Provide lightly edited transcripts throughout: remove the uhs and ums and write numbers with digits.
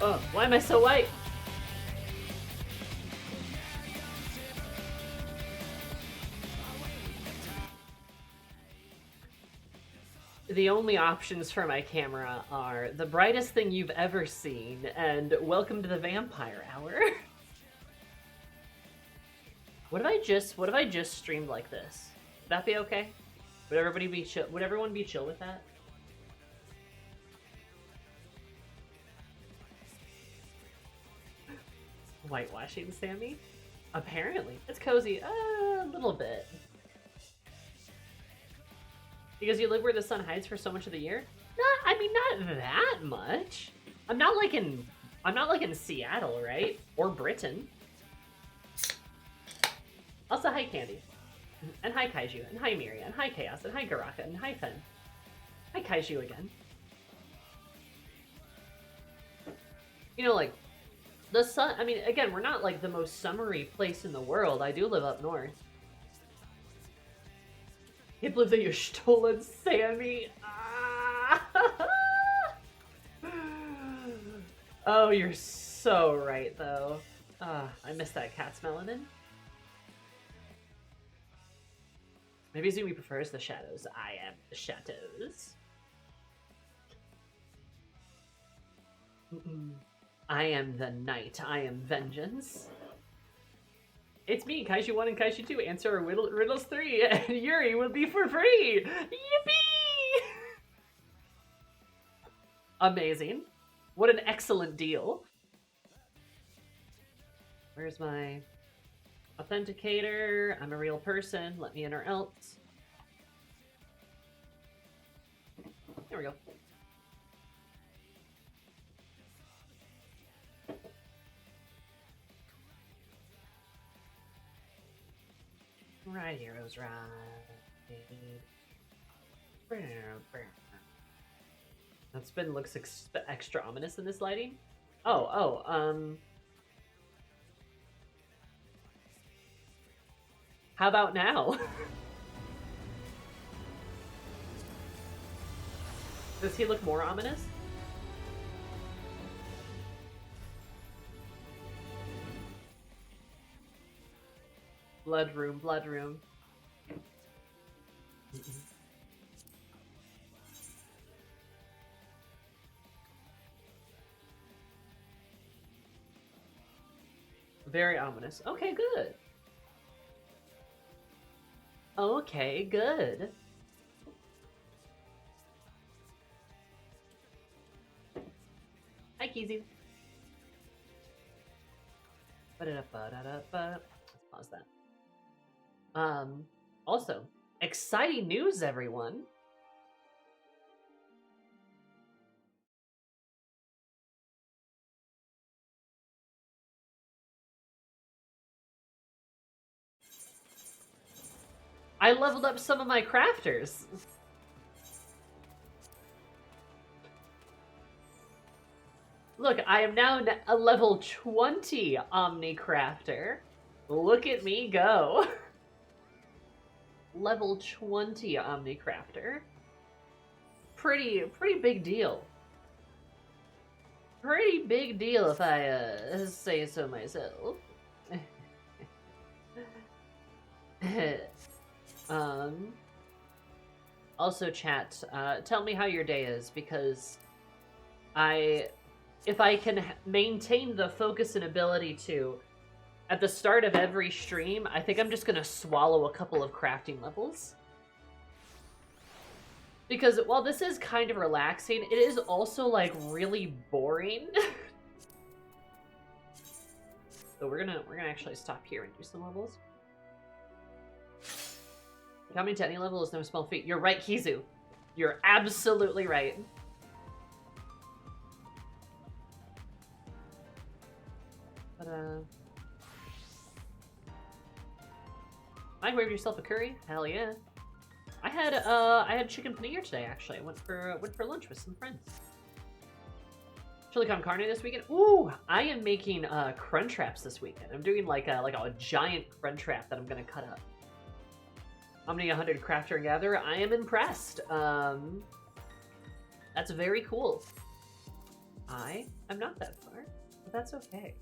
Oh, why am I so white? The only options for my camera are the brightest thing you've ever seen and welcome to the vampire hour. What if I just streamed like this? Would that be okay? Would everybody be chill? Would everyone be chill with that? Whitewashing Sammy? Apparently. It's cozy. A little bit. Because you live where the sun hides for so much of the year? Not that much. I'm not like in Seattle, right? Or Britain. Also, hi Candy. And hi Kaiju. And hi Miria. And hi Chaos. And hi Garaka. And hi Fen. Hi Kaiju again. You know, like, the sun, I mean, again, we're not like the most summery place in the world. I do live up north. Can't believe that you stolen Sammy. Ah! Oh, you're so right, though. I miss that cat's melanin. Maybe Zumi prefers the shadows. I am the shadows. I am the night. I am vengeance. It's me, Kaiju 1 and Kaiju 2. Answer riddles 3, and Yuri will be for free! Yippee! Amazing. What an excellent deal. Where's my authenticator? I'm a real person. Let me in or else. There we go. Right, heroes, right. That spin looks extra ominous in this lighting. How about now? Does he look more ominous? Blood room, blood room. Very ominous. Okay, good. Okay, good. Hi, Kizu. Let's pause that. Also, exciting news, everyone. I leveled up some of my crafters. Look, I am now a level 20 Omni Crafter. Look at me go. Level 20 Omni Crafter. Pretty big deal. Pretty big deal if I say so myself. Also, chat, tell me how your day is, because if I can maintain the focus and ability to, at the start of every stream, I think I'm just gonna swallow a couple of crafting levels. Because while this is kind of relaxing, it is also, like, really boring. So we're gonna actually stop here and do some levels. Coming to any level is no small feat. You're right, Kizu. You're absolutely right. But, microwave yourself a curry? Hell yeah. I had chicken paneer today, actually. I went for lunch with some friends. Chili con carne this weekend? Ooh, I am making crunch wraps this weekend. I'm doing like a giant crunch wrap that I'm gonna cut up. Omni 100 Crafter and Gatherer. I am impressed. That's very cool. I am not that far. But that's okay.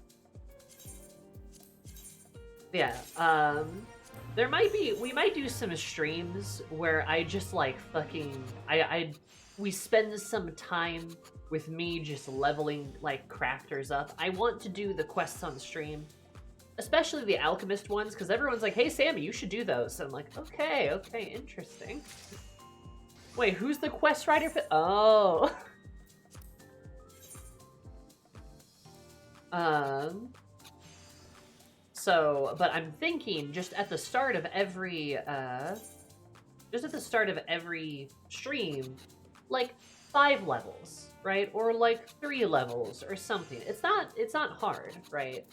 Yeah, we might do some streams where I just like fucking, we spend some time with me just leveling like crafters up. I want to do the quests on stream, especially the alchemist ones, because everyone's like, hey Sammy, you should do those. And I'm like, okay, interesting. Wait, who's the quest writer for? Oh. So, but I'm thinking just at the start of every, stream, like 5 levels, right? Or like 3 levels or something. It's not hard, right?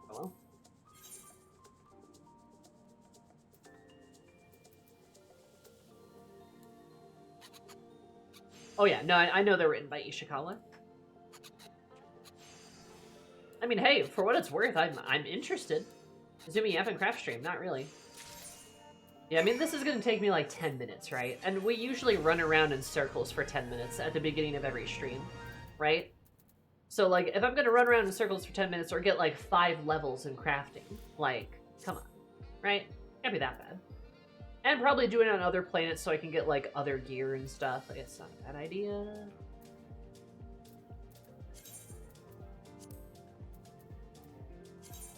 Well. Oh yeah, no, I know they're written by Ishikawa. I mean, hey, for what it's worth, I'm interested. Zooming up and craft stream, not really. Yeah, I mean, this is gonna take me like 10 minutes, right? And we usually run around in circles for 10 minutes at the beginning of every stream, right? So, like, if I'm gonna run around in circles for 10 minutes or get like 5 levels in crafting, like, come on, right? Can't be that bad. And probably do it on other planets so I can get, like, other gear and stuff. Like, it's not a bad idea.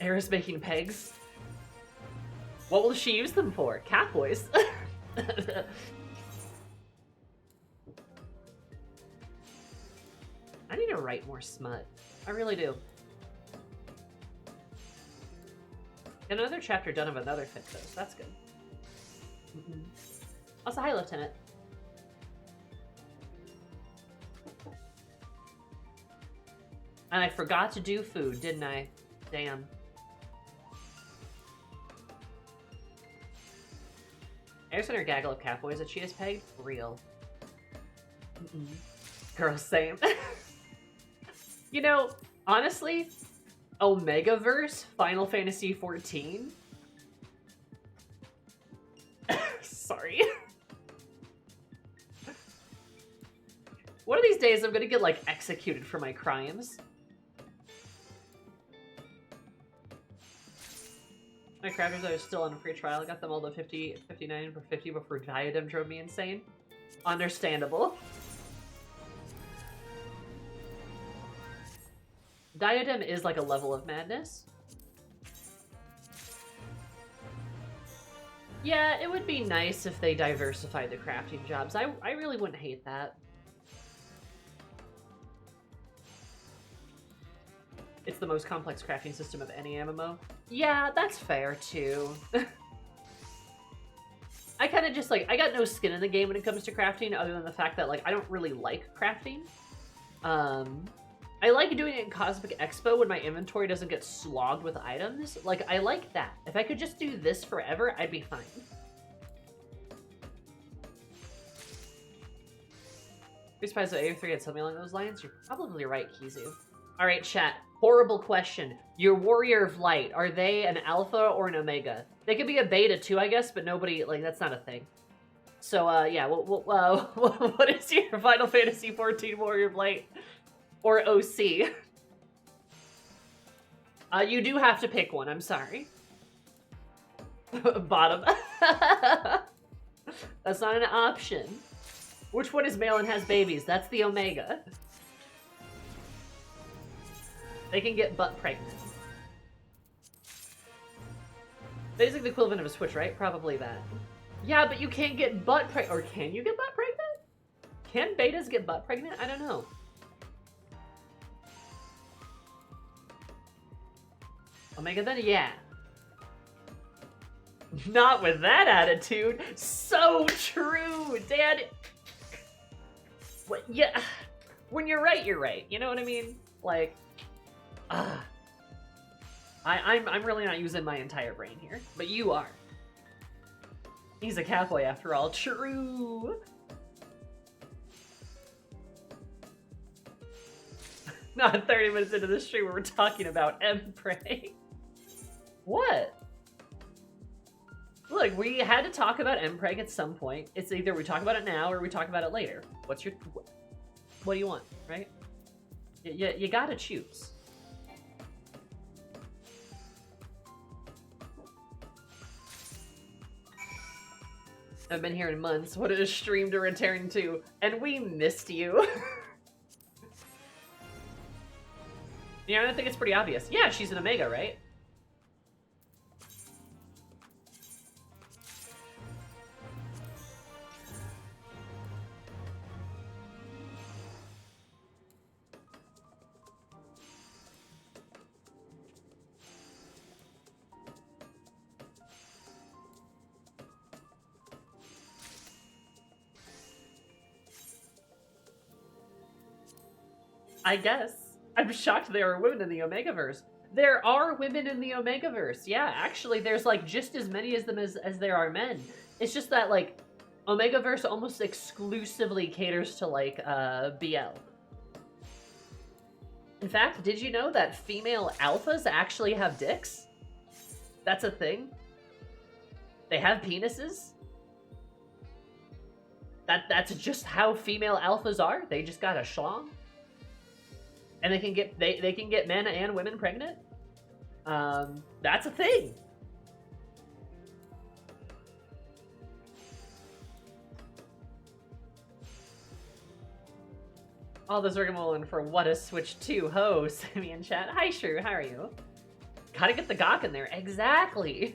Eris making pegs. What will she use them for? Cat boys. I need to write more smut. I really do. Get another chapter done of another fic, though, so that's good. Also, hi, Lieutenant. And I forgot to do food, didn't I? Damn. Eris and her gaggle of catboys that she has pegged? Real. Girl, same. You know, honestly, Omegaverse, Final Fantasy XIV. Sorry. One of these days, I'm gonna get, like, executed for my crimes. My crafters are still on a free trial. I got them all to 59 for 50 before Diadem drove me insane. Understandable. Diadem is like a level of madness. Yeah, it would be nice if they diversified the crafting jobs. I really wouldn't hate that. It's the most complex crafting system of any MMO. Yeah, that's fair, too. I kind of just, like, I got no skin in the game when it comes to crafting, other than the fact that, like, I don't really like crafting. I like doing it in Cosmic Expo when my inventory doesn't get slogged with items. Like, I like that. If I could just do this forever, I'd be fine. Be surprised that AO3 had something along those lines? You're probably right, Kizu. Alright, chat. Horrible question. Your Warrior of Light, are they an alpha or an omega? They could be a beta too, I guess, but nobody, like, that's not a thing. So, yeah, what is your Final Fantasy XIV Warrior of Light? Or OC? You do have to pick one, I'm sorry. Bottom. That's not an option. Which one is male and has babies? That's the omega. They can get butt pregnant. Basically the equivalent of a Switch, right? Probably that. Yeah, but you can't get butt pregnant. Or can you get butt pregnant? Can betas get butt pregnant? I don't know. Omega then? Yeah. Not with that attitude. So true, Dad. What? Yeah. When you're right, you're right. You know what I mean? Like, I'm really not using my entire brain here, but you are. He's a cowboy after all. True. Not 30 minutes into the stream where we're talking about M-Prey. What? Look, we had to talk about mpreg at some point. It's either we talk about it now or we talk about it later. What do you want, right? You gotta choose. I've been here in months. What a stream to return to. And we missed you. Yeah, I think it's pretty obvious. Yeah, she's an Omega, right? I guess. I'm shocked there are women in the Omegaverse. There are women in the Omegaverse. Yeah, actually, there's like just as many of them as there are men. It's just that like Omegaverse almost exclusively caters to like BL. In fact, did you know that female alphas actually have dicks? That's a thing. They have penises. That's just how female alphas are. They just got a schlong. And they can get men and women pregnant. That's a thing. All this rigmarole for what a Switch 2 ho, Sammy in chat. Hi Shrew, how are you? Gotta get the gawk in there. Exactly.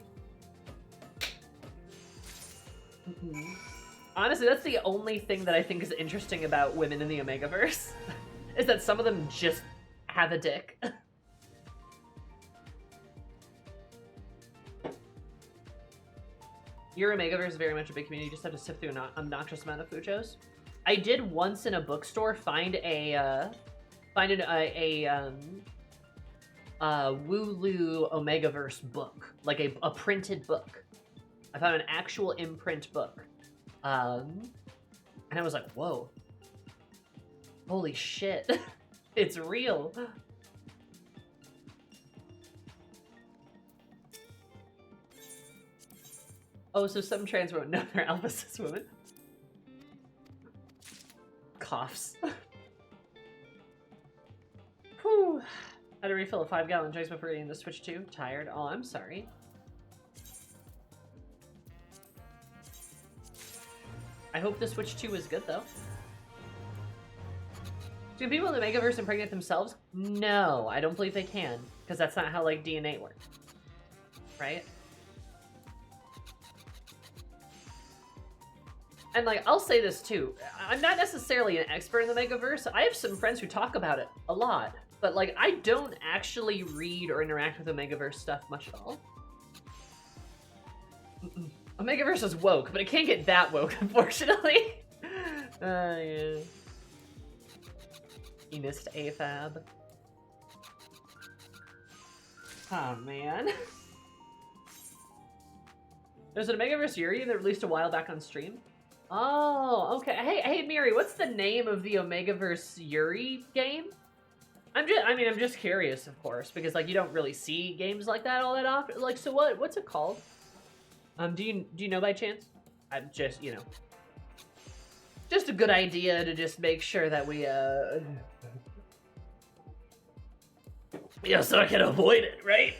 Honestly, that's the only thing that I think is interesting about women in the Omegaverse. Is that some of them just have a dick. Your Omegaverse is very much a big community. You just have to sift through an obnoxious amount of fujos. I did once in a bookstore find a Wooloo Omegaverse book, like a printed book. I found an actual imprint book, and I was like, whoa. Holy shit. It's real. Oh, so some trans women know they're alpha cis women. Coughs. Whew. Had to refill a 5-gallon juice before eating the Switch 2. Tired. Oh, I'm sorry. I hope the Switch 2 is good, though. Do people in the Megaverse impregnate themselves? No, I don't believe they can, because that's not how, like, DNA works. Right? And, like, I'll say this, too. I'm not necessarily an expert in the Megaverse. I have some friends who talk about it a lot. But, like, I don't actually read or interact with the Megaverse stuff much at all. Omegaverse is woke, but it can't get that woke, unfortunately. Yeah. You missed AFAB. Oh, man. There's an Omegaverse Yuri that released a while back on stream. Oh, okay. Hey, Miri, what's the name of the Omegaverse Yuri game? I'm just curious, of course, because, like, you don't really see games like that all that often. Like, so what's it called? Do you know by chance? I'm just, you know, just a good idea to just make sure that we, yeah, so I can avoid it, right?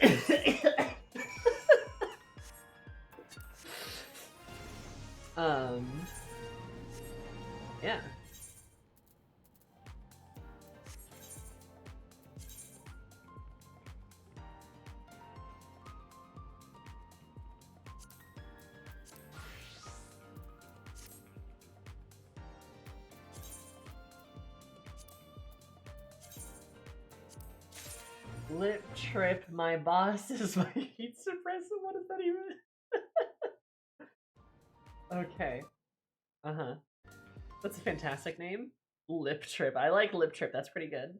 Yeah. Lip trip, my boss is my heat suppressor. What is that even? Okay. Uh-huh. That's a fantastic name. Lip trip. I like lip trip. That's pretty good.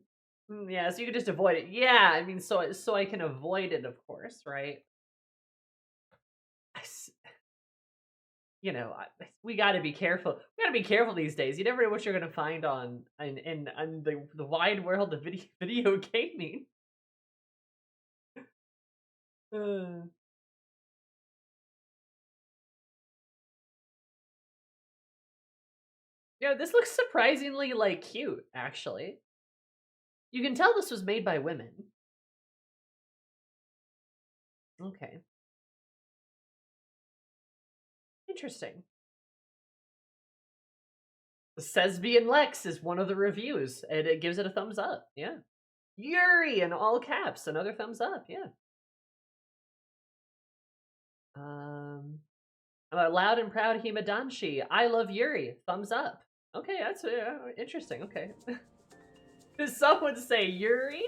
Yeah, so you can just avoid it. Yeah, I mean, so I can avoid it, of course, right? You know, we gotta be careful. We gotta be careful these days. You never know what you're gonna find on in the wide world of video gaming. Yeah, this looks surprisingly, like, cute, actually. You can tell this was made by women. Okay. Interesting. Sesbian Lex is one of the reviews, and it gives it a thumbs up. Yeah. Yuri in all caps, another thumbs up. Yeah. Loud and proud Himadanshi. I love Yuri. Thumbs up. Okay, that's interesting. Okay. Did someone say Yuri?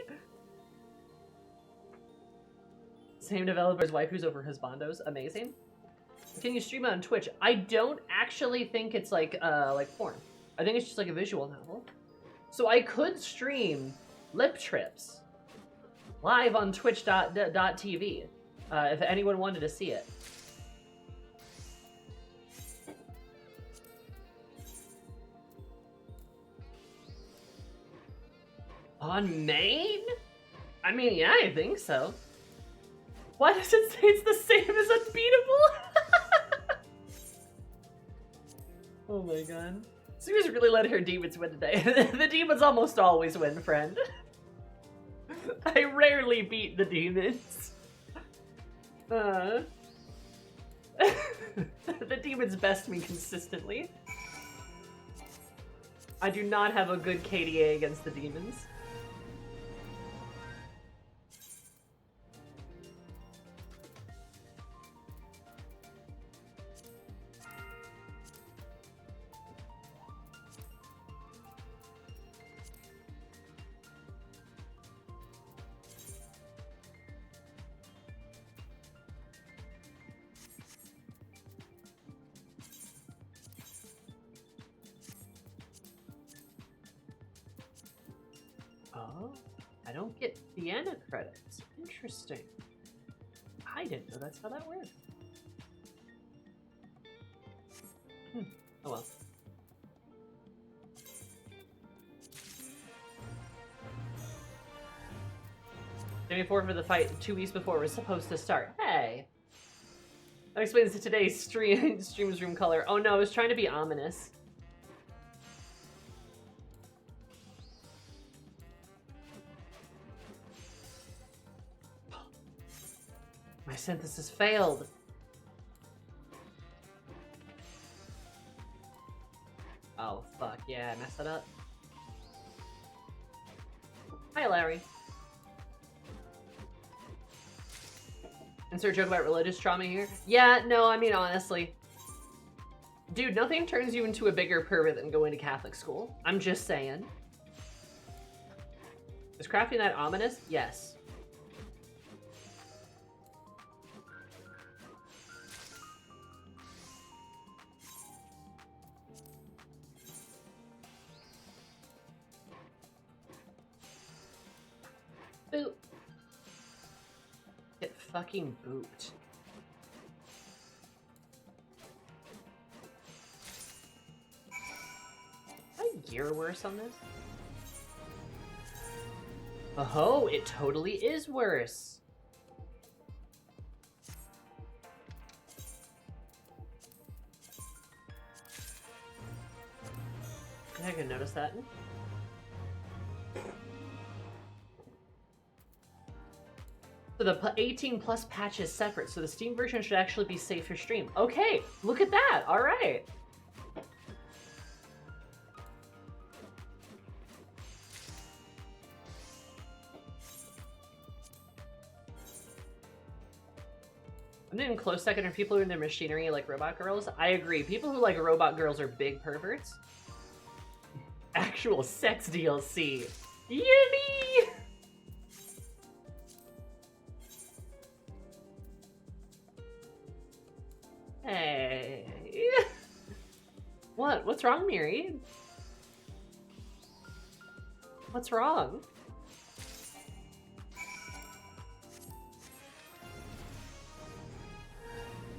Same developer's waifu's over husbandos. Amazing. Can you stream on Twitch? I don't actually think it's like porn. I think it's just like a visual novel. So I could stream Lip Trips live on twitch.tv if anyone wanted to see it. On main? I mean, yeah, I think so. Why does it say it's the same as Unbeatable? Oh my god. Sue's really let her demons win today. The demons almost always win, friend. I rarely beat the demons. The demons best me consistently. I do not have a good KDA against the demons. Oh, I don't get Vienna credits. Interesting. I didn't know that's how that worked. Oh well. Day 4 for the fight 2 weeks before it was supposed to start. Hey! That explains today's stream's room color. Oh no, I was trying to be ominous. My synthesis failed. Oh, fuck. Yeah, I messed that up. Hi, Larry. Insert joke about religious trauma here? Yeah, no, I mean, honestly. Dude, nothing turns you into a bigger pervert than going to Catholic school. I'm just saying. Is crafting that ominous? Yes. Boop. Get fucking booped. Is my gear worse on this? Oh, it totally is worse. I can notice that. So the 18 plus patch is separate, so the Steam version should actually be safe for stream. Okay, look at that. All right. I'm doing close second are people who are in their machinery like robot girls. I agree. People who like robot girls are big perverts. Actual sex DLC. Yippee! Hey. What? What's wrong, Miri? What's wrong?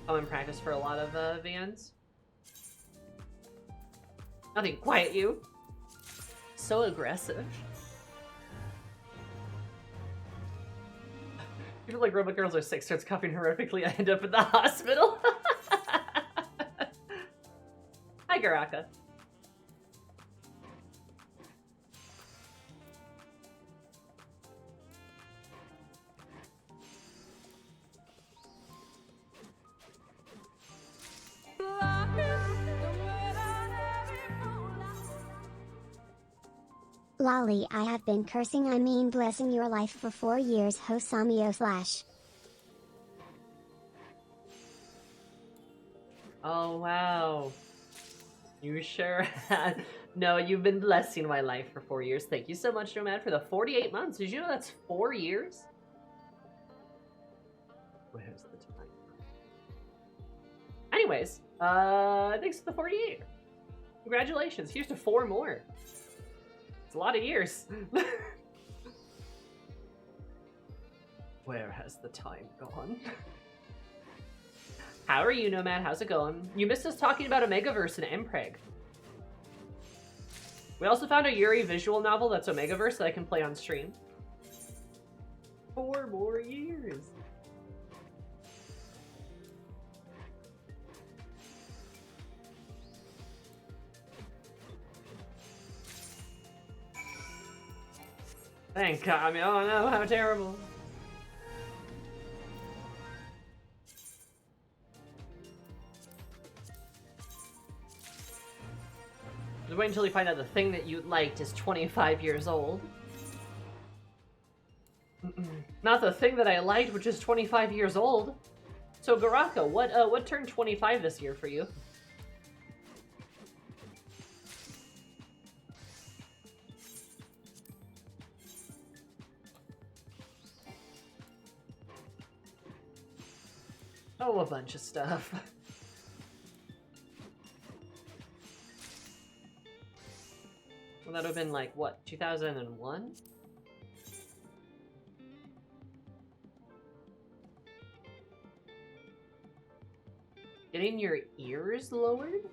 I'm in practice for a lot of VNs. Nothing, quiet you. So aggressive. People like robot girls are sick, starts coughing horrifically, I end up in the hospital. Hi, Garaka. Lolly, I have been cursing, I mean blessing your life for 4 years, Hosamio Flash. Oh, wow. You sure had. No, you've been blessing my life for 4 years. Thank you so much, Nomad, for the 48 months. Did you know that's 4 years? Where's the time? Anyways, thanks for the 48. Congratulations. Here's to 4 more. It's a lot of years. Where has the time gone? How are you, Nomad? How's it going? You missed us talking about Omegaverse and Mpreg. We also found a Yuri visual novel that's Omegaverse that I can play on stream. 4 more years. Thank God. I mean, oh no, how terrible. Just wait until you find out the thing that you liked is 25 years old. Not the thing that I liked, which is 25 years old. So Garaka, what turned 25 this year for you? Oh, a bunch of stuff. Well, that would have been like, what, 2001? Getting your ears lowered?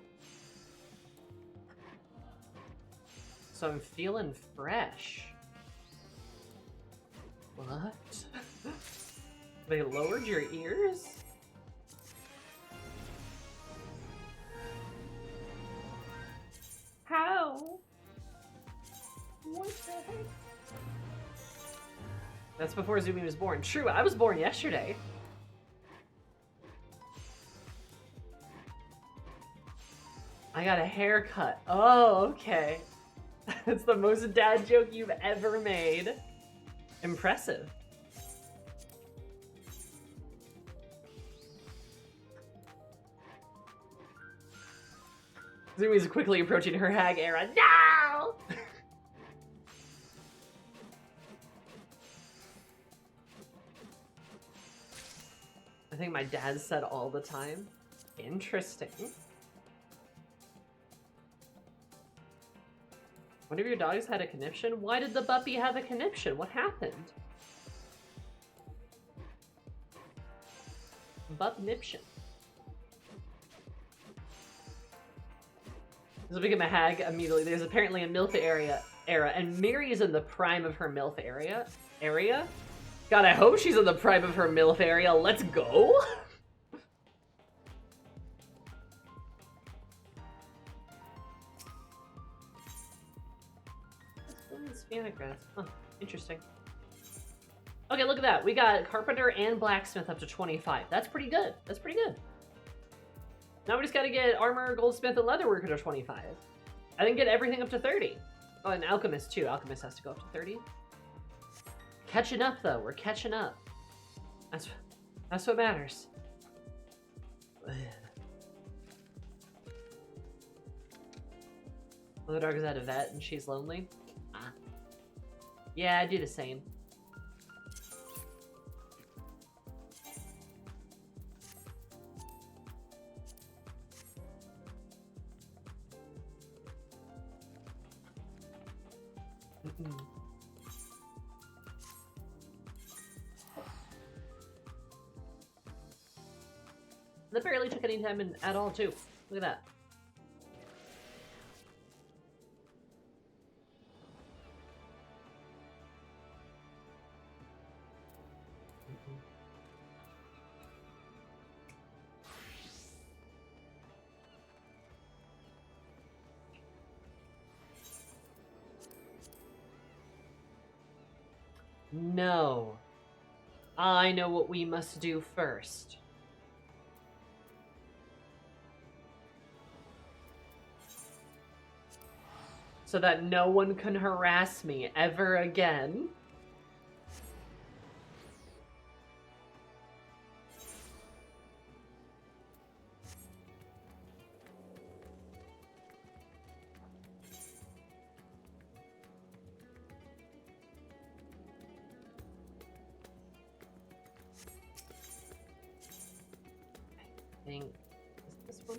So I'm feeling fresh. What? They lowered your ears? How? What the heck? That's before Zumi was born. True, I was born yesterday. I got a haircut. Oh, okay. That's the most dad joke you've ever made. Impressive. Zumi's quickly approaching her hag era. No! I think my dad said all the time. Interesting. One of your dogs had a conniption? Why did the puppy have a conniption? What happened? Bup-niption. This will become a hag immediately. There's apparently a MILF era, and Miri is in the prime of her MILF area? God, I hope she's in the prime of her MILF area. Let's go! Huh, interesting. Okay, look at that. We got Carpenter and Blacksmith up to 25. That's pretty good. That's pretty good. Now we just gotta get Armor, Goldsmith, and Leatherworker to 25. I think get everything up to 30. Oh, and Alchemist too. Alchemist has to go up to 30. Catching up though. We're catching up. That's what matters. The dog is at a vet and she's lonely. Ah. Yeah, I do the same. That barely took any time at all, too. Look at that. No. I know what we must do first. so that no one can harass me ever again. I think, is this one?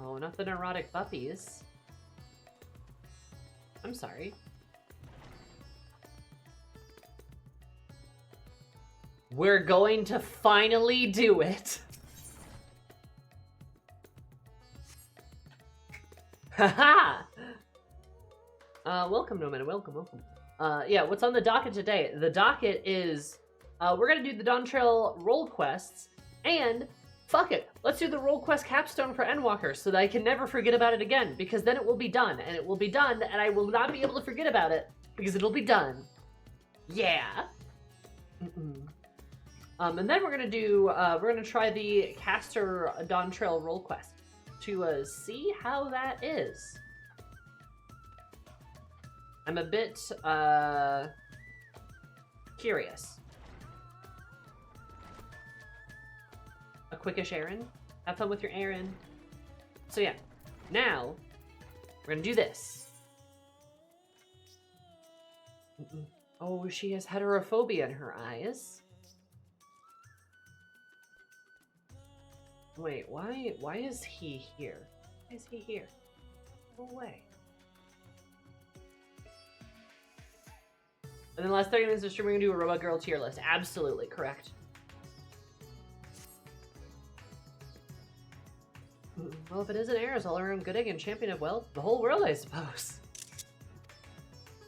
Oh, nothing erotic puppies. I'm sorry. We're going to finally do it. Haha! Welcome, Nomad. Welcome, welcome. Yeah, what's on the docket today? The docket is, we're gonna do the Dawntrail role quests, and fuck it, let's do the role quest Capstone for Endwalker so that I can never forget about it again, because then it will be done, and it will be done, and I will not be able to forget about it, because it'll be done. Yeah. And then we're gonna do, we're gonna try the Caster Dawntrail role quest to see how that is. I'm a bit, curious. A quickish errand. Have fun with your errand. So yeah, now we're gonna do this. Oh, she has heterophobia in her eyes. Wait, why is he here? Why is he here? No way. And then the last 30 minutes of stream, we're gonna do a Robot Girl tier list. Absolutely correct. Well, if it isn't Eris, all around good egg and champion of, well, the whole world, I suppose.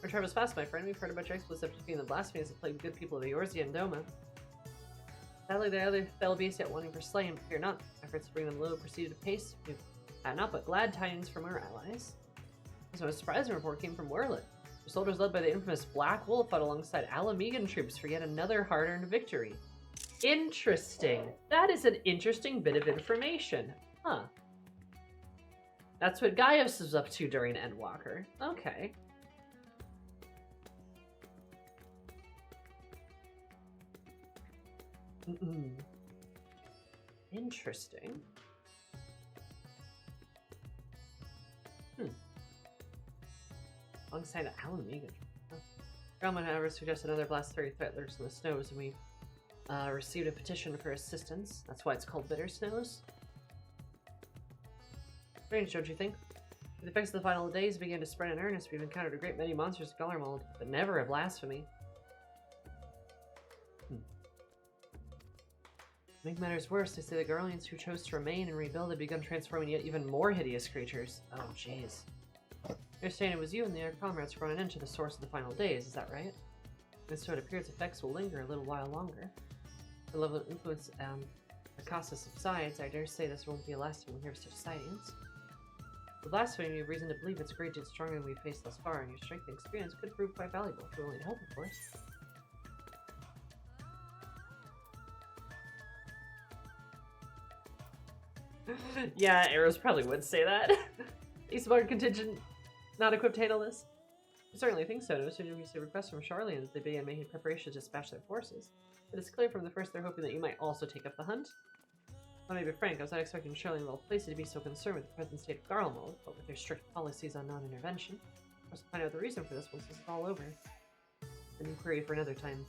We're Travis Fast, my friend. We've heard about your explicit being the blasphemies that plague good people of Eorzea and Doma. Sadly, the other fell beast yet wanting for slain. Fear not. Efforts to bring them low proceeded apace. We've had not but glad tidings from our allies. So a surprising report came from Werlet. The soldiers led by the infamous Black Wolf fought alongside Alamegan troops for yet another hard-earned victory. Interesting. That is an interesting bit of information. Huh. That's what Gaius was up to during Endwalker. Okay. Interesting. Alongside Alan Megan. Gromlin, however, suggests another blast 30 threat lurks in the snows, and we received a petition for assistance. That's why it's called Bitter Snows. Strange, don't you think? With the effects of the final days began to spread in earnest, we've encountered a great many monsters of Galore, but never a blasphemy. To make matters worse, they say the Garleans who chose to remain and rebuild have begun transforming yet even more hideous creatures. Oh, jeez. You're saying it was you and the other comrades who brought an end to the source of the final days, is that right? And so it appears effects will linger a little while longer. The level of influence the Casa subsides, I dare say this won't be a last time we hear such sightings. The blasphemy, we have reason to believe it's great and stronger than we've faced thus far, and your strength and experience could prove quite valuable if you're willing to help, of course. Yeah, Arrows probably would say that. Eastbound contingent not equipped to handle this? I certainly think so. No sooner we receive requests from Charlie and they began making preparations to dispatch their forces. It is clear from the first they're hoping that you might also take up the hunt. Let me be frank, I was not expecting Charlie and well-placed to be so concerned with the present state of Garlemald, but with their strict policies on non-intervention. Of course, we'll find out the reason for this once this is all over. An inquiry for another time.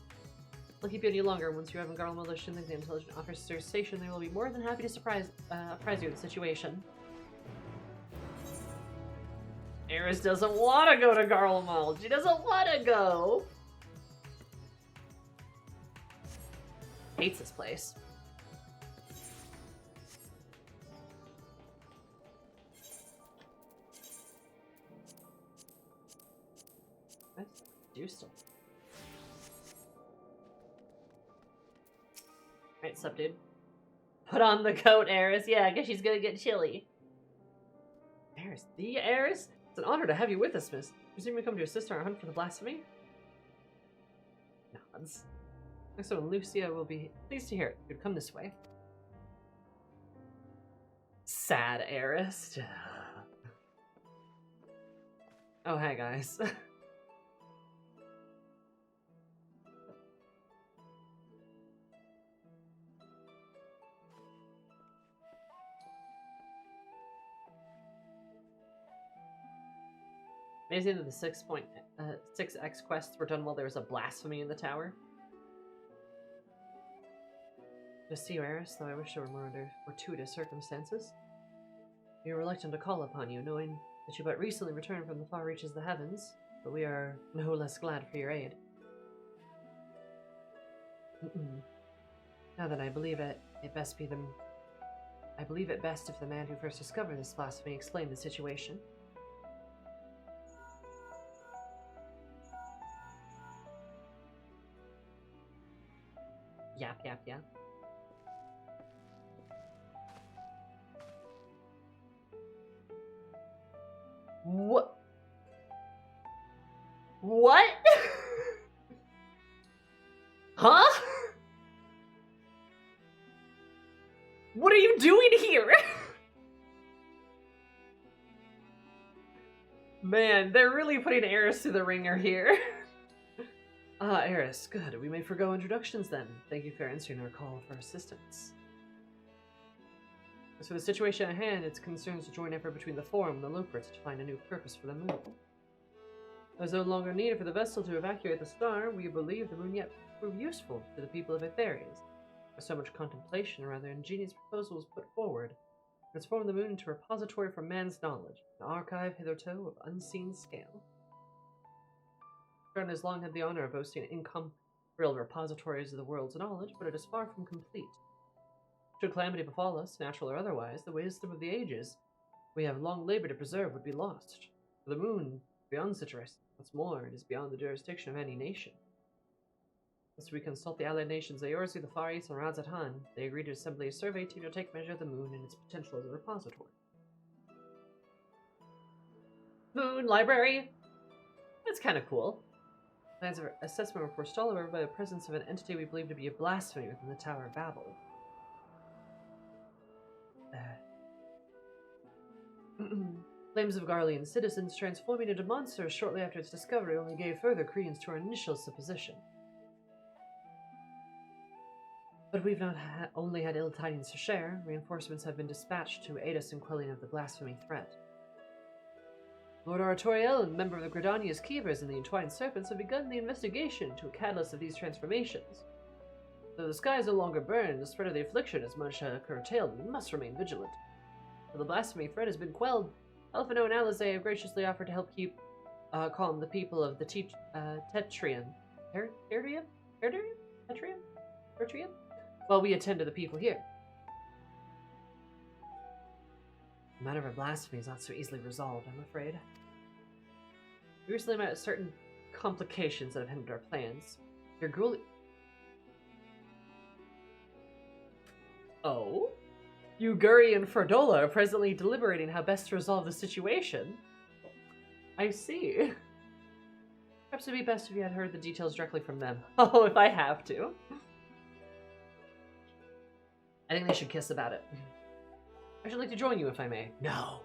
I'll keep you any longer. Once you have in Garlemald issued the intelligent officer station, they will be more than happy to apprise you of the situation. Eris doesn't want to go to Garlemald. She doesn't want to go. Hates this place. What? Do still. Alright, sup, dude. Put on the coat, Eris. Yeah, I guess she's gonna get chilly. Eris, the Eris? It's an honor to have you with us, miss. Presume you come to assist our hunt for the blasphemy? Nods. Next one, Lucia will be pleased to hear it. You'd come this way. Sad heiress. Oh, hey guys. Amazing that the 6X quests were done while there was a blasphemy in the tower. Just see you, Eris, though I wish there were more under fortuitous circumstances. We are reluctant to call upon you, knowing that you but recently returned from the far reaches of the heavens, but we are no less glad for your aid. Now that I believe it best if the man who first discovered this blasphemy explained the situation. Yap, yap, yap. What? What? Huh? What are you doing here? Man, they're really putting Eris through the ringer here. Eris, good. We may forgo introductions then. Thank you for answering our call for assistance. As for the situation at hand, it concerns a joint effort between the Forum and the Locusts to find a new purpose for the moon. There's no longer need for the vessel to evacuate the star. We believe the moon yet prove useful to the people of Etherius. For so much contemplation, a rather ingenious proposal was put forward. Transform the moon into a repository for man's knowledge, an archive hitherto of unseen scale. Crown has long had the honor of boasting incomparable repositories of the world's knowledge, but it is far from complete. Should calamity befall us, natural or otherwise, the wisdom of the ages we have long labored to preserve would be lost. For the moon, beyond such risk, what's more, it is beyond the jurisdiction of any nation. As we consult the allied nations Eorzi, the Far East, and Radzatan, they agreed to assemble a survey team to take measure of the moon and its potential as a repository. Moon Library! That's kind of cool. Plans of assessment were forestalled, however, by the presence of an entity we believe to be a blasphemy within the Tower of Babel. Claims of Garlean citizens transforming into monsters shortly after its discovery only gave further credence to our initial supposition. But we've not only had ill tidings to share, reinforcements have been dispatched to aid us in quelling of the blasphemy threat. Lord Oratoriel and member of the Gridania's Keepers and the Entwined Serpents have begun the investigation to a catalyst of these transformations. Though the skies no longer burn, the spread of the affliction is much curtailed, we must remain vigilant. Till the blasphemy threat has been quelled, Elfino and Alizé have graciously offered to help keep calm the people of the Tetrium? While we attend to the people here. The matter of blasphemy is not so easily resolved, I'm afraid. We recently met certain complications that have hindered our plans. Your ghoulie... Oh? Uguri and Ferdola are presently deliberating how best to resolve the situation. I see. Perhaps it'd be best if you had heard the details directly from them. Oh, if I have to. I think they should kiss about it. I should like to join you if I may. No.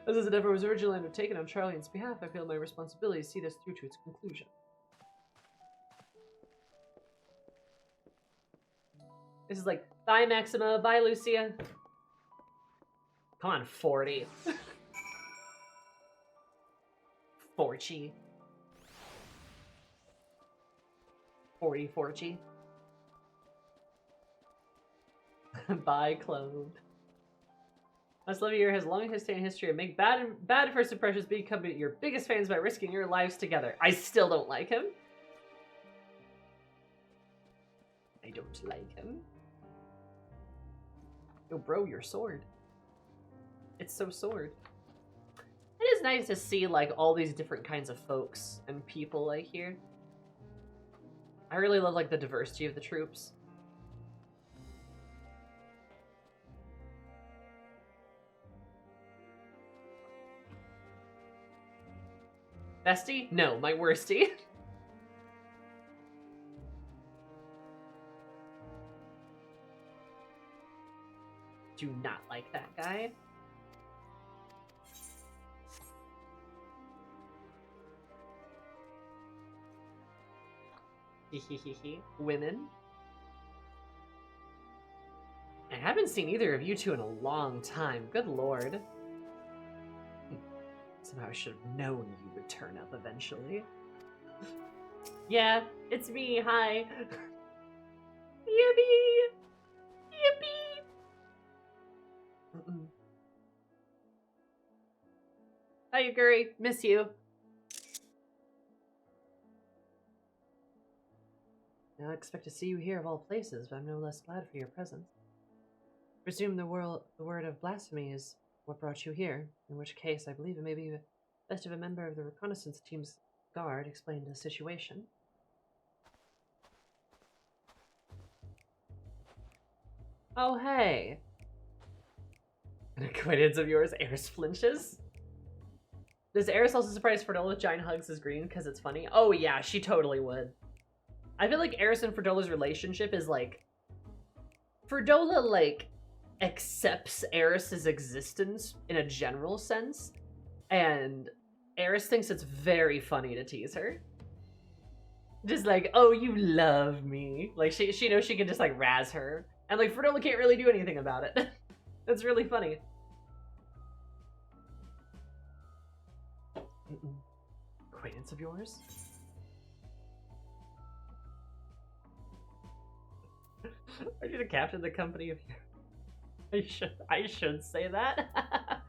As this endeavor was originally undertaken on Charlian's behalf, I feel my responsibility to see this through to its conclusion. This is like, bye Maxima, bye Lucia. Come on, 40. 40. 40. Bye, Clove. Us Love Year has a long history of make bad first impressions become your biggest fans by risking your lives together. I still don't like him. I don't like him. Yo, bro, your sword. It's so sword. It is nice to see, like, all these different kinds of folks and people, like, here. I really love, like, the diversity of the troops. Bestie? No, my worstie. do not like that guy. Women. I haven't seen either of you two in a long time. Good lord. Somehow I should have known you would turn up eventually. Yeah, it's me. Hi. Yippee! Yippee! Hi, Yuguri. Miss you. Now I expect to see you here of all places, but I'm no less glad for your presence. Presume the word of blasphemy is what brought you here, in which case I believe it may be best if a member of the reconnaissance team's guard explained the situation. Oh, hey. An acquaintance of yours, Eris flinches. Does Eris also surprise Ferdola with giant hugs as green because it's funny? Oh yeah, she totally would. I feel like Eris and Ferdola's relationship is like... Ferdola, like, accepts Eris's existence in a general sense, and Eris thinks it's very funny to tease her. Just like, oh, you love me. Like, she knows she can just, like, razz her. And, like, Ferdola can't really do anything about it. That's really funny. Acquaintance of yours? Are you the captain of the company of I should say that.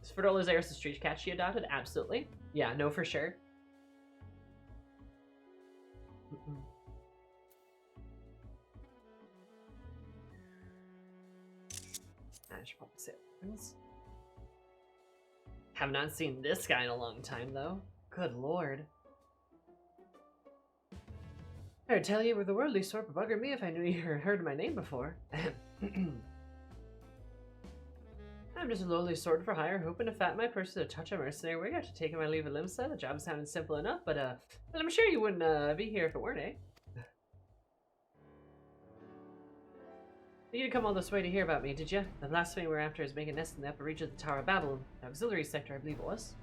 Is Ferdola's Eris' street cat she adopted? Absolutely. Yeah, no, for sure. I should probably say it. Have not seen this guy in a long time, though. Good lord. I'd tell you with the worldly sort would bugger me if I knew you heard my name before. I'm just a lowly sword for hire, hoping to fatten my purse to touch a mercenary wig after taking my leave of Limsa. The job sounded simple enough, but I'm sure you wouldn't be here if it weren't, eh? You didn't come all this way to hear about me, did you? The blasphemy we're after is making a nest in the upper reach of the Tower of Babylon, the auxiliary sector, I believe it was.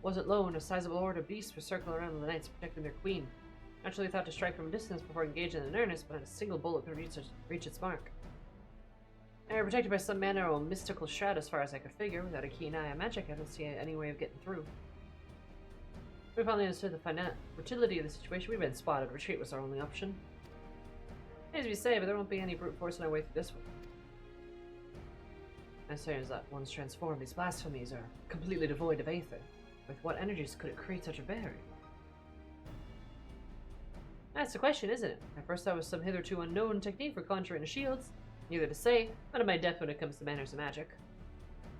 Wasn't lone, a sizable horde of beasts were circling around in the nights protecting their queen. Naturally thought to strike from a distance before engaging in earnest, but not a single bullet could reach its mark. They were protected by some manner of mystical shroud as far as I could figure. Without a keen eye on magic, I don't see any way of getting through. We finally understood the fertility of the situation. We've been spotted. Retreat was our only option. As we say, but there won't be any brute force on our way through this one. As soon as that one's transformed, these blasphemies are completely devoid of aether. With what energies could it create such a barrier? That's the question, isn't it? At first I was some hitherto unknown technique for conjuring shields. Neither to say, none of my depth when it comes to manners of magic.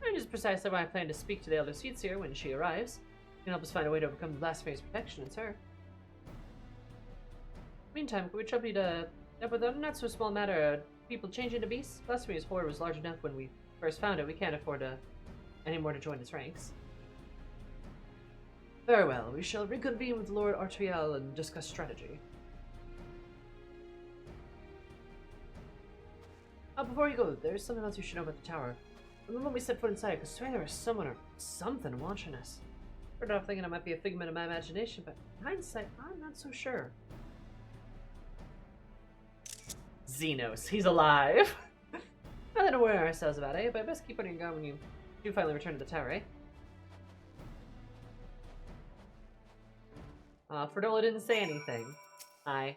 And just precisely why I plan to speak to the Elder Seedseer when she arrives. She can help us find a way to overcome the blasphemy's protection, it's her. Meantime, could we trouble you to help with a not-so-small matter of people changing to beasts? Blasphemy's horde was large enough when we first found it. We can't afford any more to join its ranks. Very well, we shall reconvene with Lord Artriel and discuss strategy. Before you go, there's something else you should know about the tower. From the moment we set foot inside, I could swear there was someone or something watching us. Started off thinking it might be a figment of my imagination, but in hindsight, I'm not so sure. Xenos, he's alive! Nothing to worry ourselves about, eh? But best keep on your guard when you do finally return to the tower, eh? Ferdola didn't say anything. Hi.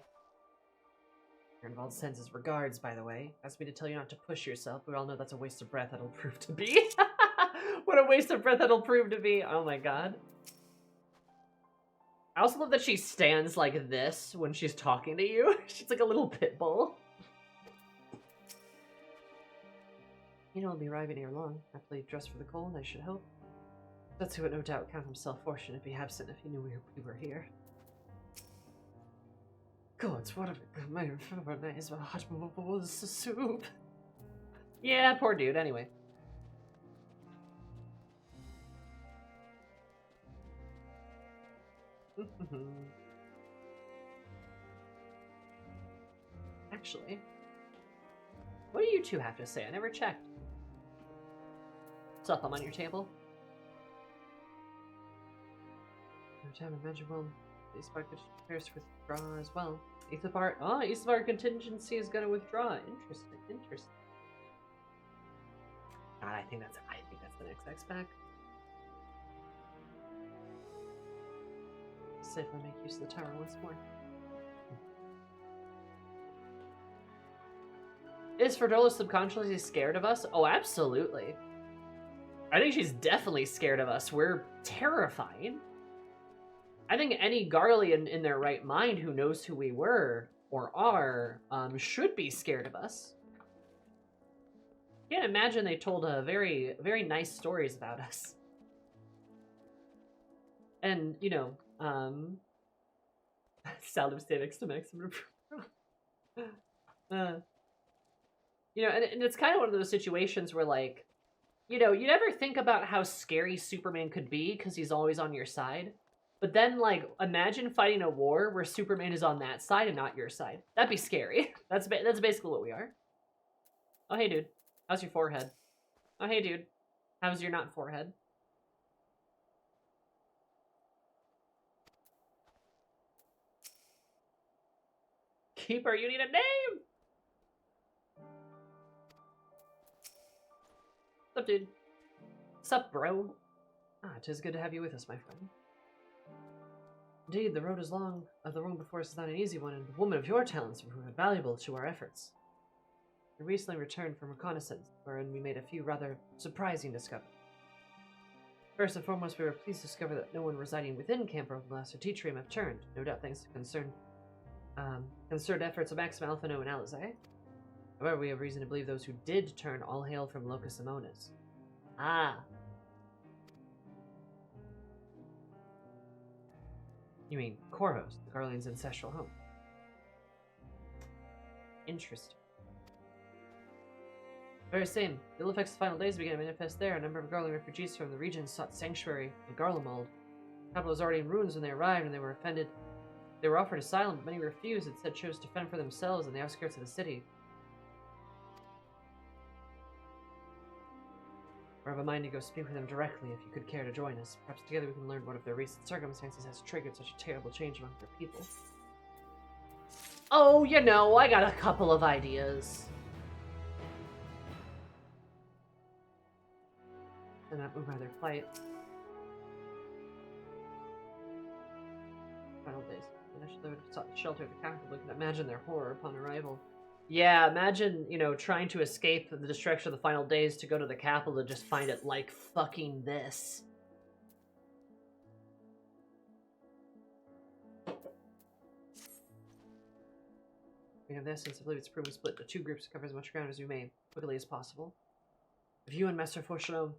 Grindelwald sends his regards, by the way. Asked me to tell you not to push yourself. We all know that's a waste of breath that'll prove to be. What a waste of breath that'll prove to be. Oh my god. I also love that she stands like this when she's talking to you. She's like a little pit bull. You know, he'll be arriving here long. Happily dressed for the cold, I should hope. That's who would no doubt count himself fortunate to be absent if he knew we were here. Gods, what a my nice hot bowls of soup. Yeah, poor dude, anyway. actually. What do you two have to say? I never checked. What's up? I'm on your table. Every time I mention one, Isbar prepares to withdraw as well. Isbar contingency is gonna withdraw. Interesting, interesting. God, I think that's the next X pack. Safely make use of the tower once more. Is Ferdola subconsciously scared of us? Oh, absolutely. I think she's definitely scared of us. We're terrifying. I think any Garlean in their right mind who knows who we were or are should be scared of us. Can't imagine they told very, very nice stories about us. And, you know, sound of statics to maximum you know, and it's kind of one of those situations where, like, you know, you never think about how scary Superman could be because he's always on your side. But then, like, imagine fighting a war where Superman is on that side and not your side. That'd be scary. That's basically what we are. Oh, hey, dude. How's your forehead? Oh, hey, dude. How's your not forehead? Keeper, you need a name! What's up, dude? What's up, bro? Ah, 'tis good to have you with us, my friend. Indeed, the road is long. The road before us is not an easy one, and a woman of your talents will prove valuable to our efforts. We recently returned from reconnaissance, wherein we made a few rather surprising discoveries. First and foremost, we were pleased to discover that no one residing within Camp Roguelas or Teatrium have turned, no doubt thanks to concerned efforts of Maxim Alphino and Alizé. However, we have reason to believe those who did turn all hail from Locus Amonis. Ah. You mean Corvos, the Garlean's ancestral home. Interesting. Very same. The ill effects of the final days began to manifest there. A number of Garlean refugees from the region sought sanctuary in Garlemald. The capital was already in ruins when they arrived, and they were offended. They were offered asylum, but many refused and instead chose to fend for themselves in the outskirts of the city. Or have a mind to go speak with them directly if you could care to join us. Perhaps together we can learn what of their recent circumstances has triggered such a terrible change among their people. Oh, you know, I got a couple of ideas. And not move by their plight. Final days. They would have sought shelter at the capital, but can imagine their horror upon arrival. Yeah, imagine, you know, trying to escape the destruction of the final days to go to the capital to just find it like fucking this. We have the essence. I believe it's proven split into two groups to cover as much ground as we may, quickly as possible. If you and Master Fauchelot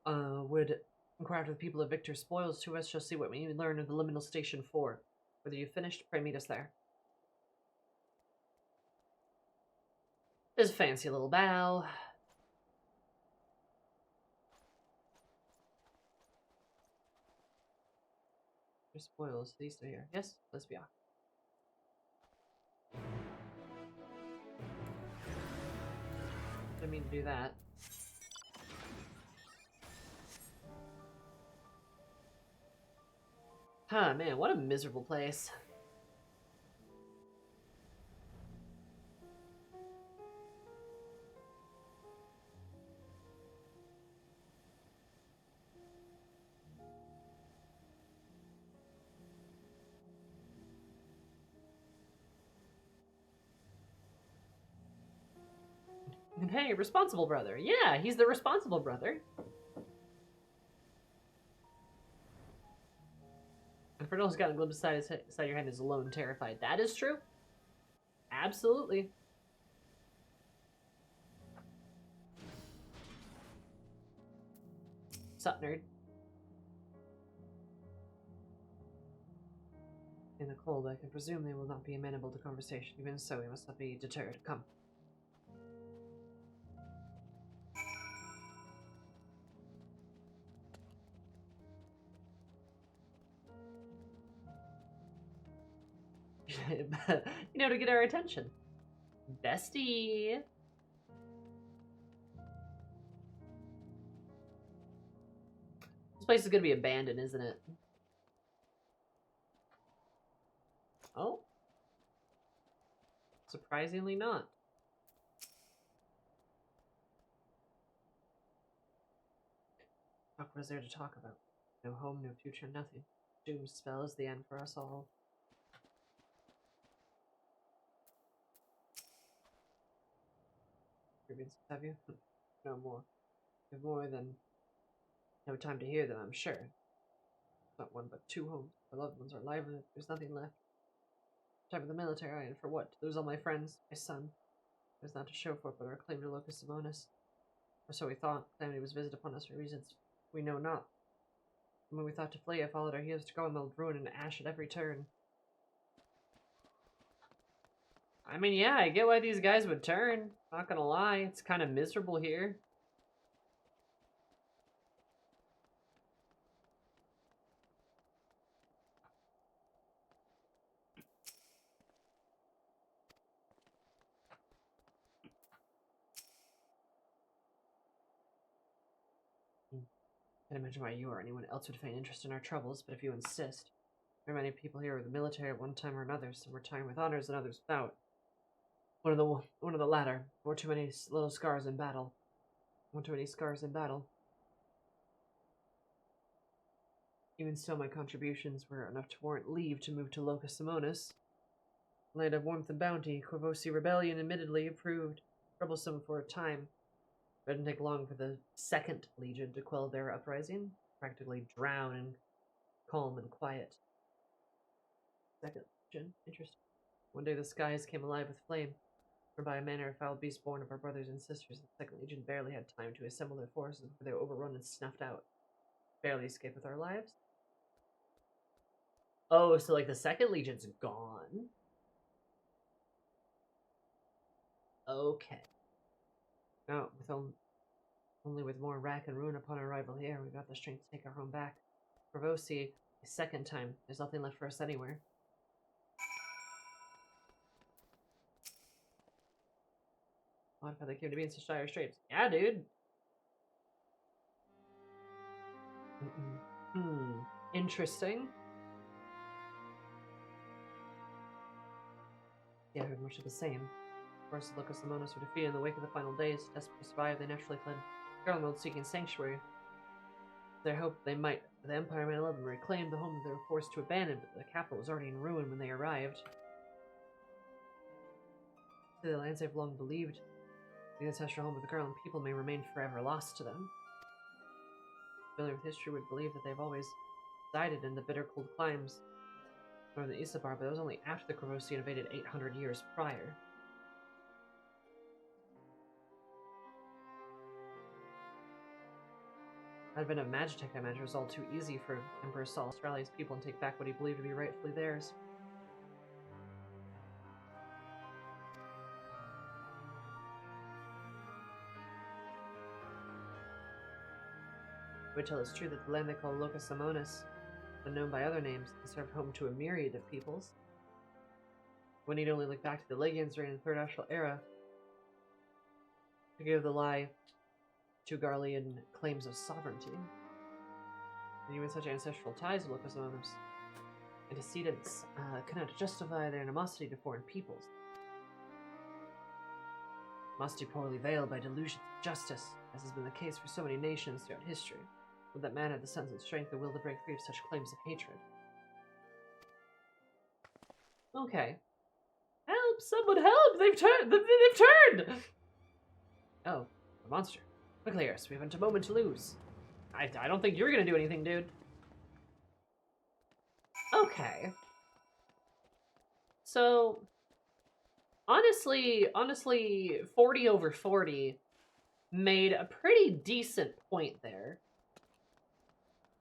would inquire after the people of Victor's spoils, two of us shall see what we need to learn of the liminal station 4. Whether you've finished, pray meet us there. There's a fancy little bow. Your spoils, these are here. Yes, let's be off. Didn't mean to do that. Huh, man, what a miserable place. Hey, responsible brother. Yeah, he's the responsible brother. And Fernell's got a glimpse inside your head is alone, terrified. That is true. Absolutely. What's up, nerd? In the cold, I can presume they will not be amenable to conversation. Even so, we must not be deterred. Come. You know, to get our attention. Bestie. This place is gonna be abandoned, isn't it? Oh. Surprisingly not. What was there to talk about? No home, no future, nothing. Doom spell is the end for us all. Grievances, have you? No more. You have more than no time to hear them, I'm sure. Not one, but 2 homes. My loved ones are alive and there's nothing left. Time for the military, and for what? To lose all my friends, my son. It was not to show for it, but our claim to Locus Simonis. Or so we thought. Calamity was visited upon us for reasons we know not. And when we thought to flee, I followed our heels to go and meld ruin and ash at every turn. I mean, yeah, I get why these guys would turn. Not gonna lie, it's kind of miserable here. Can't imagine why you or anyone else would find interest in our troubles, but if you insist. There are many people here with the military at one time or another, some retiring with honors and others without. One of the latter. Or too many little scars in battle. One too many scars in battle. Even still, my contributions were enough to warrant leave to move to Locus Simonis. Land of warmth and bounty, Corvosi rebellion admittedly proved troublesome for a time. It didn't take long for the Second Legion to quell their uprising, practically drown in calm and quiet. Second Legion? Interesting. One day the skies came alive with flame, for by a manner of foul beast born of our brothers and sisters, the Second Legion barely had time to assemble their forces before they were overrun and snuffed out. Barely escaped with our lives. Oh, so like the Second Legion's gone? Okay. Now, with only with more rack and ruin upon arrival here, we got the strength to take our home back. Corvosi, a second time. There's nothing left for us anywhere. Odd how they came to be in such dire straits. Yeah, dude. Interesting. Yeah, I heard much of the same. Of course, the Locus Simonis were defeated in the wake of the final days. Desperate to survive, they naturally fled Garlemald seeking sanctuary. Their hope the Empire might love them reclaim the home they were forced to abandon, but the capital was already in ruin when they arrived. The lands they've long believed the ancestral home of the Garland people may remain forever lost to them. Familiar with history would believe that they've always resided in the bitter cold climes northern Isabar, but that was only after the Corvosi invaded 800 years prior. Advent of Magitech, I imagine, was all too easy for Emperor Saul to rally his people and take back what he believed to be rightfully theirs. We tell it's true that the land they call Locus Simonis, but known by other names, has served home to a myriad of peoples. We need only look back to the Legions during the Third Astral Era to give the lie to Garlean claims of sovereignty. And even such ancestral ties with Locus Simonis antecedents cannot justify their animosity to foreign peoples. Animosity poorly veiled by delusions of justice, as has been the case for so many nations throughout history. Would that man have the sense and strength and will to break free of such claims of hatred? Okay. Help! Someone help! They've turned! They've turned! Oh, a monster. Quickly, Eris, we haven't a moment to lose. I don't think you're gonna do anything, dude. Okay. So, honestly, 40 over 40 made a pretty decent point there.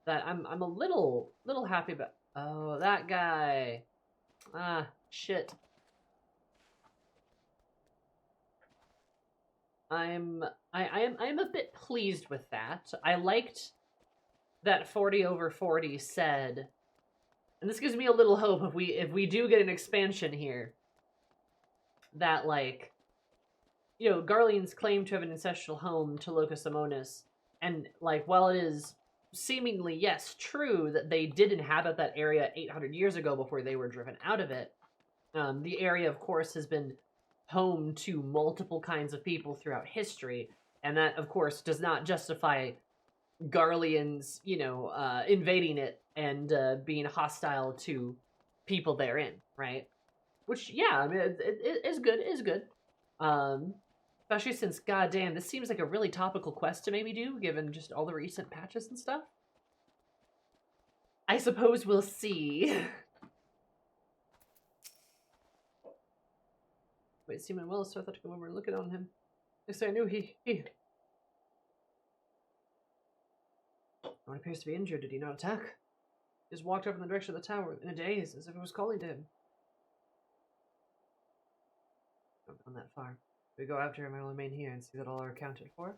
That I'm a little happy about. Oh, that guy. Ah, shit. I'm a bit pleased with that. I liked that 40 over 40 said, and this gives me a little hope if we do get an expansion here, that like you know, Garleans claim to have an ancestral home to Locus Amonis, and like while it is seemingly yes true that they did inhabit that area 800 years ago before they were driven out of it, the area, of course, has been home to multiple kinds of people throughout history, and that, of course, does not justify Garleans, you know, invading it and being hostile to people therein, right? Which, yeah, I mean, it is good. It is good. Especially since, goddamn, this seems like a really topical quest to maybe do, given just all the recent patches and stuff. I suppose we'll see. Wait, Seaman well, so I thought to come over and look at on him. Yes, I knew he... No one appears to be injured. Did he not attack? He just walked off in the direction of the tower in a daze, as if it was calling to him. Not gone that far. If we go after him, I'll remain here and see that all are accounted for.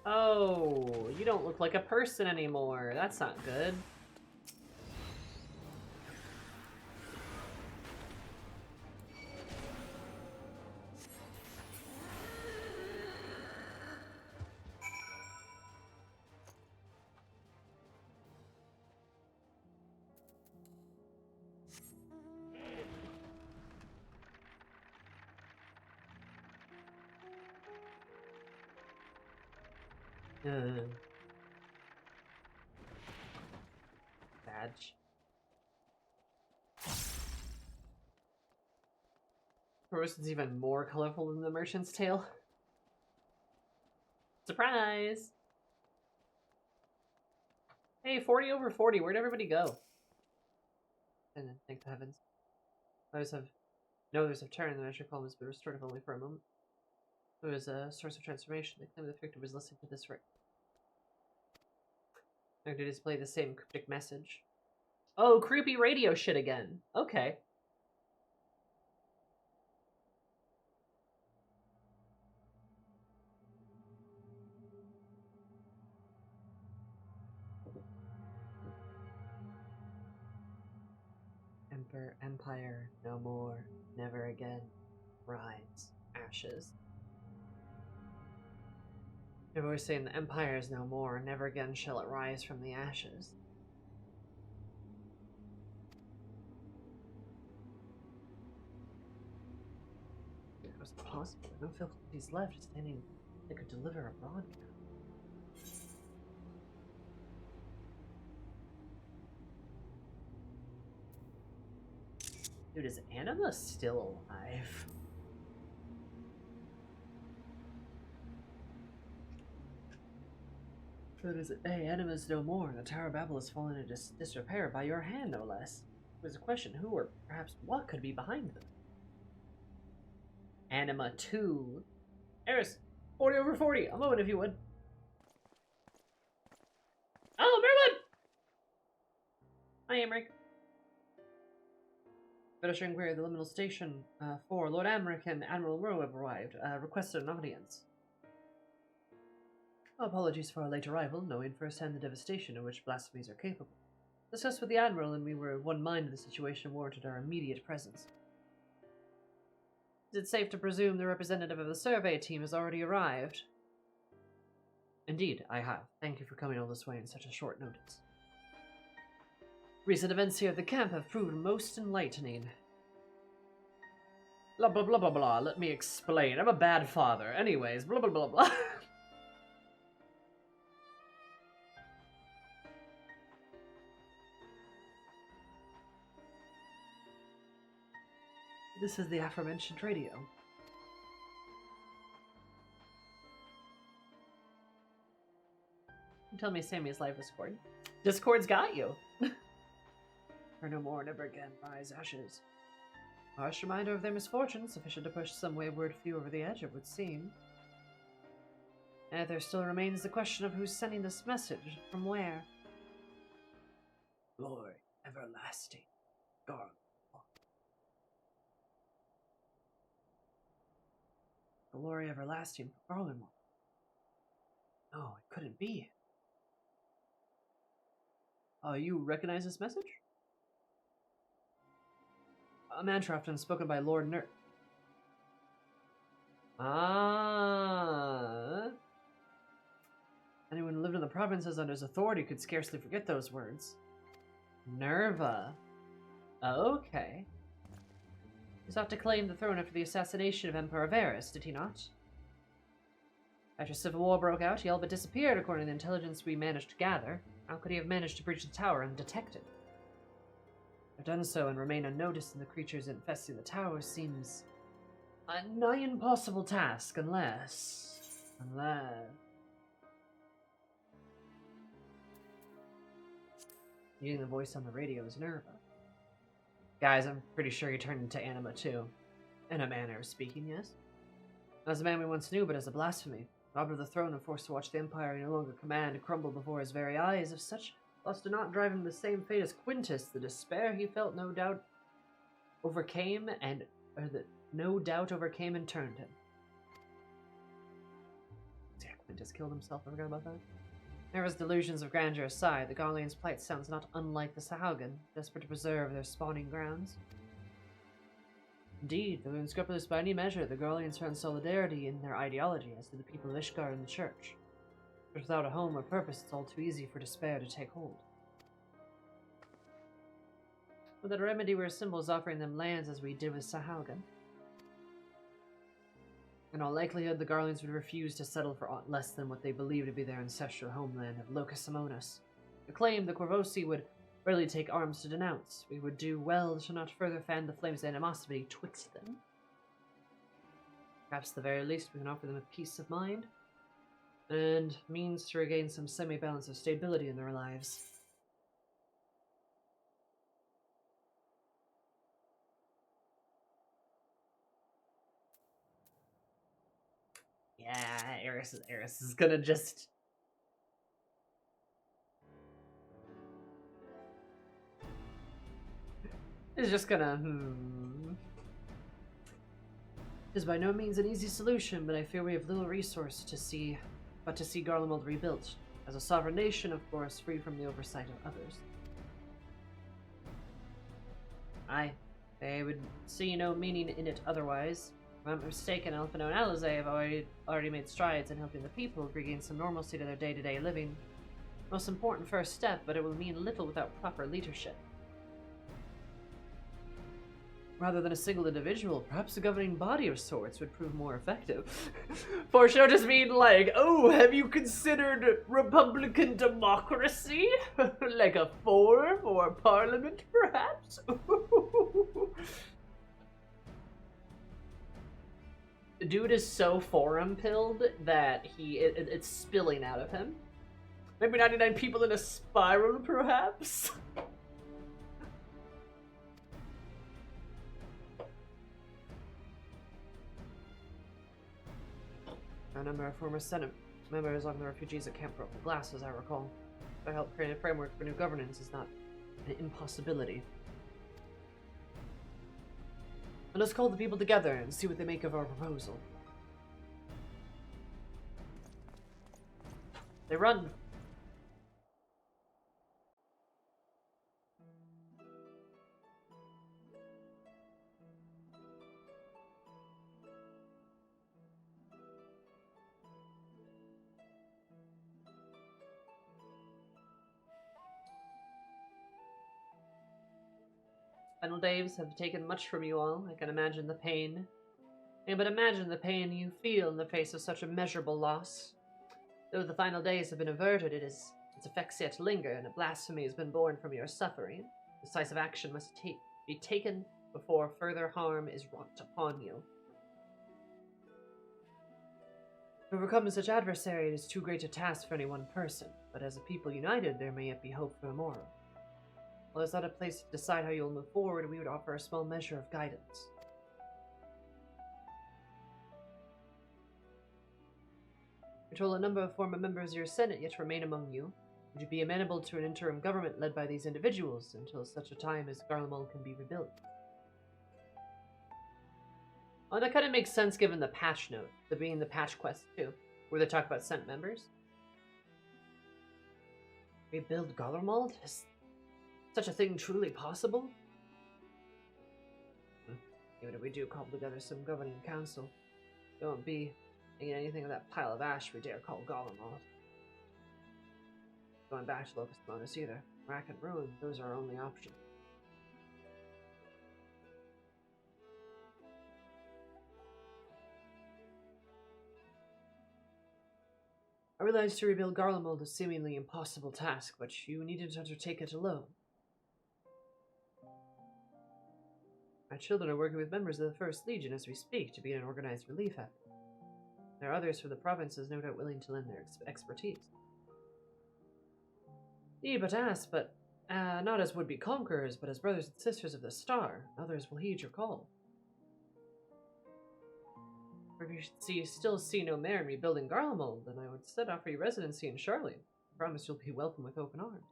Oh, you don't look like a person anymore. That's not good. Badge. Person's even more colorful than the merchant's tale. Surprise! Hey, 40 over 40, where'd everybody go? And then, thank the heavens. Others have turned, the measure column has been restored only for a moment. It was a source of transformation. They claim the victim was listening to this right. I'm going to display the same cryptic message. Oh, creepy radio shit again. Okay. Empire, no more, never again. Rise, ashes. They're always saying the empire is no more, never again shall it rise from the ashes. It was possible. No faculties left standing that could deliver a broadcast. Dude, is Anima still alive? So does it? Hey, Anima's no more. The Tower of Babel has fallen into disrepair by your hand, no less. It was a question who or perhaps what could be behind them. Anima 2. Eris, 40 over 40. A moment if you would. Oh, Merlin! Hi, Emmerich. Finish inquiry at the liminal station 4. Lord Amric and Admiral Rowe have arrived. Requested an audience. Apologies for our late arrival, knowing firsthand the devastation of which blasphemies are capable. Discussed with the Admiral and we were of one mind the situation warranted our immediate presence. Is it safe to presume the representative of the survey team has already arrived? Indeed, I have. Thank you for coming all this way in such a short notice. Recent events here at the camp have proven most enlightening. Blah blah blah blah blah, let me explain. I'm a bad father. Anyways, blah blah blah blah. This is the aforementioned radio. Tell me Sammy's live Discord. Discord's got you. For no more, never again, rise ashes. Harsh reminder of their misfortune, sufficient to push some wayward few over the edge, it would seem. And there still remains the question of who's sending this message, from where. Glory, everlasting, God. Glory everlasting, Garland. No, it couldn't be. You recognize this message? A mantra often spoken by Lord Ner... Ah. Anyone who lived in the provinces under his authority could scarcely forget those words. Nerva. Okay. He sought to claim the throne after the assassination of Emperor Varus, did he not? After civil war broke out, he all but disappeared according to the intelligence we managed to gather. How could he have managed to breach the tower undetected? To have done so and remain unnoticed in the creatures infesting the tower seems a nigh impossible task, unless... Using the voice on the radio is Nerva. Guys, I'm pretty sure he turned into anima too. In a manner of speaking, yes? Not as a man we once knew, but as a blasphemy. Robbed of the throne and forced to watch the Empire he no longer command crumble before his very eyes. If such loss did not drive him the same fate as Quintus, the despair he felt no doubt overcame and turned him. Yeah, Quintus killed himself, I forgot about that. Nerva's delusions of grandeur aside, the Garlean's plight sounds not unlike the Sahagin, desperate to preserve their spawning grounds. Indeed, though unscrupulous by any measure, the Garleans found solidarity in their ideology, as did the people of Ishgard and the Church. But without a home or purpose, it's all too easy for despair to take hold. Would that a remedy were symbols offering them lands as we did with Sahagin? In all likelihood, the Garleans would refuse to settle for aught less than what they believed to be their ancestral homeland of Locus Amonis. The claim the Corvosi would rarely take arms to denounce. We would do well to not further fan the flames of animosity twixt them. Perhaps at the very least we can offer them a peace of mind, and means to regain some semi-balance of stability in their lives. Yeah, Eris is gonna just... Is just gonna... It is by no means an easy solution, but I fear we have little resource to see Garlemald rebuilt. As a sovereign nation, of course, free from the oversight of others. Aye, they would see no meaning in it otherwise. If I'm not mistaken, Elfino and Alizé have already made strides in helping the people regain some normalcy to their day-to-day living. Most important first step, but it will mean little without proper leadership. Rather than a single individual, perhaps a governing body of sorts would prove more effective. For sure, just mean like, oh, have you considered Republican democracy? Like a forum or parliament, perhaps? The dude is so forum-pilled that it's spilling out of him. Maybe 99 people in a spiral, perhaps? A number of former Senate members among the refugees at Camp Broken Glass, as I recall. To help create a framework for new governance is not an impossibility. Let us call the people together and see what they make of our proposal. They run. Final days have taken much from you all. I can imagine the pain. But imagine the pain you feel in the face of such immeasurable loss. Though the final days have been averted, its effects yet linger, and a blasphemy has been born from your suffering. Decisive action must be taken before further harm is wrought upon you. To overcome such adversary, it is too great a task for any one person, but as a people united, there may yet be hope for tomorrow. While there's not a place to decide how you'll move forward, we would offer a small measure of guidance. You're told a number of former members of your Senate yet remain among you. Would you be amenable to an interim government led by these individuals until such a time as Garlemald can be rebuilt? Oh, that kind of makes sense given the patch note, being the patch quest too, where they talk about Senate members. Rebuild Garlemald? Is such a thing truly possible? Even if we do cobble together some governing council, we won't be making anything of that pile of ash we dare call Garlemald. Going back to Locust Bonus either. Rack and ruin, those are our only options. I realize to rebuild Garlemald is a seemingly impossible task, but you needed to undertake it alone. My children are working with members of the First Legion as we speak to begin an organized relief effort. There are others from the provinces no doubt willing to lend their expertise. Ye but ask, but not as would-be conquerors, but as brothers and sisters of the Star. Others will heed your call. If you still see no merit in rebuilding Garlemald, then I would instead offer you residency in Charlene. I promise you'll be welcome with open arms.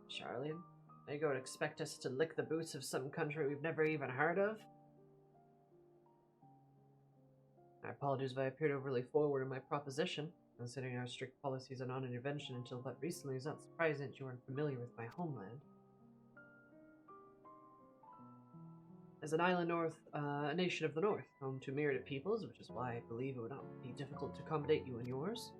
Charlene? Now you go and expect us to lick the boots of some country we've never even heard of? I apologize if I appeared overly forward in my proposition. Considering our strict policies on non-intervention until but recently, it's not surprising that you aren't familiar with my homeland. As an island a nation of the north, home to myriad peoples, which is why I believe it would not be difficult to accommodate you and yours.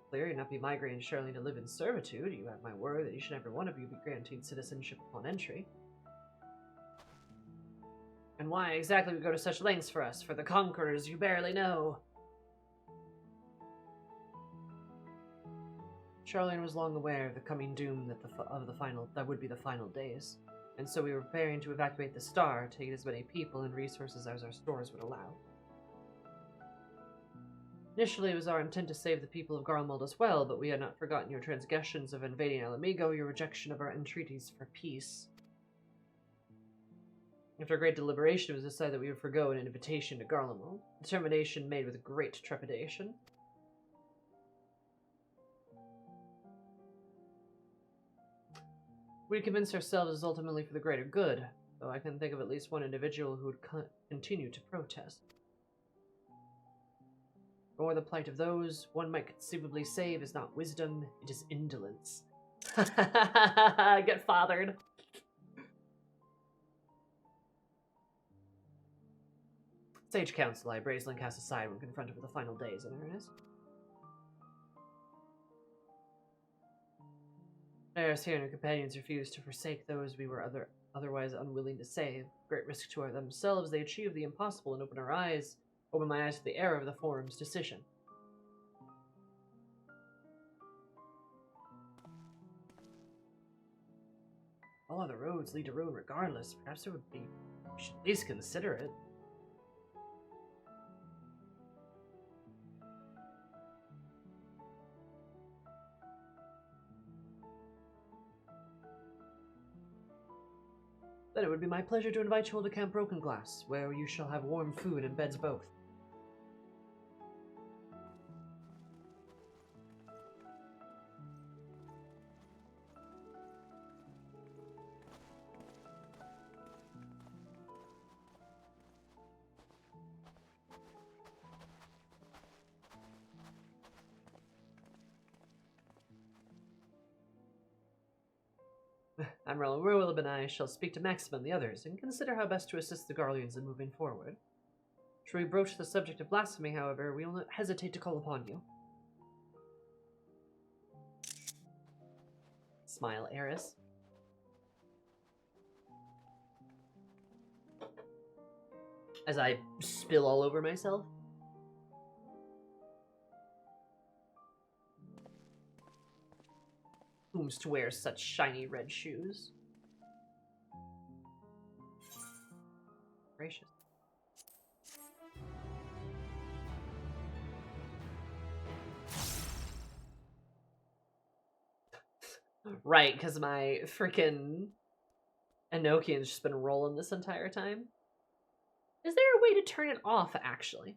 Clear, you'd not be migrating Charlene to live in servitude. You have my word that each and every one of you be granted citizenship upon entry. And why exactly we go to such lengths for us? For the conquerors you barely know. Charlene was long aware of the coming doom that would be the final days, and so we were preparing to evacuate the Star, taking as many people and resources as our stores would allow. Initially, it was our intent to save the people of Garlemald as well, but we had not forgotten your transgressions of invading Alamigo, your rejection of our entreaties for peace. After great deliberation, it was decided that we would forgo an invitation to Garlemald, a determination made with great trepidation. We convinced ourselves it was ultimately for the greater good, though I can think of at least one individual who would continue to protest. Or the plight of those one might conceivably save is not wisdom, it is indolence. Get fathered. Sage counsel I brazenly cast aside when confronted with the final days in earnest. Eris here and her companions refused to forsake those we were otherwise unwilling to save. Great risk to themselves, they achieved the impossible and opened my eyes to the error of the Forum's decision. All other roads lead to ruin regardless. Perhaps we should at least consider it. Then it would be my pleasure to invite you all to Camp Broken Glass, where you shall have warm food and beds both. Admiral Willib and I shall speak to Maxima and the others, and consider how best to assist the Garleans in moving forward. Should we broach the subject of blasphemy, however, we will not hesitate to call upon you. Smile, Eris. As I spill all over myself. Whom's to wear such shiny red shoes? Gracious. Right, because my freaking Enochian's just been rolling this entire time. Is there a way to turn it off, actually?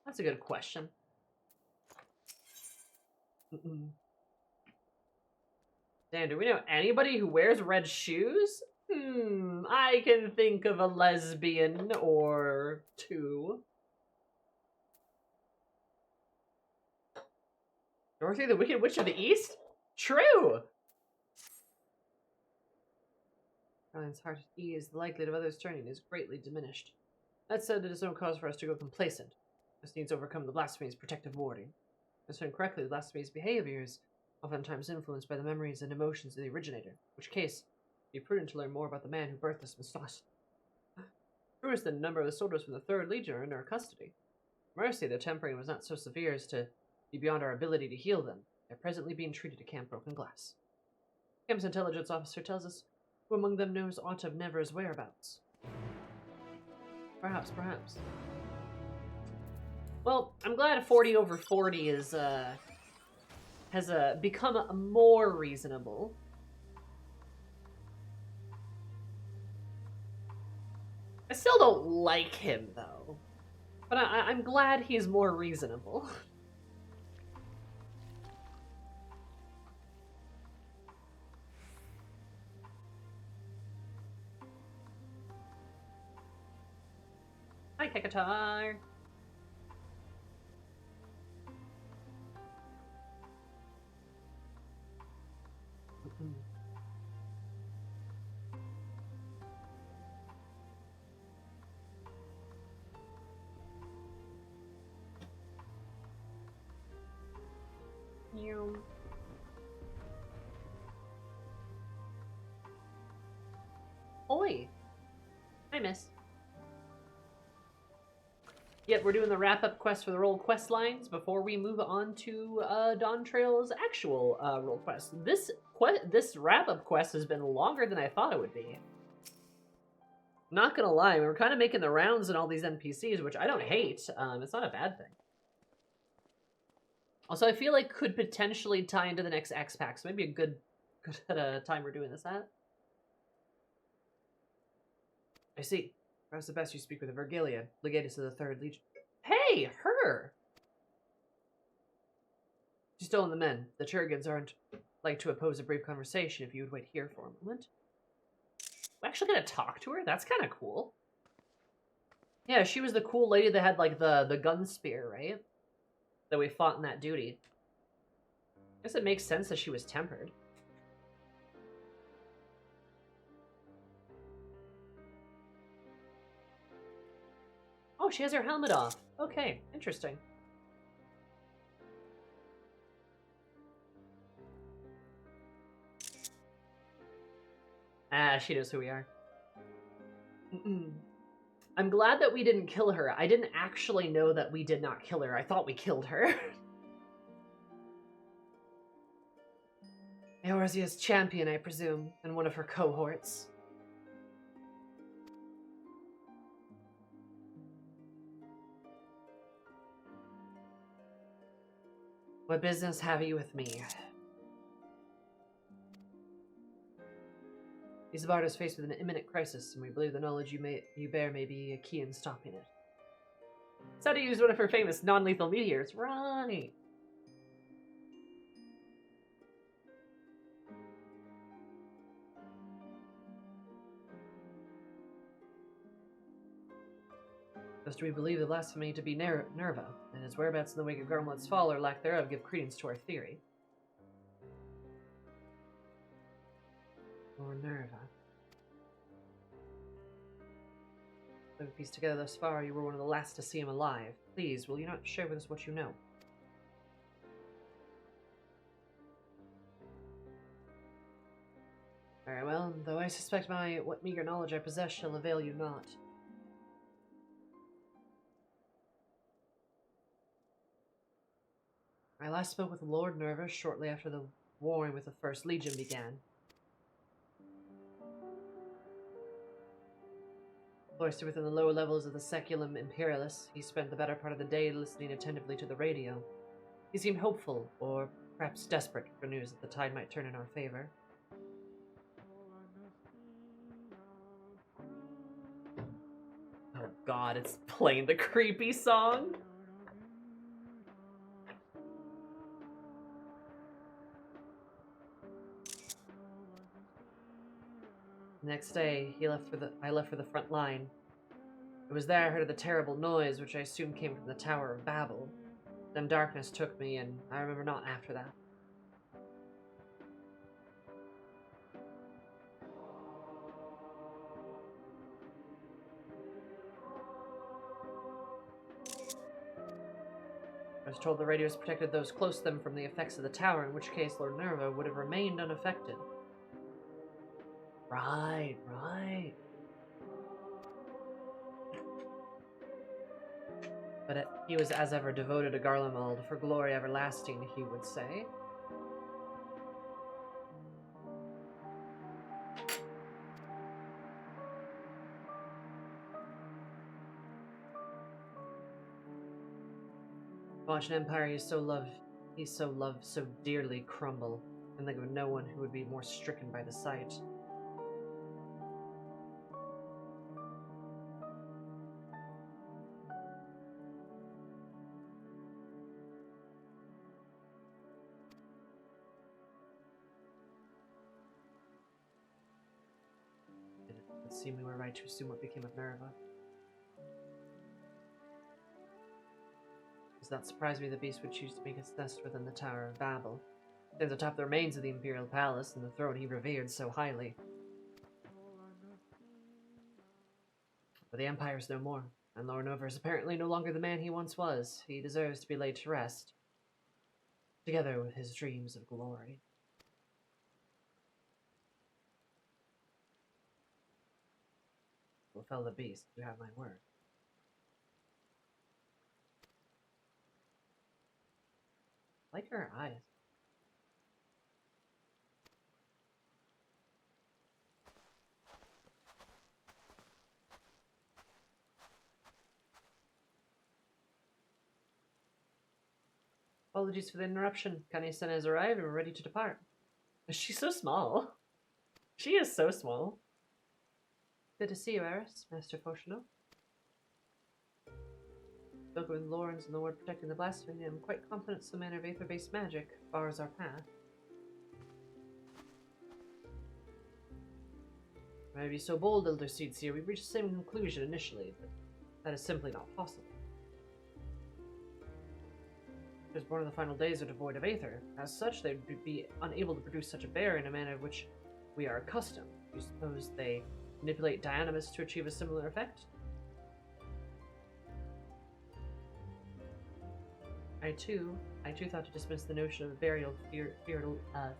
That's a good question. Dan, do we know anybody who wears red shoes? I can think of a lesbian or two. Dorothy, the Wicked Witch of the East? True! Ryan's heart at ease, the likelihood of others turning is greatly diminished. That said, it is no cause for us to go complacent. This needs to overcome the blasphemy's protective warding. Concerned correctly, the blasphemy's behavior is oftentimes influenced by the memories and emotions of the originator, in which case, it would be prudent to learn more about the man who birthed this monstrosity. True is that a number of the soldiers from the 3rd Legion are in our custody. Mercy, their tempering was not so severe as to be beyond our ability to heal them. They are presently being treated at Camp Broken Glass. Camp's intelligence officer tells us who among them knows aught of Never's whereabouts. Perhaps. Well, I'm glad 40 over 40 is, has become more reasonable. I still don't like him, though. But I'm glad he's more reasonable. Hi, Kekatar. Oi! Hi, miss. Yep, we're doing the wrap-up quest for the role quest lines before we move on to Dawntrail's actual role quest. This wrap-up quest has been longer than I thought it would be. Not gonna lie, we were kind of making the rounds in all these NPCs, which I don't hate. It's not a bad thing. Also, I feel like could potentially tie into the next X-Pack, so maybe a good time we're doing this at. I see. Perhaps the best you speak with a Virgilia, legatus of the 3rd Legion. Hey, her! She's stolen the men. The Churgans aren't like to oppose a brief conversation if you would wait here for a moment. We're actually gonna talk to her? That's kind of cool. Yeah, she was the cool lady that had, like, the gun spear, right? That we fought in that duty. I guess it makes sense that she was tempered. Oh, she has her helmet off. Okay, interesting. Ah, she knows who we are. I'm glad that we didn't kill her. I didn't actually know that we did not kill her. I thought we killed her. Eorzea's champion, I presume, and one of her cohorts. What business have you with me? Isabard is faced with an imminent crisis, and we believe the knowledge you bear may be a key in stopping it. Sada used one of her famous non-lethal meteors. Right. Thus do we believe the blasphemy to be Nerva, and its whereabouts in the wake of Garmlet's fall or lack thereof give credence to our theory. Or Nerva. We've pieced together thus far, you were one of the last to see him alive. Please, will you not share with us what you know? Very well, though I suspect what meager knowledge I possess shall avail you not. I last spoke with Lord Nerva shortly after the warring with the 1st Legion began. Cloistered within the lower levels of the Seculum Imperialis, he spent the better part of the day listening attentively to the radio. He seemed hopeful, or perhaps desperate for news that the tide might turn in our favor. Oh god, it's playing the creepy song? The next day, I left for the front line. It was there I heard the terrible noise, which I assumed came from the Tower of Babel. Then darkness took me, and I remember not after that. I was told the radios protected those close to them from the effects of the tower, in which case Lord Nerva would have remained unaffected. Right. But he was as ever devoted to Garlemald, for glory everlasting, he would say. Watch an empire he so loved so dearly crumble, and think of no one who would be more stricken by the sight. It seemed we were right to assume what became of Nerva. Does not surprise me the beast would choose to make its nest within the Tower of Babel. It stands atop the remains of the Imperial Palace and the throne he revered so highly. But the Empire is no more, and Lord Nerva is apparently no longer the man he once was. He deserves to be laid to rest, together with his dreams of glory. Will fell the beast, you have my word. I like her eyes. Apologies for the interruption. Kane-san has arrived and we're ready to depart. She's so small. She is so small. Good to see you, Eris, Master Foshino. Spoken with Lawrence and the Lord protecting the blasphemy, I'm quite confident some manner of aether-based magic bars our path. May I be so bold, Elder Seedseer, we reached the same conclusion initially, but that is simply not possible. Because born in the final days are devoid of aether. As such, they would be unable to produce such a bear in a manner of which we are accustomed. Do you suppose they manipulate Dionymus to achieve a similar effect? I too thought to dismiss the notion of a burial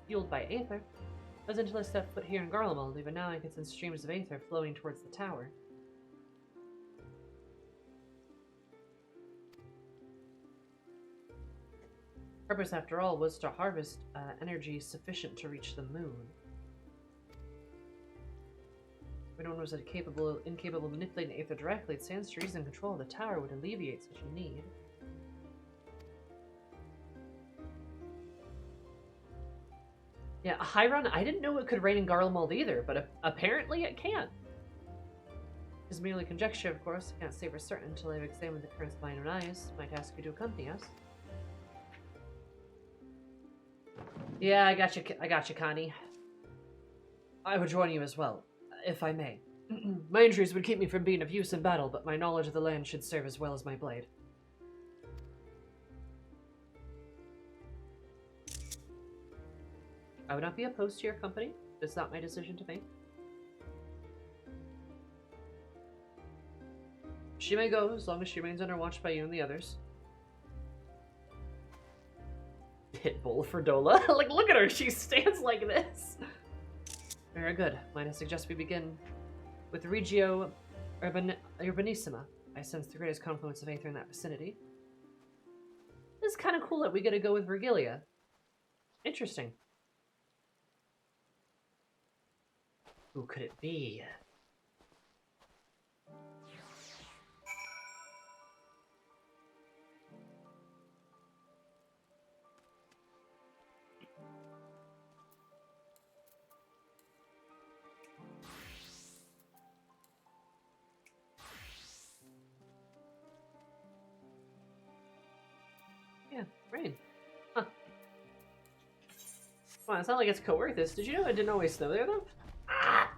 fueled by aether. As until I stepped foot here in Garlemald, even now I can sense streams of aether flowing towards the tower. Purpose, after all, was to harvest energy sufficient to reach the moon. If anyone was incapable of manipulating aether directly, it stands to reason control of the tower would alleviate such a need. Yeah, Hiron, I didn't know it could rain in Garlemald either, but apparently it can. It's merely conjecture, of course. I can't say for certain until I've examined the currents of my own eyes. Might ask you to accompany us. Yeah, I got you, Connie. I would join you as well, if I may. My injuries would keep me from being of use in battle, but my knowledge of the land should serve as well as my blade. I would not be opposed to your company. It's not my decision to make. She may go, as long as she remains under watch by you and the others. Pitbull for Dola. Like, look at her, she stands like this. Very good. Might I suggest we begin with Regio Urbanissima. I sense the greatest confluence of aether in that vicinity. This is kind of cool that we get to go with Vergilia. Interesting. Who could it be? Yeah, rain. Huh. Wow, it's not like it's Coerthus. Did you know it didn't always snow there, though? Ah!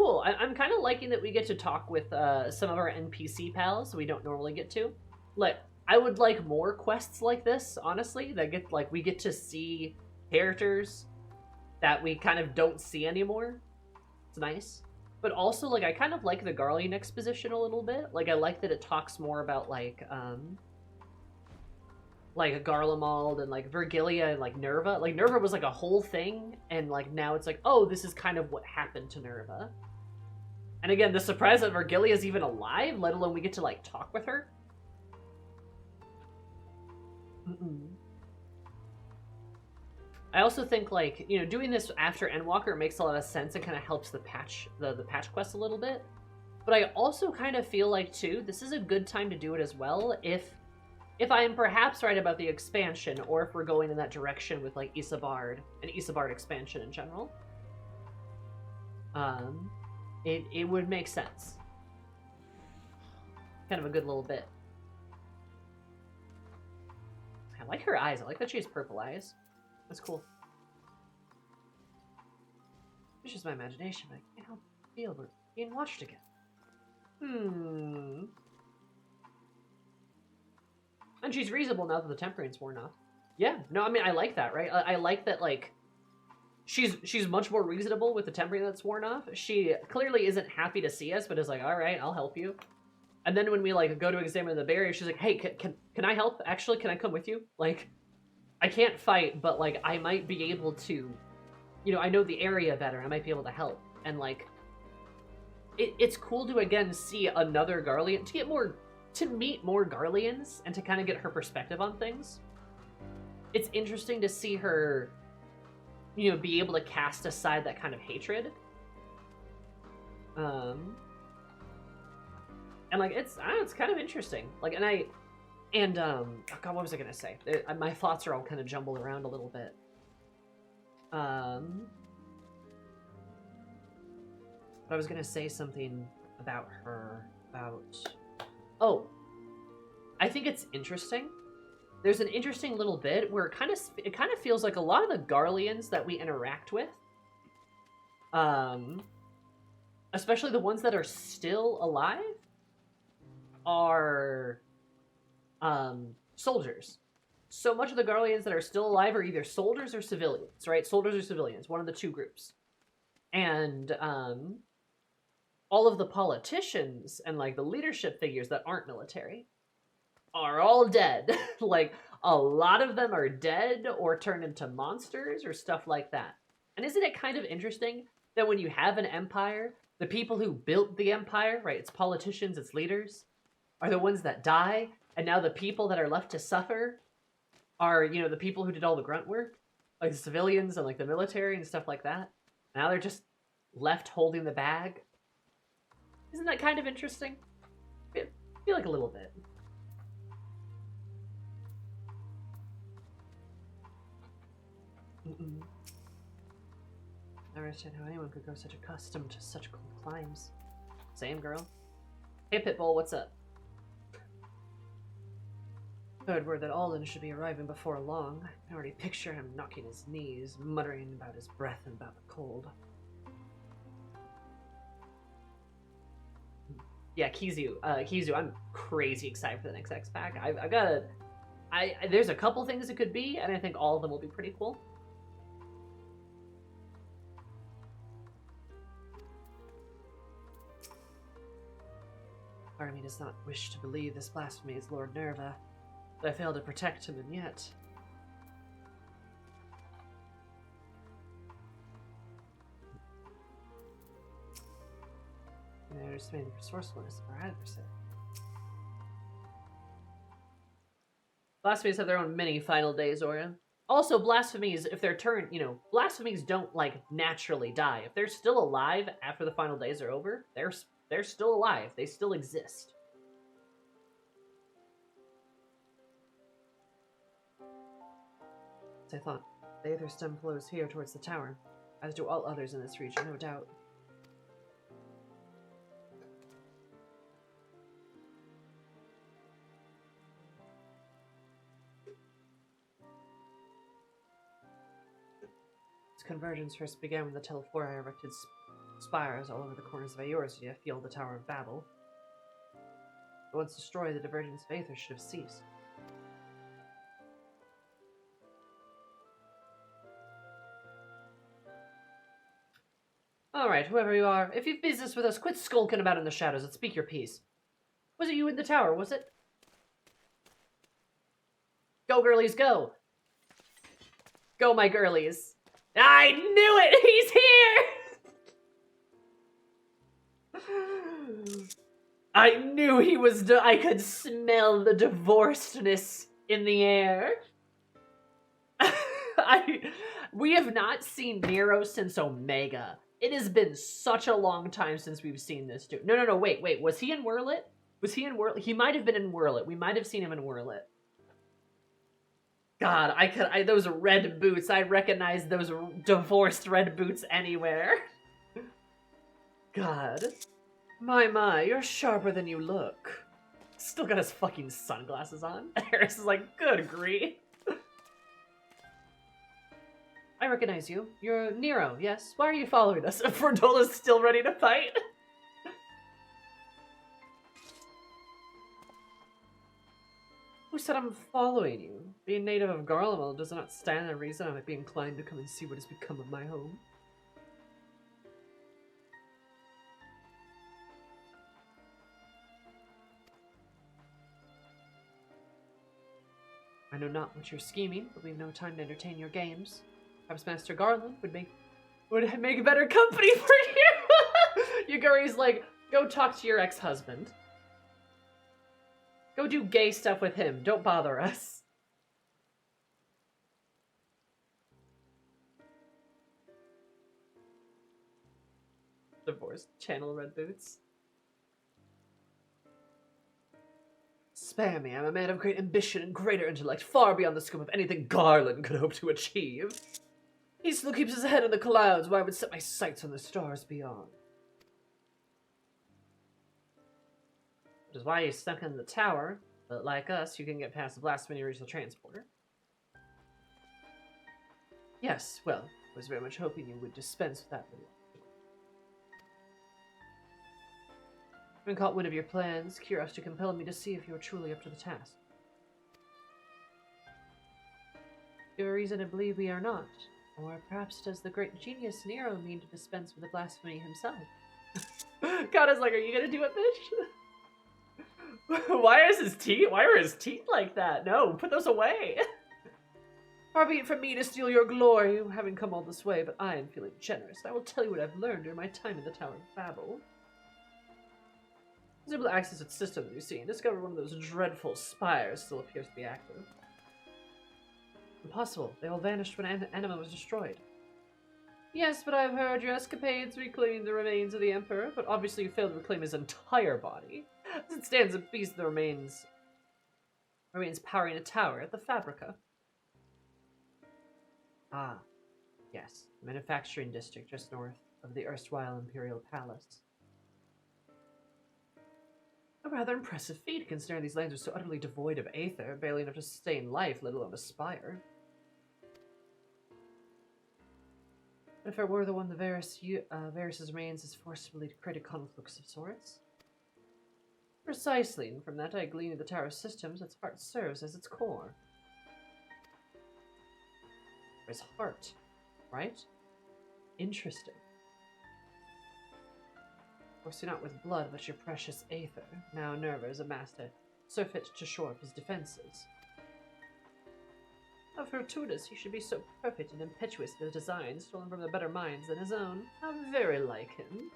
cool. I'm kind of liking that we get to talk with some of our NPC pals we don't normally get to. Like, I would like more quests like this, honestly, that get, like, we get to see characters that we kind of don't see anymore. It's nice. But also, like, I kind of like the Garlean exposition a little bit. Like, I like that it talks more about, like Garlemald and, like, Virgilia and, like, Nerva. Like, Nerva was, like, a whole thing, and, like, now it's like, oh, this is kind of what happened to Nerva. And again, the surprise that Virgilia is even alive, let alone we get to, like, talk with her. I also think, like, you know, doing this after Endwalker makes a lot of sense and kind of helps the patch quest a little bit. But I also kind of feel like, too, this is a good time to do it as well if I am perhaps right about the expansion, or if we're going in that direction with, like, Isabard and Isabard expansion in general. It would make sense. Kind of a good little bit. I like her eyes. I like that she has purple eyes. That's cool. It's just my imagination, but I can't help feel we're being watched again. And she's reasonable now that the temperance worn off. Yeah, no, I mean, I like that, right? I like that, like, she's much more reasonable with the temperance that's worn off. She clearly isn't happy to see us, but is like, all right, I'll help you. And then when we, like, go to examine the barrier, she's like, hey, can I help? Actually, can I come with you? Like, I can't fight, but, like, I might be able to, you know, I know the area better. I might be able to help. And, like, it's cool to, again, see another Garlean, to meet more Garleans, and to kind of get her perspective on things. It's interesting to see her, you know, be able to cast aside that kind of hatred. And, like, it's kind of interesting. Like, oh God, what was I gonna say? My thoughts are all kind of jumbled around a little bit. But I was gonna say something about her, oh, I think it's interesting. There's an interesting little bit where it kind of feels like a lot of the Garleans that we interact with, especially the ones that are still alive, are soldiers. So much of the Garleans that are still alive are either soldiers or civilians, right? Soldiers or civilians, one of the two groups. And all of the politicians and, like, the leadership figures that aren't military are all dead. Like, a lot of them are dead or turned into monsters or stuff like that. And isn't it kind of interesting that when you have an empire, the people who built the empire, right, its politicians, its leaders, are the ones that die, and now the people that are left to suffer are, you know, the people who did all the grunt work, like the civilians and, like, the military and stuff like that. Now they're just left holding the bag. Isn't that kind of interesting? I feel like a little bit. I understand how anyone could grow such accustomed to such cold climes. Same, girl. Hey, Pitbull, what's up? Heard word that Alden should be arriving before long. I can already picture him knocking his knees, muttering about his breath and about the cold. Yeah, Kizu, I'm crazy excited for the next X pack. I've got there's a couple things it could be, and I think all of them will be pretty cool. Part of me does not wish to believe this blasphemy is Lord Nerva, but I failed to protect him, and yet... I understand the resourcefulness of our adversary. Blasphemies have their own many final days, Orion. Also, blasphemies, if they're turned, you know, blasphemies don't, like, naturally die. If they're still alive after the final days are over, they're still alive. They still exist. As I thought, the Aether stem flows here towards the tower, as do all others in this region, no doubt. Its convergence first began when the Telefori erected Spires all over the corners of Eorzea fuel the Tower of Babel. But once destroyed, the divergence of Aether should have ceased. Alright, whoever you are, if you've business with us, quit skulking about in the shadows and speak your piece. Was it you in the tower, was it? Go, girlies, go! Go, my girlies. I knew it! He's here! I knew he was... I could smell the divorcedness in the air. We have not seen Nero since Omega. It has been such a long time since we've seen this dude. No, wait. Was he in Whirlit? Was he in Whirlit? He might have been in Whirlit. We might have seen him in Whirlit. God, those red boots, I recognize those divorced red boots anywhere. God. My, you're sharper than you look. Still got his fucking sunglasses on. Harris is like, good grief. I recognize you. You're Nero, yes? Why are you following us? Ferdola's still ready to fight? Who said I'm following you? Being native of Garlemald does not stand a reason I might be inclined to come and see what has become of my home. I know not what you're scheming, but we've no time to entertain your games. Perhaps Master Garland would make better company for you. Yuguri's like, go talk to your ex-husband. Go do gay stuff with him. Don't bother us. Divorced channel red boots. Spare me, I'm a man of great ambition and greater intellect, far beyond the scope of anything Garland could hope to achieve. He still keeps his head in the clouds, where I would set my sights on the stars beyond. Which is why he's stuck in the tower, but like us, you can get past the blasphemy regional transporter. Yes, well, I was very much hoping you would dispense with that little. Having caught wind of your plans, curiosity compelled me to see if you were truly up to the task. Do you have a reason to believe we are not? Or perhaps does the great genius Nero mean to dispense with the blasphemy himself? God is like, are you gonna do it, bitch? Why are his teeth like that? No, put those away. Far be it from me to steal your glory, having come all this way, but I am feeling generous. I will tell you what I've learned during my time in the Tower of Babel. I was able to access its systems, you see, and discover one of those dreadful spires still appears to be active. Impossible. They all vanished when Anima was destroyed. Yes, but I've heard your escapades reclaiming the remains of the Emperor, but obviously you failed to reclaim his entire body. As it stands in peace, the remains powering a tower at the Fabrica. Ah, yes. The manufacturing district just north of the erstwhile Imperial Palace. A rather impressive feat, considering these lands are so utterly devoid of aether, barely enough to sustain life, let alone aspire. But if it were the one the Varus's remains has forcibly created conflicts of sorts. Precisely, and from that I glean the tower's systems, its heart serves as its core. His heart, right? Interesting. Of course, not with blood, but your precious aether. Now Nerva's amassed to surfeit to shore of his defenses. How fortuitous he should be so perfect and impetuous in his designs, stolen from the better minds than his own. How very like him.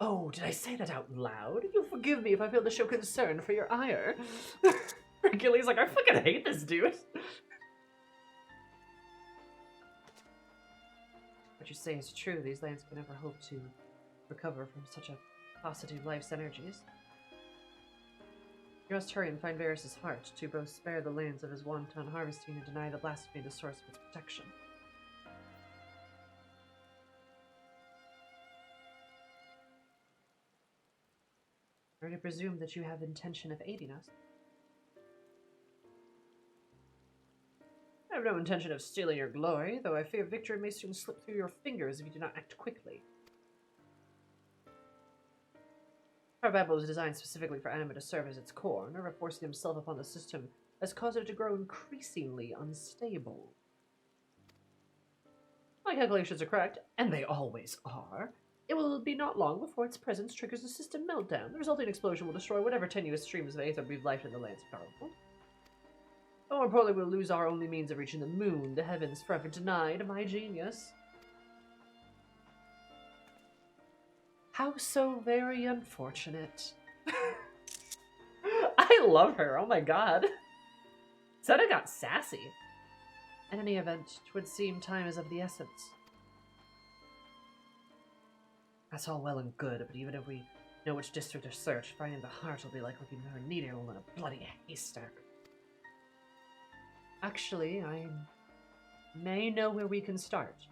Oh, did I say that out loud? You'll forgive me if I fail to show concern for your ire. Gilly's like, I fucking hate this dude. What you say is true. These lands can never hope to recover from such a paucity of life's energies. You must hurry and find Varus's heart, to both spare the lands of his wanton harvesting and deny the blasphemy the source of its protection. I already presume that you have intention of aiding us. I have no intention of stealing your glory, though I fear victory may soon slip through your fingers if you do not act quickly. Our Babel is designed specifically for anima to serve as its core. Never forcing himself upon the system has caused it to grow increasingly unstable. My calculations are correct, and they always are. It will be not long before its presence triggers a system meltdown. The resulting explosion will destroy whatever tenuous streams of aether breathe life in the lands powerful. But more importantly, we'll lose our only means of reaching the moon, the heavens forever denied my genius. How so very unfortunate. I love her, oh my god. Senna got sassy. In any event, 'twould seem time is of the essence. That's all well and good, but even if we know which district to search, finding the heart will be like looking for a needle in a bloody haystack. Actually, I may know where we can start.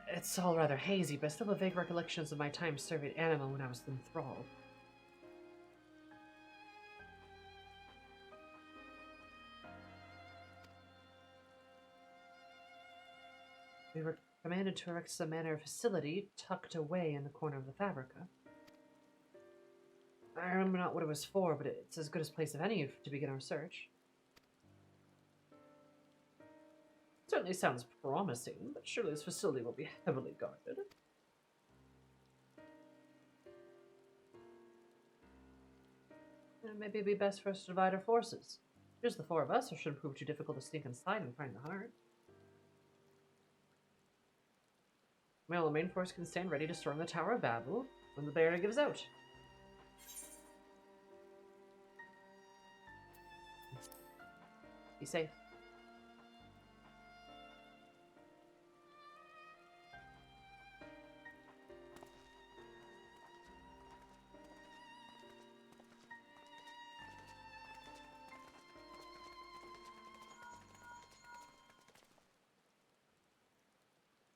It's all rather hazy, but I still have vague recollections of my time serving anima when I was enthralled. We were commanded to erect some manner of facility tucked away in the corner of the Fabrica. I remember not what it was for, but it's as good a place as any to begin our search. Certainly sounds promising, but surely this facility will be heavily guarded. And maybe it'd be best for us to divide our forces. Just the four of us, it shouldn't prove too difficult to sneak inside and find the heart. Well, the main force can stand ready to storm the Tower of Babel when the barrier gives out. Be safe.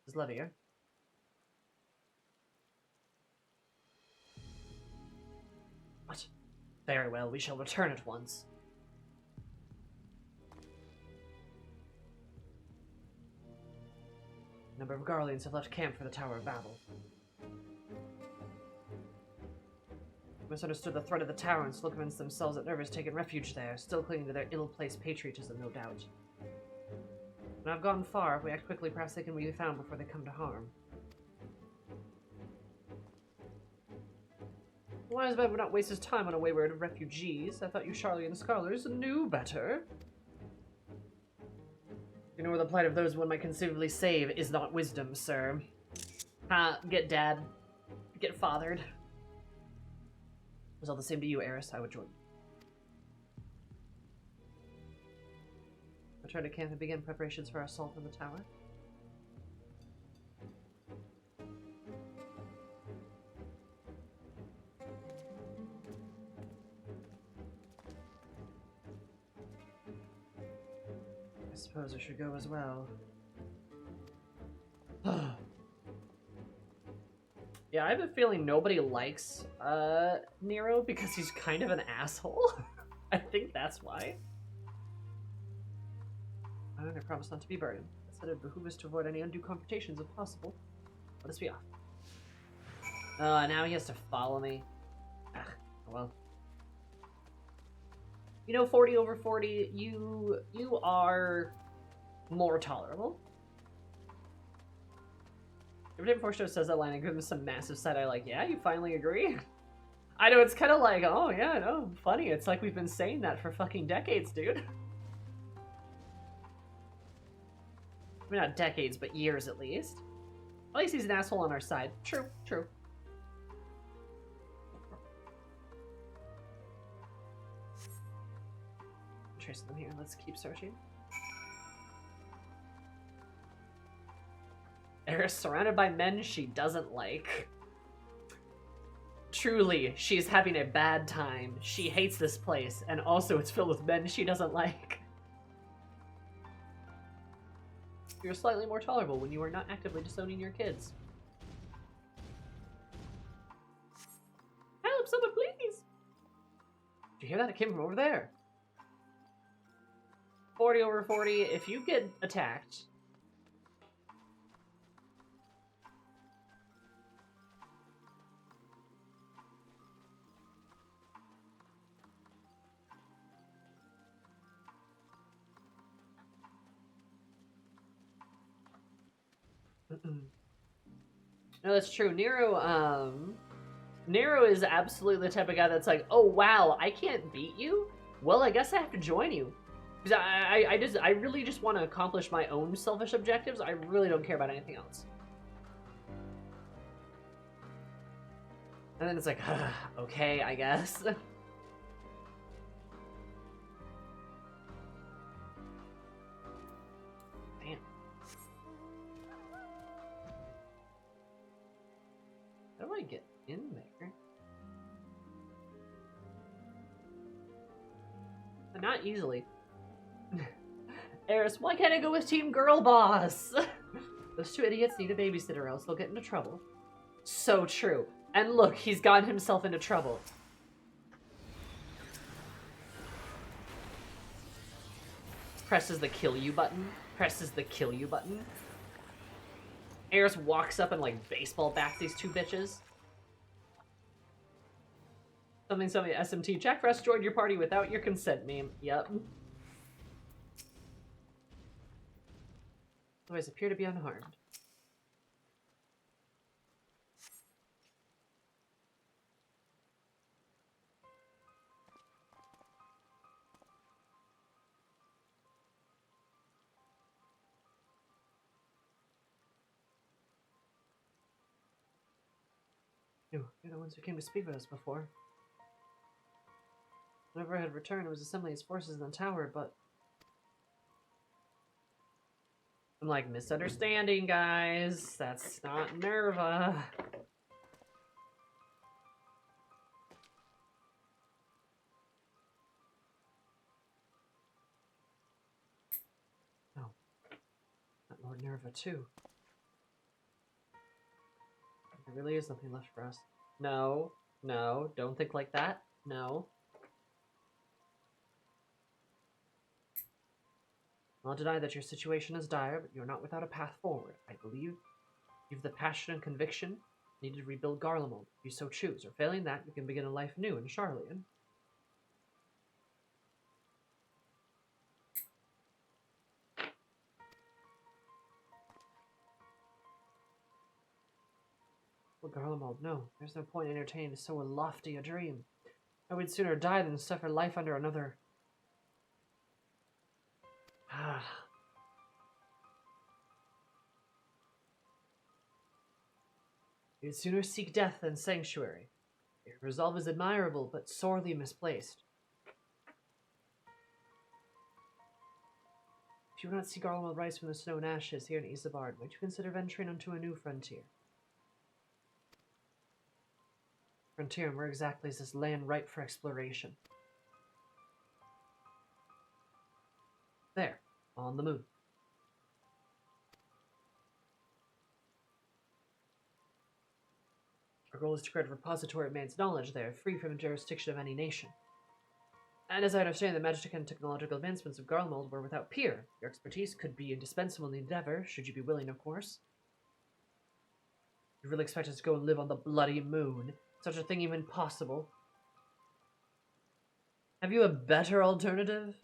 Is Levy here? What? Very well, we shall return at once. A number of Garleans have left camp for the Tower of Babel. Misunderstood the threat of the tower and still convinced themselves that Nerva's taken refuge there, still clinging to their ill-placed patriotism, no doubt. When I've gone far, if we act quickly, perhaps they can be found before they come to harm. Wise man would not waste his time on a wayward refugees. I thought you Charlian scholars knew better. You know where the plight of those one might conceivably save is not wisdom, sir. Get dad. Get fathered. It was all the same to you, Eris. I would join. Return to camp and begin preparations for our assault on the tower. I suppose I should go as well. Yeah, I have a feeling nobody likes Nero because he's kind of an asshole. I think that's why. I promise not to be burdened. I said it behooves us to avoid any undue confrontations if possible. Let us be off. Now he has to follow me. Ah, well. You know, 40 over 40, you are more tolerable. Every time Forsto says that line, I give him some massive side-eye like, yeah, you finally agree? I know, it's kind of like, oh yeah, I know, funny. It's like we've been saying that for fucking decades, dude. I mean, not decades, but years at least. At least he's an asshole on our side. True, true. Trace them here. Let's keep searching. Eris surrounded by men she doesn't like. Truly, she's having a bad time. She hates this place, and also it's filled with men she doesn't like. You're slightly more tolerable when you are not actively disowning your kids. Help, someone please! Did you hear that? It came from over there. 40 over 40. If you get attacked... No, that's true. Nero is absolutely the type of guy that's like, oh wow, I can't beat you? Well, I guess I have to join you. Because I really just want to accomplish my own selfish objectives. I really don't care about anything else. And then it's like, okay, I guess. How do I get in there? Not easily. Eris, why can't I go with Team Girl Boss? Those two idiots need a babysitter, else they'll get into trouble. So true. And look, he's gotten himself into trouble. Presses the kill you button. Presses the kill you button. Eris walks up and, like, baseball bats these two bitches. Something SMT. Jack Frost joined your party without your consent, meme. Yep. Otherwise appear to be unharmed. You're the ones who came to speak with us before. Whenever I had returned, it was assembling his forces in the tower, but... I'm like, misunderstanding, guys. That's not Nerva. No. Not Lord Nerva, too. There really is nothing left for us. No. No. Don't think like that. No. I'll deny that your situation is dire, but you're not without a path forward. I believe you've the passion and conviction needed to rebuild Garlemald, if you so choose, or failing that, you can begin a life new in Charlian. Well, Garlemald, no. There's no point in entertaining so lofty a dream. I would sooner die than suffer life under another... You'd sooner seek death than sanctuary. Your resolve is admirable, but sorely misplaced. If you will not see Garlemald rise from the snow and ashes here in Isambard, might you consider venturing onto a new frontier? Frontier, and where exactly is this land ripe for exploration? There, on the moon. Our goal is to create a repository of man's knowledge there, free from the jurisdiction of any nation. And as I understand, the magic and technological advancements of Garlemald were without peer. Your expertise could be indispensable in the endeavor, should you be willing, of course. You really expect us to go and live on the bloody moon? Such a thing even possible? Have you a better alternative?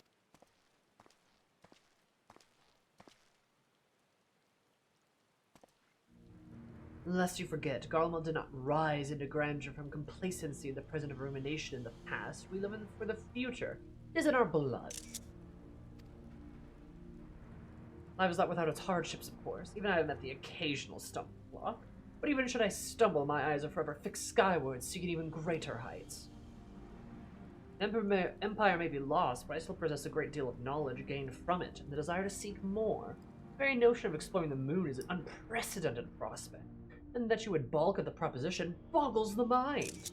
Lest you forget, Garlemald did not rise into grandeur from complacency in the present of rumination in the past. We live for the future. It is in our blood. Life is not without its hardships, of course. Even I have met the occasional stumbling block. But even should I stumble, my eyes are forever fixed skyward, seeking even greater heights. Empire may be lost, but I still possess a great deal of knowledge gained from it, and the desire to seek more. The very notion of exploring the moon is an unprecedented prospect, and that you would balk at the proposition boggles the mind.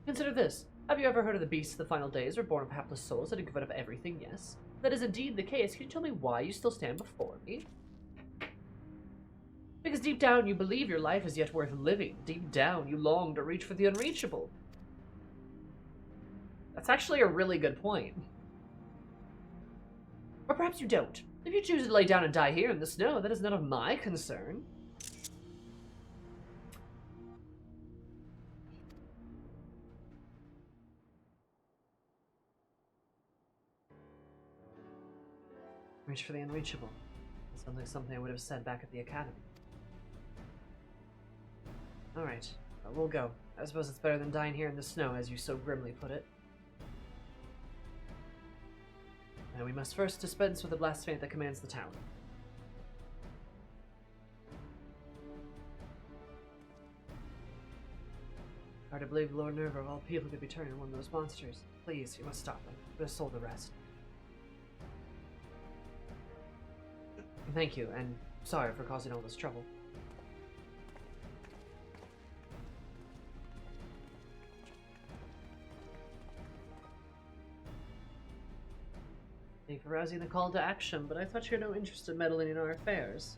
Consider this. Have you ever heard of the beasts of the final days, or born of hapless souls that have given up everything? Yes. If that is indeed the case, can you tell me why you still stand before me? Because deep down you believe your life is yet worth living. Deep down you long to reach for the unreachable. That's actually a really good point. Or perhaps you don't. If you choose to lay down and die here in the snow, that is none of my concern. Reach for the unreachable. That sounds like something I would have said back at the academy. Alright, we'll go. I suppose it's better than dying here in the snow, as you so grimly put it. And we must first dispense with the blasphemy that commands the town. Hard to believe Lord Nerva of all people could be turned into one of those monsters. Please, you must stop him. Put a soul to rest. Thank you, and sorry for causing all this trouble. Thank you for rousing the call to action, but I thought you had no interest in meddling in our affairs.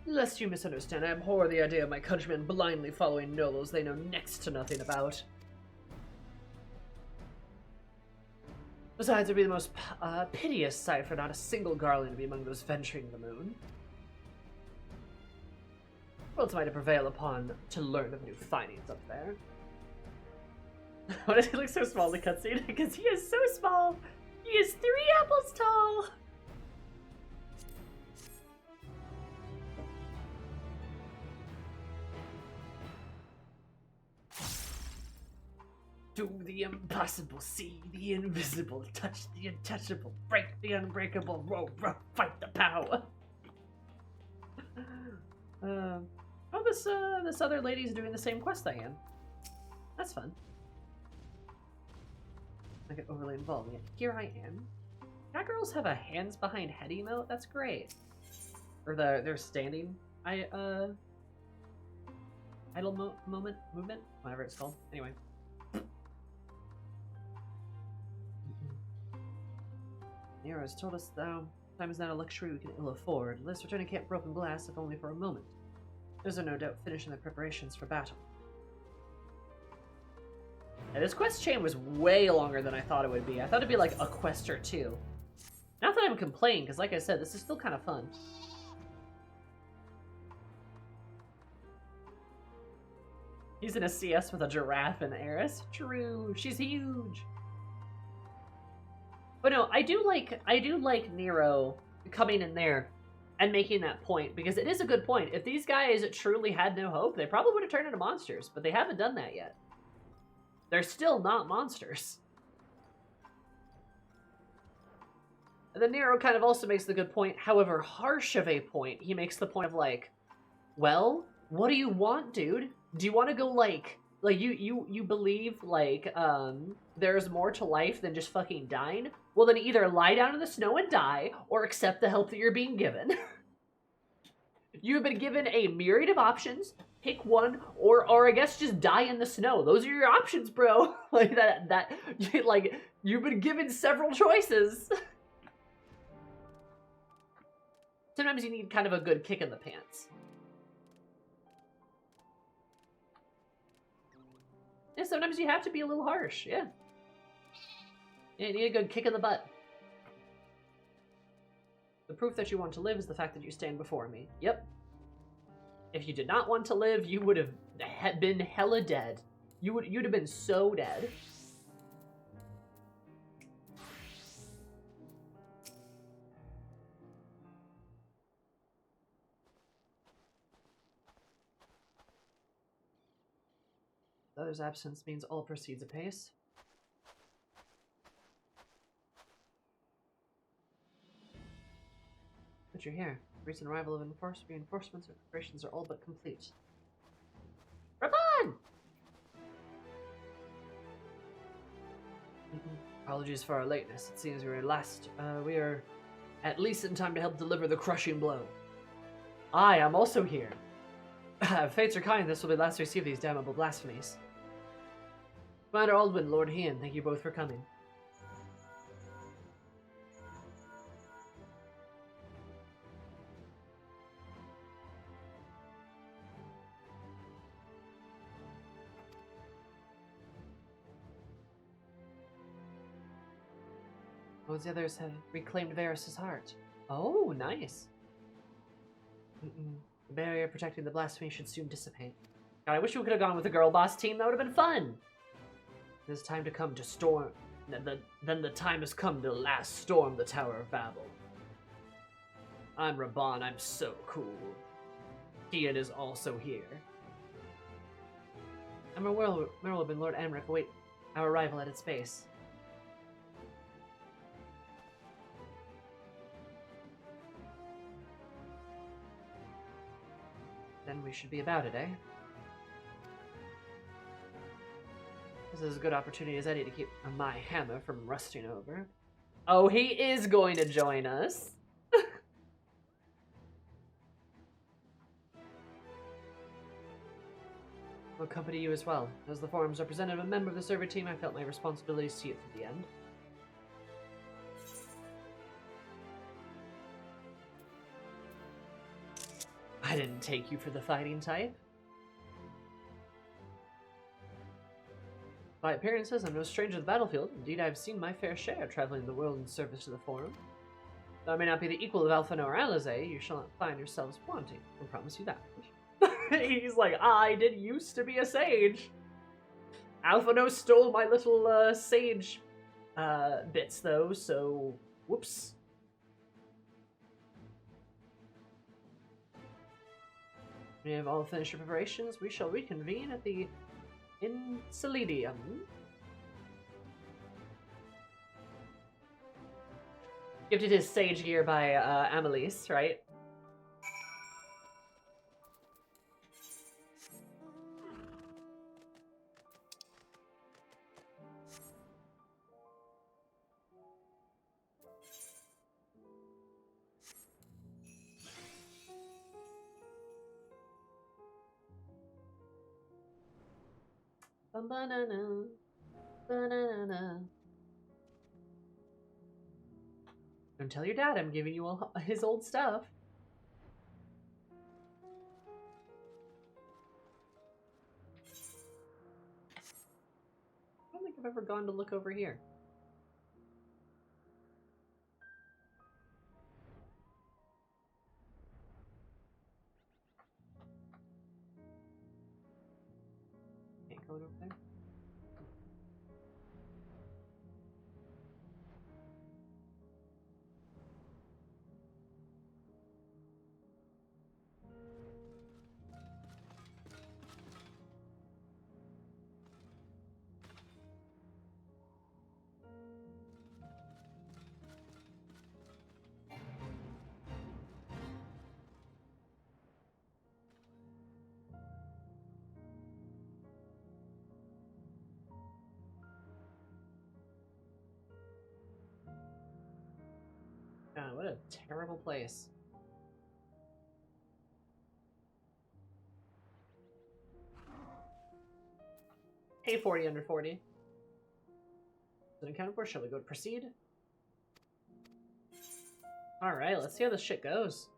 Lest you misunderstand, I abhor the idea of my countrymen blindly following nobles they know next to nothing about. Besides, it would be the most piteous sight for not a single garland to be among those venturing the moon. What else am I to prevail upon to learn of new findings up there? Why does he look so small in the cutscene? Because he is so small! He is 3 apples tall! Do the impossible, see the invisible, touch the untouchable, break the unbreakable, row, fight the power. Oh, this other lady's doing the same quest I am. That's fun. I get overly involved. Yet here I am. Cat girls have a hands behind head emote. That's great. Or their standing idle movement, whatever it's called. Anyway. Nero has told us thou time is not a luxury we can ill afford. Let's return to Camp Broken Glass, if only for a moment. Those are no doubt finishing their preparations for battle. Yeah, this quest chain was way longer than I thought it would be. I thought it'd be like a quest or 2. Not that I'm complaining, because like I said, this is still kind of fun. He's in a CS with a giraffe and Eris. True, she's huge. But no, I do like Nero coming in there and making that point, because it is a good point. If these guys truly had no hope, they probably would have turned into monsters, but they haven't done that yet. They're still not monsters. And then Nero kind of also makes the good point, however harsh of a point. He makes the point of like, well, what do you want, dude? Do you want to go like you believe like there's more to life than just fucking dying? Well, then either lie down in the snow and die, or accept the help that you're being given. You've been given a myriad of options. Pick one, or I guess just die in the snow. Those are your options, bro. Like like you've been given several choices. Sometimes you need kind of a good kick in the pants. Yeah, sometimes you have to be a little harsh, yeah. You need a good kick in the butt. The proof that you want to live is the fact that you stand before me. Yep. If you did not want to live, you would have been hella dead. You'd have been so dead. The other's absence means all proceeds apace. But you're here. Recent arrival of reinforcements and preparations are all but complete. Rapon! Apologies for our lateness. It seems we are at least in time to help deliver the crushing blow. I am also here. Fates are kind, this will be the last to receive these damnable blasphemies. Commander Aldwin, Lord Hean, thank you both for coming. Those others have reclaimed Varys' heart. Oh, nice. The barrier protecting the blasphemy should soon dissipate. God, I wish we could have gone with the girl boss team. That would have been fun. It is time to come to storm. Then the time has come to last storm the Tower of Babel. I'm Raban. I'm so cool. Ian is also here. I'm a Merlin and Lord Emmerich await our arrival at its base. Then we should be about it, eh? This is as good opportunity as any to keep my hammer from rusting over. Oh, he is going to join us. I'll accompany you as well. As the forum's representative and member of the server team, I felt my responsibility to see it to the end. I didn't take you for the fighting type. By appearances, I'm no stranger to the battlefield. Indeed, I've seen my fair share traveling the world in service to the forum. Though I may not be the equal of Alphino or Alizé, you shall not find yourselves wanting. I promise you that. He's like, I did used to be a sage. Alphino stole my little sage bits, though, so whoops. We have all finished your preparations. We shall reconvene at the Insilidium. Gifted his sage gear by Amelise, right? Ba-na-na, ba-na-na. Don't tell your dad I'm giving you all his old stuff. I don't think I've ever gone to look over here. Can't go over there. God, what a terrible place. Hey, 40 under 40. Is it accounted for? Shall we go to proceed? Alright, let's see how this shit goes.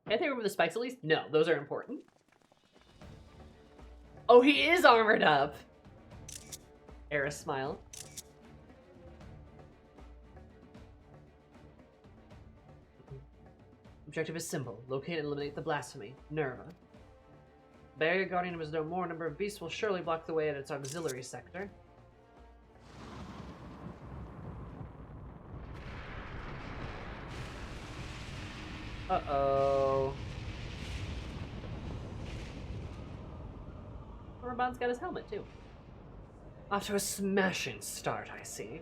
Can't they remove the spikes at least? No, those are important. Oh, he is armored up! Eris smile. Objective is simple. Locate and eliminate the blasphemy. Nerva. Barrier Guardian is no more. Number of beasts will surely block the way at its auxiliary sector. Uh-oh. Raban's got his helmet, too. Off to a smashing start, I see.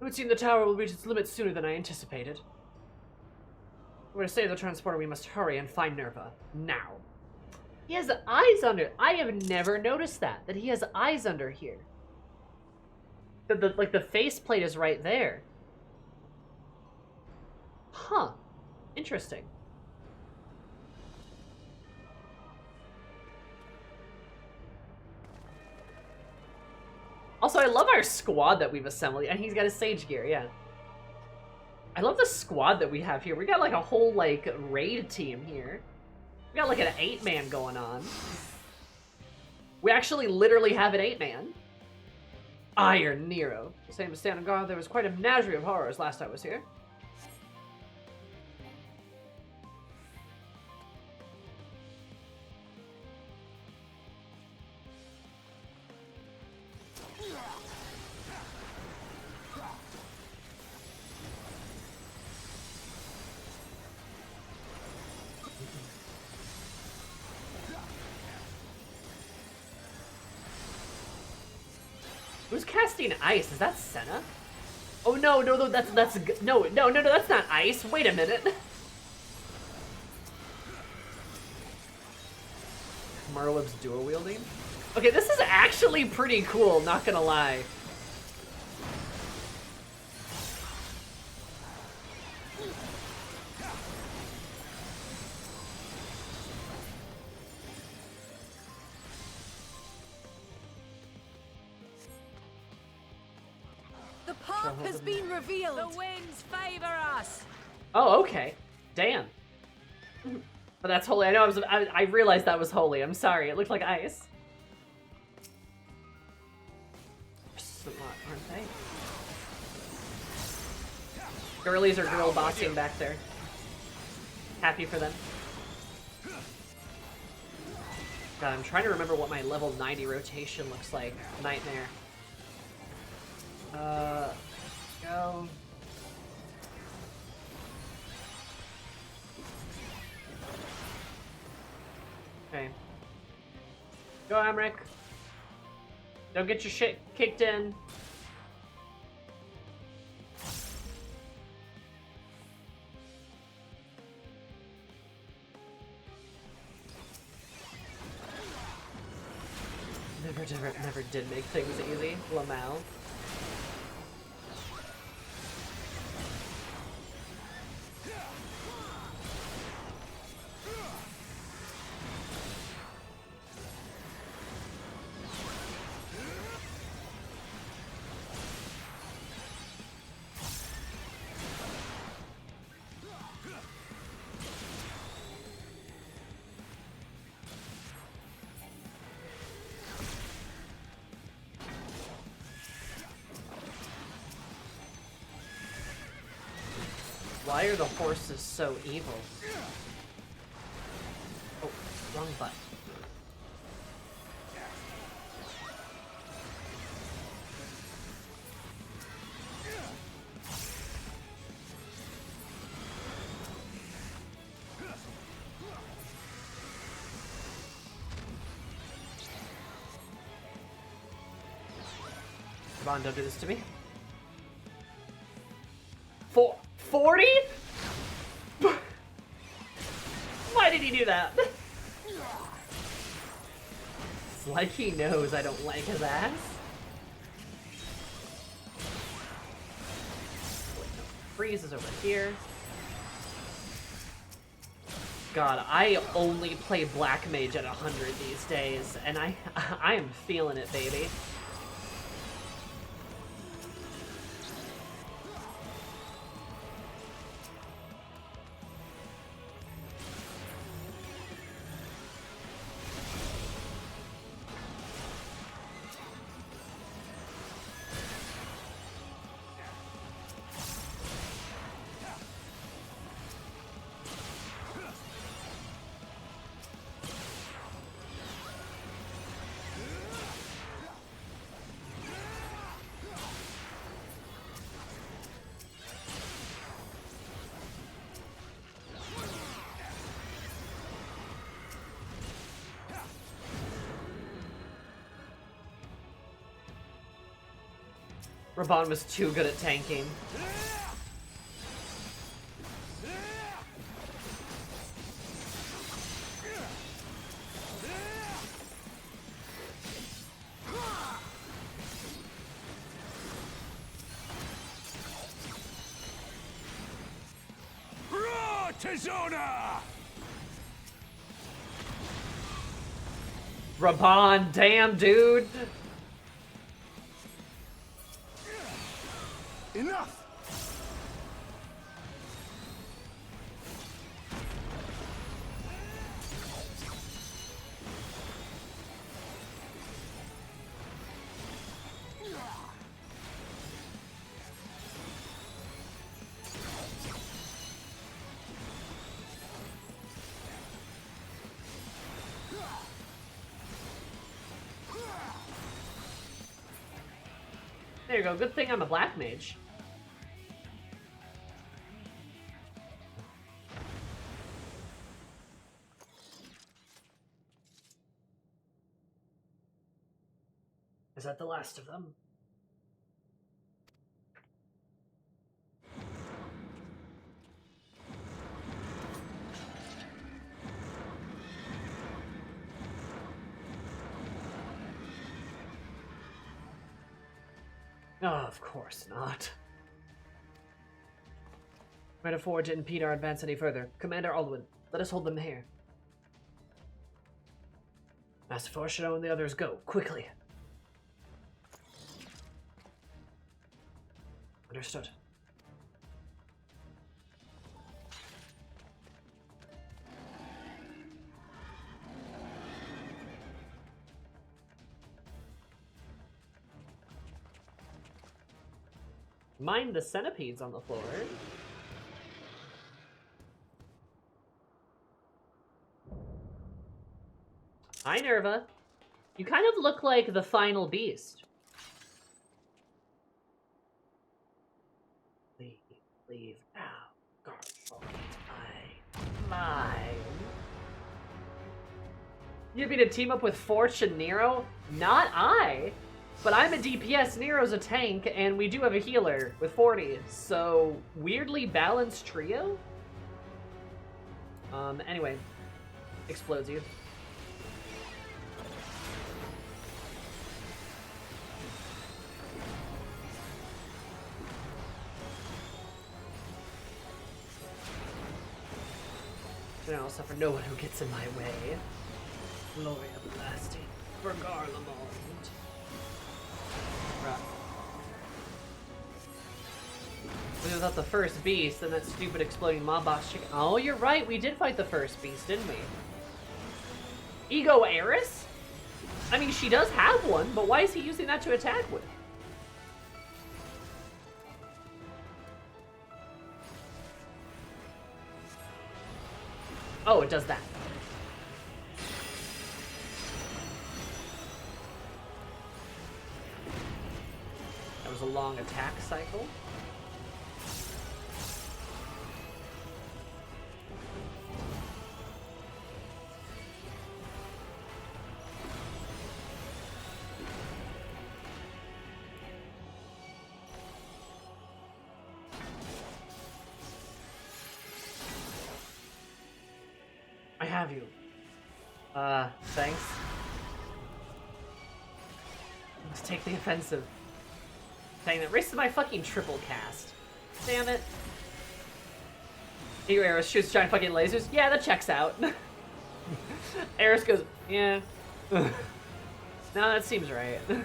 It would seem the tower will reach its limits sooner than I anticipated. We're to save the transporter, we must hurry and find Nerva. Now. He has eyes under... I have never noticed that he has eyes under here. Like, the faceplate is right there. Huh. Interesting. Also, I love our squad that we've assembled. And he's got his sage gear, yeah. I love the squad that we have here. We got like a whole like raid team here. We got like an 8-man going on. We actually literally have an 8-man. Iron Nero. Same as stand on guard, there was quite a menagerie of horrors last I was here. Who's casting ice? Is that Senna? Oh no, that's no, that's not ice. Wait a minute. Marlib's dual wielding. Okay, this is actually pretty cool, not gonna lie. The path has been revealed. The winds favor us. Oh, okay. Damn. But that's holy. I know I realized that was holy. I'm sorry. It looked like ice. Aren't they? Girlies are girl boxing back there. Happy for them. God, I'm trying to remember what my level 90 rotation looks like. Nightmare. Go. Okay. Go, Amric. Don't get your shit kicked in. Never did make things easy. Lamau. Why are the horses so evil? Oh, wrong button. Come on, don't do this to me. 40? Why did he do that? It's like he knows I don't like his ass. Freeze is over here. God, I only play Black Mage at 100 these days, and I am feeling it, baby. Raban was too good at tanking. Raban, damn, dude. Enough! There you go. Good thing I'm a black mage. Is that the last of them? Oh, of course not. Metaphor didn't impede our advance any further. Commander Aldwin, let us hold them here. Master Foreshaddow and the others go, quickly. Understood. Mind the centipedes on the floor. Hi, Nerva. You kind of look like the final beast. Leave now, Garfield. Mine. You'd be to team up with Forge and Nero? Not I. But I'm a DPS, Nero's a tank, and we do have a healer with 40. So, weirdly balanced trio? Anyway. Explodes you. And I'll suffer no one who gets in my way. Glory everlasting for Garlemald. Right. Without the first beast and that stupid exploding mob boss chicken. Oh, you're right. We did fight the first beast, didn't we? Ego Eris? I mean, she does have one, but why is he using that to attack with? Oh, it does that. That was a long attack cycle. I have you. Thanks. Let's take the offensive. Dang, that raises my fucking triple cast. Damn it. Ego Eris shoots giant fucking lasers? Yeah, that checks out. Eris goes, yeah. No, that seems right. It's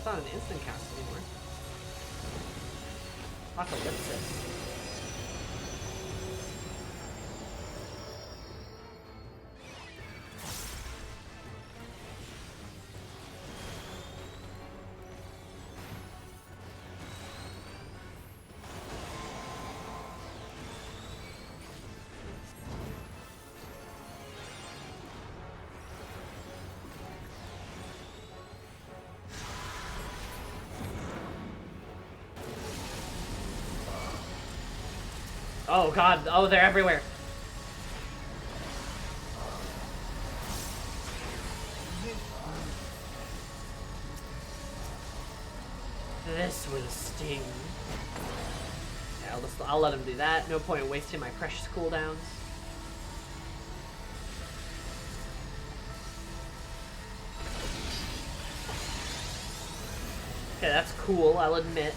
not an instant cast anymore. Apocalypsis. Oh god, oh, they're everywhere. This will sting. Yeah, I'll let him do that. No point in wasting my precious cooldowns. Okay, that's cool, I'll admit.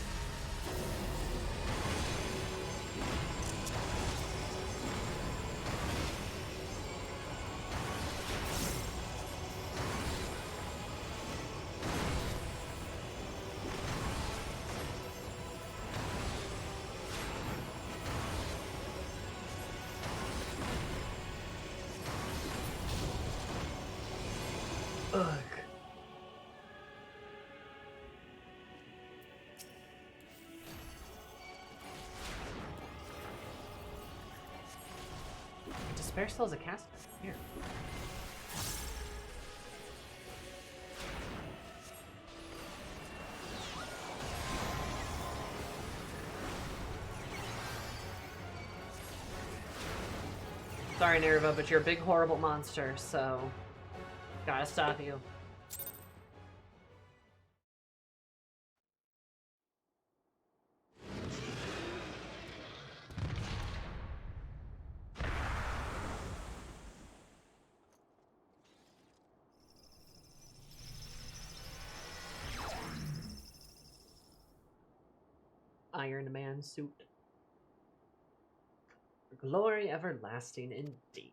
Ugh. Bear still has a cast here. Sorry, Nerva, but you're a big, horrible monster, so gotta stop you. Iron Man suit. Glory everlasting indeed.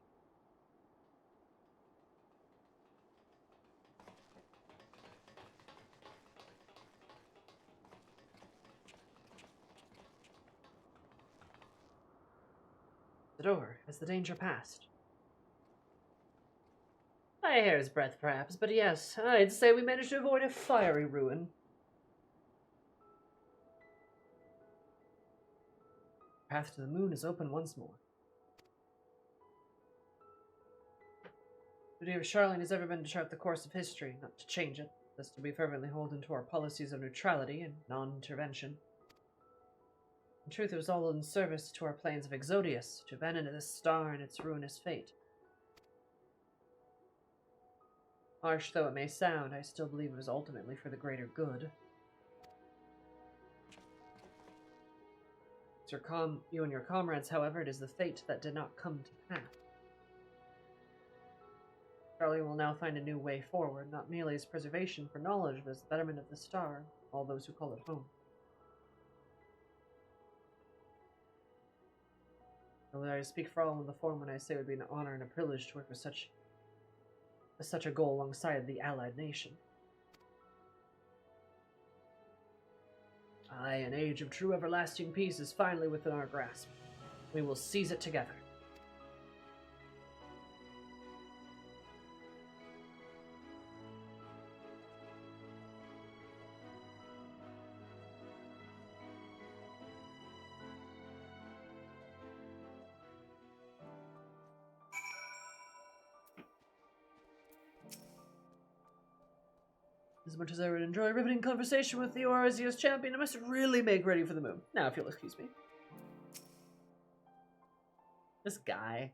Is it over? Has the danger passed? A hair's breadth, perhaps, but yes, I'd say we managed to avoid a fiery ruin. Path to the moon is open once more. The duty of Charlene has ever been to chart the course of history, not to change it. Thus to be fervently holden to our policies of neutrality and non-intervention. In truth, it was all in service to our planes of Exodius, to abandon this star and its ruinous fate. Harsh though it may sound, I still believe it was ultimately for the greater good. You and your comrades, however, it is the fate that did not come to pass. Charlie will now find a new way forward, not merely as preservation for knowledge, but as the betterment of the star, all those who call it home. Although I speak for all in the form when I say it would be an honor and a privilege to work with such a goal alongside the allied nation. Aye, an age of true everlasting peace is finally within our grasp. We will seize it together. As much as I would enjoy a riveting conversation with the Orzia's champion, I must really make ready for the moon. Now, if you'll excuse me. This guy.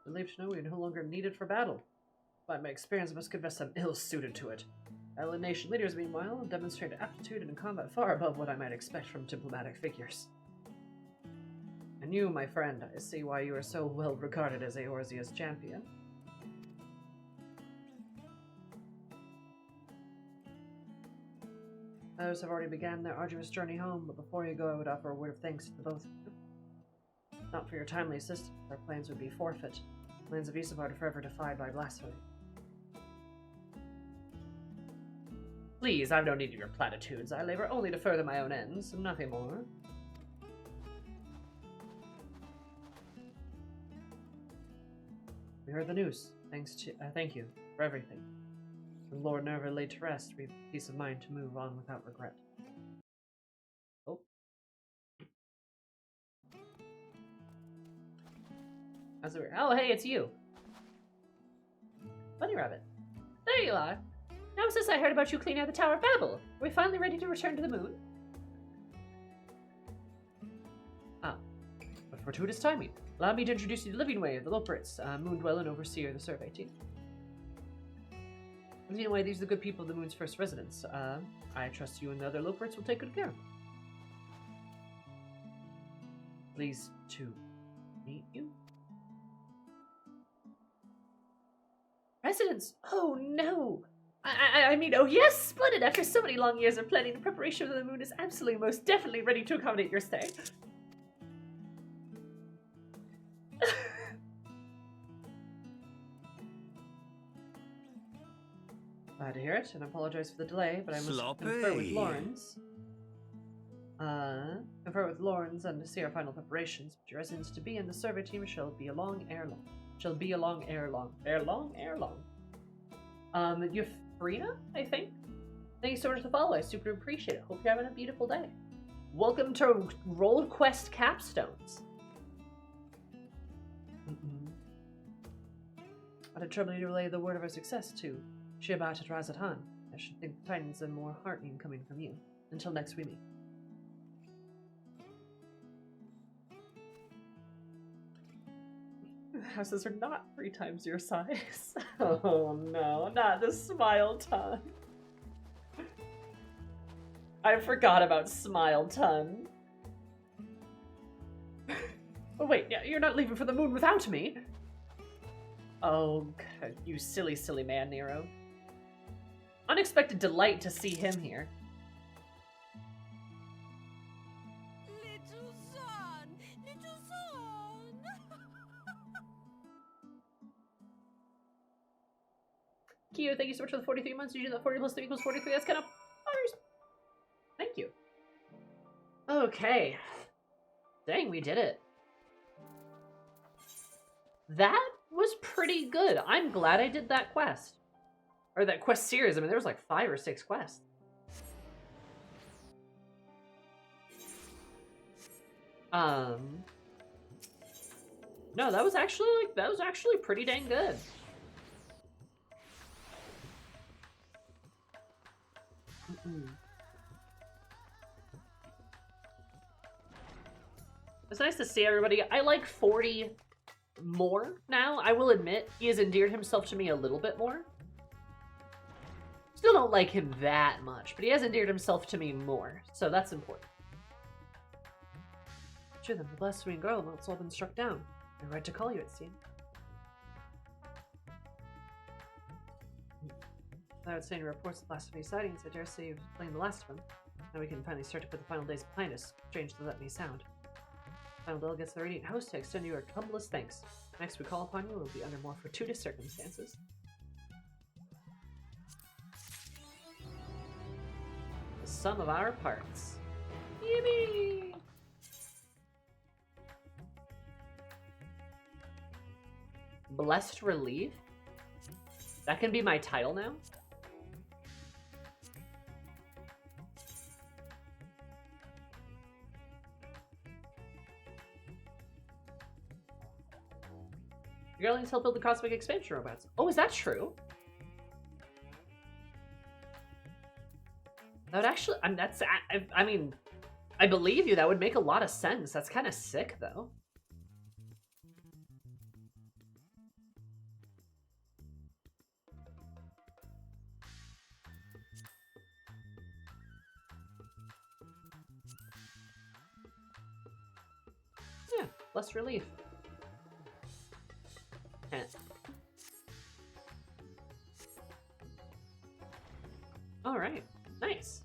Relieved to know we are no longer needed for battle. By my experience, I must confess I'm ill-suited to it. Allied nation leaders, meanwhile, have demonstrated aptitude in combat far above what I might expect from diplomatic figures. And you, my friend, I see why you are so well regarded as Eorzea's champion. Others have already begun their arduous journey home, but before you go, I would offer a word of thanks to the both of you. Not for your timely assistance, our plans would be forfeit. The lands of Isambard are forever defied by blasphemy. Please, I've no need of your platitudes. I labor only to further my own ends, and nothing more. We heard the news. Thank you for everything. When Lord Nerva laid to rest, we have peace of mind to move on without regret. Oh. Oh, hey, it's you. Bunny Rabbit. There you are. Now since I heard about you cleaning out the Tower of Babel, are we finally ready to return to the moon? Ah, but fortuitous timing. Allow me to introduce you to Living Way of the Loperits, Moon Dweller and Overseer of the Survey Team. Living Way, these are the good people of the Moon's first residents. I trust you and the other Loperits will take good care of them. Pleased to meet you. Residents? Oh no! I mean, oh yes, splendid! After so many long years of planning, the preparation of the Moon is absolutely most definitely ready to accommodate your stay. Glad to hear it, and I apologize for the delay, but I must confer with Lawrence. Confer with Lawrence and see our final preparations. But your residence to be in the survey team shall be along ere long. Yufrina, I think? Thank you so much for the follow. I super appreciate it. Hope you're having a beautiful day. Welcome to Role Quest Capstones. I did trouble you to relay the word of our success to Shibat at Razatan. I should think the tidings are more heartening coming from you. Until next we meet. Houses are not 3 times your size. Oh no, not the Smile Ton. I forgot about Smile Ton. Oh wait, you're not leaving for the moon without me. Oh, you silly, silly man, Nero. Unexpected delight to see him here. Little son, little son. Kyo, thank you so much for the 43 months. You do that 40 plus 3 equals 43. That's kind of ours. Thank you. Okay. Dang, we did it. That was pretty good. I'm glad I did that quest. Or that quest series. I mean, there was like 5 or 6 quests. No, that was actually pretty dang good. It's nice to see everybody. I like 40 more now. I will admit, he has endeared himself to me a little bit more. Still don't like him that much, but he has endeared himself to me more, so that's important. Sure, then the blaspheming girl has all been struck down. You're right to call you, it seems. Without saying reports of blasphemy sightings, I dare say you've explained the last of them. Now we can finally start to put the final days behind us. Strange to let me sound. Final delegates of the Radiant Host to extend you our humblest thanks. Next we call upon you will be under more fortuitous circumstances. The sum of our parts. Yippee! Blessed Relief? That can be my title now? Your Girlings help build the cosmic expansion robots. Oh, is that true? That would actually, I mean, I believe you. That would make a lot of sense. That's kind of sick, though. Yeah, less relief. All right, nice.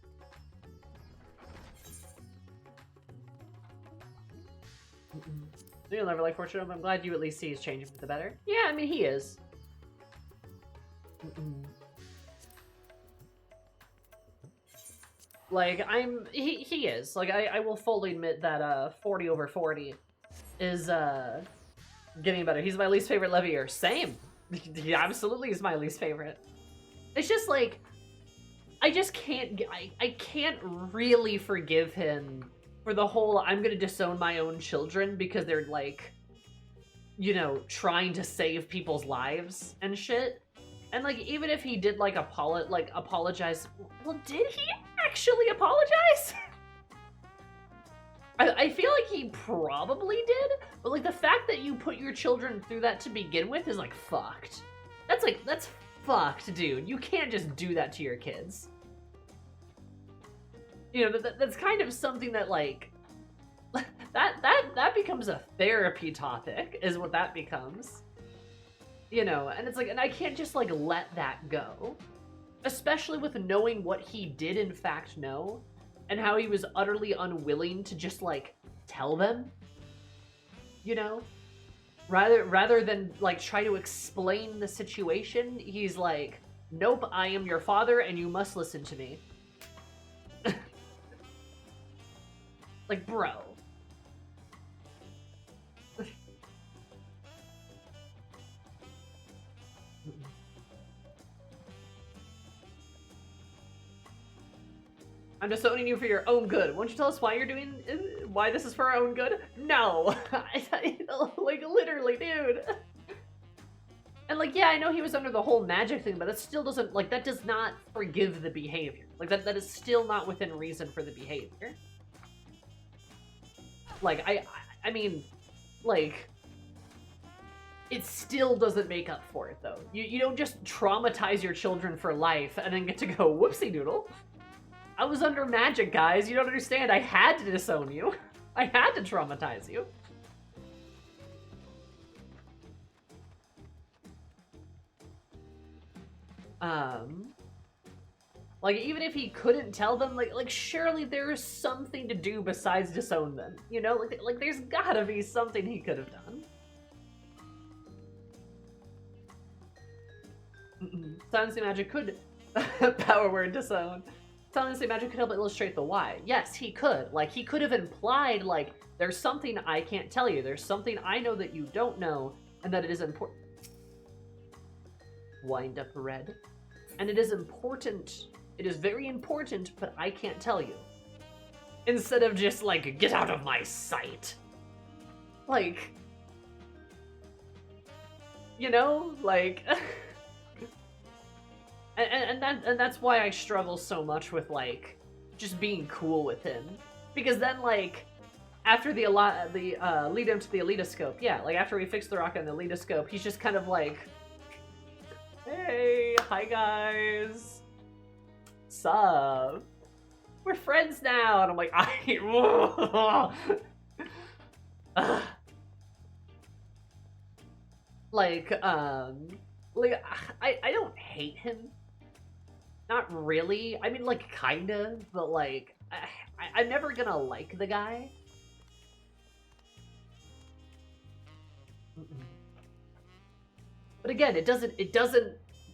You'll never like Fortune, but I'm glad you at least see he's changing for the better. Yeah, I mean, he is. Like, he is. Like, I will fully admit that 40 over 40 is getting better. He's my least favorite Levier. Same. He absolutely is my least favorite. It's just like, I just can't, I can't really forgive him for the whole I'm gonna disown my own children because they're like, you know, trying to save people's lives and shit. And like, even if he did like apologize, well, did he actually apologize? I feel like he probably did, but like the fact that you put your children through that to begin with is like fucked. That's fucked, dude. You can't just do that to your kids. You know, that's kind of something that like, that becomes a therapy topic, is what that becomes. You know, and it's like, and I can't just like let that go. Especially with knowing what he did in fact know, and how he was utterly unwilling to just like tell them. You know? Rather than like try to explain the situation, he's like, nope, I am your father and you must listen to me. Like, bro. I'm disowning you for your own good. Won't you tell us why you're doing, why this is for our own good? No! Like, literally, dude. And, like, yeah, I know he was under the whole magic thing, but that still doesn't, like, that does not forgive the behavior. Like, that is still not within reason for the behavior. Like, I mean, like, it still doesn't make up for it, though. You don't just traumatize your children for life and then get to go, whoopsie doodle. I was under magic, guys. You don't understand. I had to disown you. I had to traumatize you. Like, even if he couldn't tell them, like surely there's something to do besides disown them. You know, like there's gotta be something he could have done. Silencing magic could power word disown. Silencing magic could help illustrate the why. Yes, he could. Like, he could have implied, like, there's something I can't tell you. There's something I know that you don't know, and that it is important. Wind up red. And it is important. It is very important, but I can't tell you. Instead of just, like, get out of my sight. Like, you know, like... and that's why I struggle so much with, like, just being cool with him. Because then, like, after the lead him to the elitoscope, yeah, like, after we fix the rocket and the elitoscope, he's just kind of like, hey, hi guys. Sup? We're friends now. And I'm like, like, I don't hate him. Not really. I mean, like, kinda, but, like, I'm never gonna like the guy. But again, it doesn't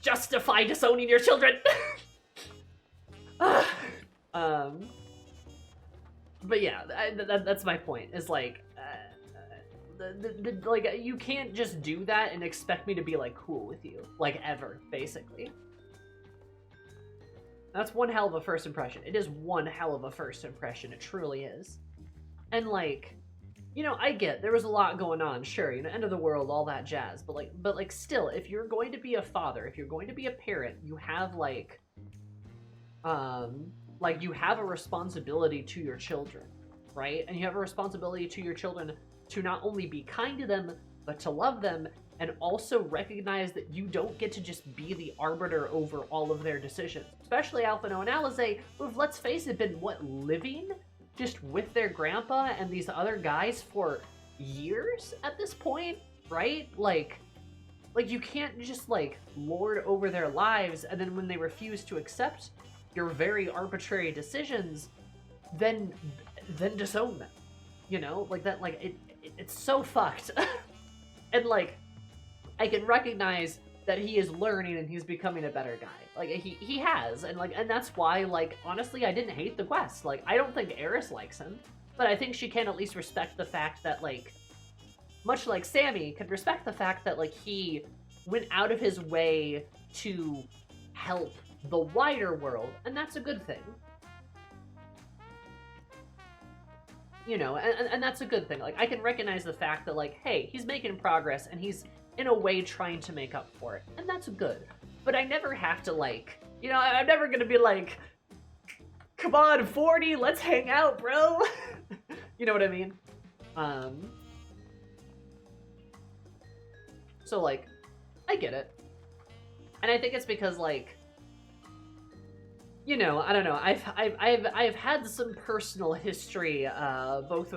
justify disowning your children. But yeah, that's my point. Is like, like, you can't just do that and expect me to be like cool with you, like, ever, basically. That's one hell of a first impression. It is one hell of a first impression. It truly is. And, like, you know, I get there was a lot going on, sure, you know, end of the world, all that jazz, but like still, if you're going to be a father, if you're going to be a parent, you have, like, you have a responsibility to your children, right? And you have a responsibility to your children to not only be kind to them, but to love them, and also recognize that you don't get to just be the arbiter over all of their decisions. Especially Alphino and Alize, who have, let's face it, been, what, living just with their grandpa and these other guys for years at this point, right? Like you can't just, like, lord over their lives, and then when they refuse to accept your very arbitrary decisions, then disown them. You know? Like, that, like, it's so fucked. And, like, I can recognize that he is learning and he's becoming a better guy. Like, he has, and, like, and that's why, like, honestly, I didn't hate the quest. Like, I don't think Eris likes him, but I think she can at least respect the fact that, like, much like Sammy, can respect the fact that, like, he went out of his way to help the wider world, and that's a good thing. You know, and that's a good thing. Like, I can recognize the fact that, like, hey, he's making progress, and he's, in a way, trying to make up for it, and that's good. But I never have to, like, you know, I'm never gonna be like, come on, 40, let's hang out, bro. You know what I mean? So, like, I get it. And I think it's because, like, you know, I don't know, I've had some personal history, both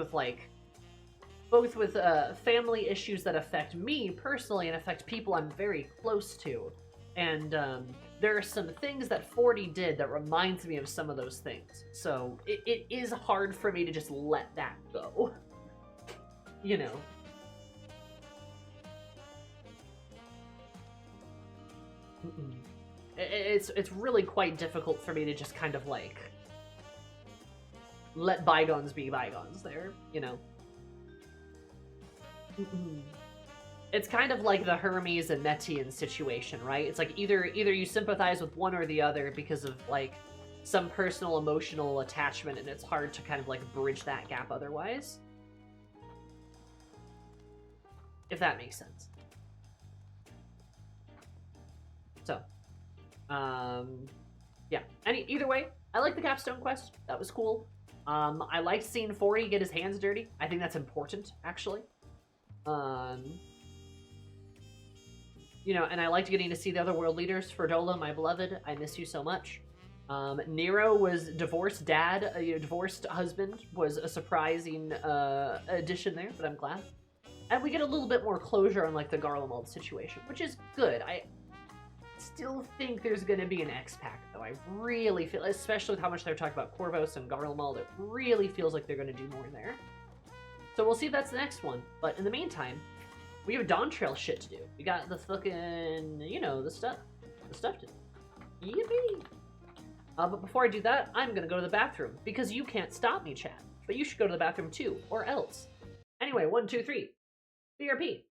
with family issues that affect me personally and affect people I'm very close to. And there are some things that 40 did that reminds me of some of those things. So it is hard for me to just let that go. You know. It's really quite difficult for me to just kind of, like, let bygones be bygones there, you know. It's kind of like the Hermes and Metian situation, right? It's like either you sympathize with one or the other because of, like, some personal emotional attachment, and it's hard to kind of like bridge that gap otherwise. If that makes sense. So, yeah. Either way, I like the Capstone quest. That was cool. I liked seeing Forey get his hands dirty. I think that's important, actually. You know, and I liked getting to see the other world leaders. Ferdola, my beloved, I miss you so much. Nero was divorced dad, divorced husband, was a surprising addition there, but I'm glad. And we get a little bit more closure on, like, the Garlemald situation, which is good. I still think there's going to be an X-Pack, though. I really feel, especially with how much they're talking about Corvos and Garlemald, it really feels like they're going to do more there. So we'll see if that's the next one. But in the meantime, we have Dawntrail shit to do. We got the fucking, you know, the stuff to do. Yippee! But before I do that, I'm going to go to the bathroom, because you can't stop me, chat. But you should go to the bathroom, too, or else. Anyway, 1, 2, 3. BRP.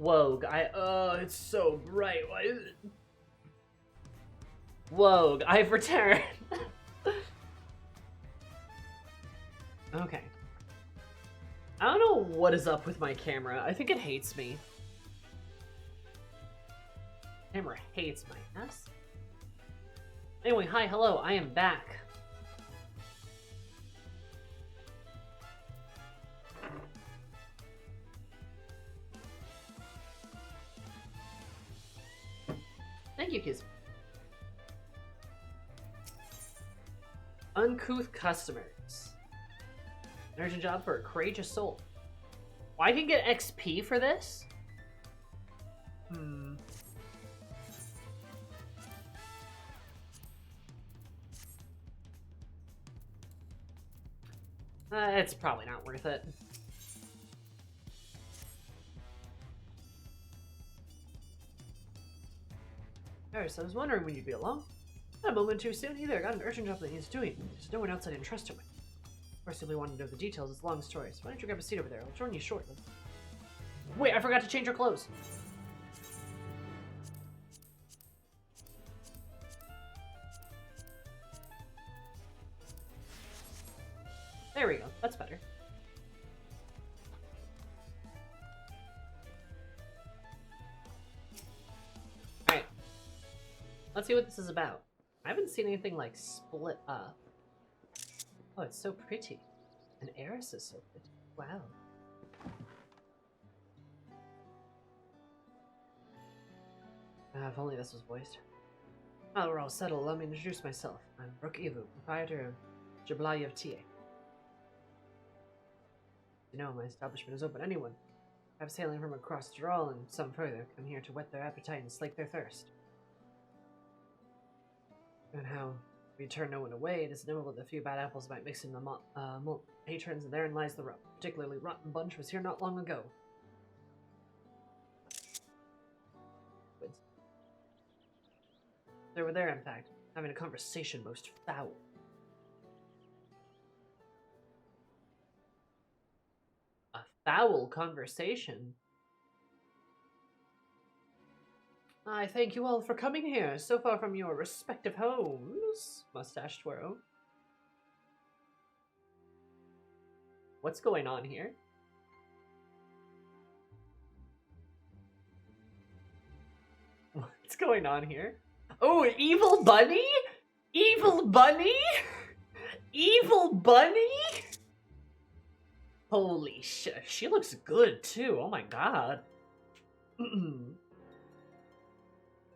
Wogue, it's so bright. Why is it? Wogue, I've returned. Okay. I don't know what is up with my camera. I think it hates me. Camera hates my ass. Anyway, hi, hello, I am back. Thank you, kids. Uncouth customers. An urgent job for a courageous soul. Well, I can get XP for this? It's probably not worth it. Paris, I was wondering when you'd be along. Not a moment too soon either. I got an urgent job that needs doing. There's no one else I didn't trust him with. Of course, if you want to know the details, it's a long story, so why don't you grab a seat over there? I'll join you shortly. Wait, I forgot to change your clothes. There we go. That's better. Alright. Let's see what this is about. I haven't seen anything like split up. Oh, it's so pretty. An heiress is so pretty. Wow. If only this was voiced. Now we're all settled, let me introduce myself. I'm Rook Evu, proprietor of XIV TA. You know, my establishment is open to anyone. I have sailing from across Dawntrail and some further come here to whet their appetite and slake their thirst. And how we turn no one away, it is knowable that a few bad apples might mix in the patrons, and therein lies the rub. Particularly Rotten Bunch was here not long ago. They were there, in fact, having a conversation most foul. A foul conversation? I thank you all for coming here, so far from your respective homes, Mustache Twirl. What's going on here? What's going on here? Oh, evil bunny? Evil bunny? Evil bunny? Holy shit, she looks good too, oh my god.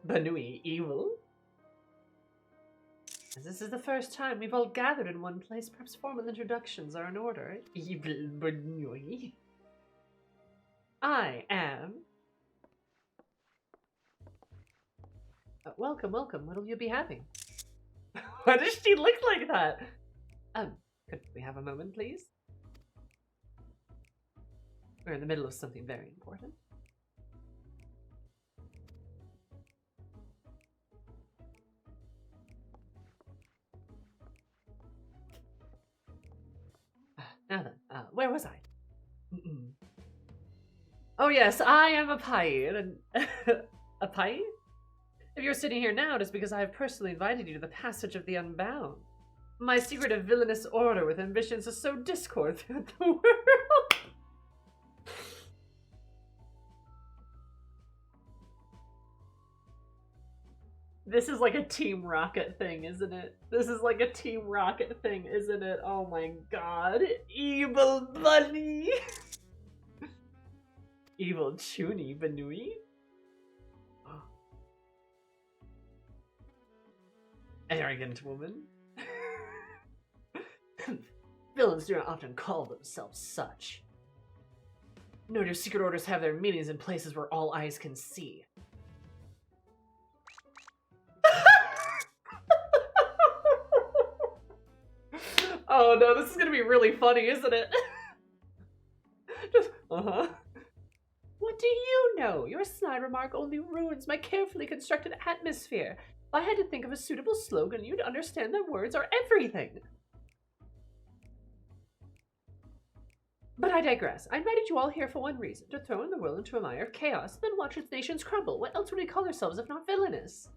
Banui evil? As this is the first time we've all gathered in one place, perhaps formal introductions are in order. Evil Banui. I am... welcome, welcome. What'll you be having? Why does she look like that? Could we have a moment, please? We're in the middle of something very important. Now then, where was I? Oh yes, I am a Pie. A Pie? If you're sitting here now, it is because I have personally invited you to the passage of the Unbound. My secretive villainous order with ambitions to sow discord throughout the world. This is like a Team Rocket thing, isn't it? This is like a Team Rocket thing, isn't it? Oh my god. Evil bunny! Evil Chuni Banui? Arrogant woman. Villains do not often call themselves such. Nor do secret orders have their meetings in places where all eyes can see. Oh no, this is gonna be really funny, isn't it? Just, What do you know? Your snide remark only ruins my carefully constructed atmosphere. If I had to think of a suitable slogan, you'd understand that words are everything. But I digress. I invited you all here for one reason, to throw in the world into a mire of chaos, then watch its nations crumble. What else would we call ourselves if not villainous?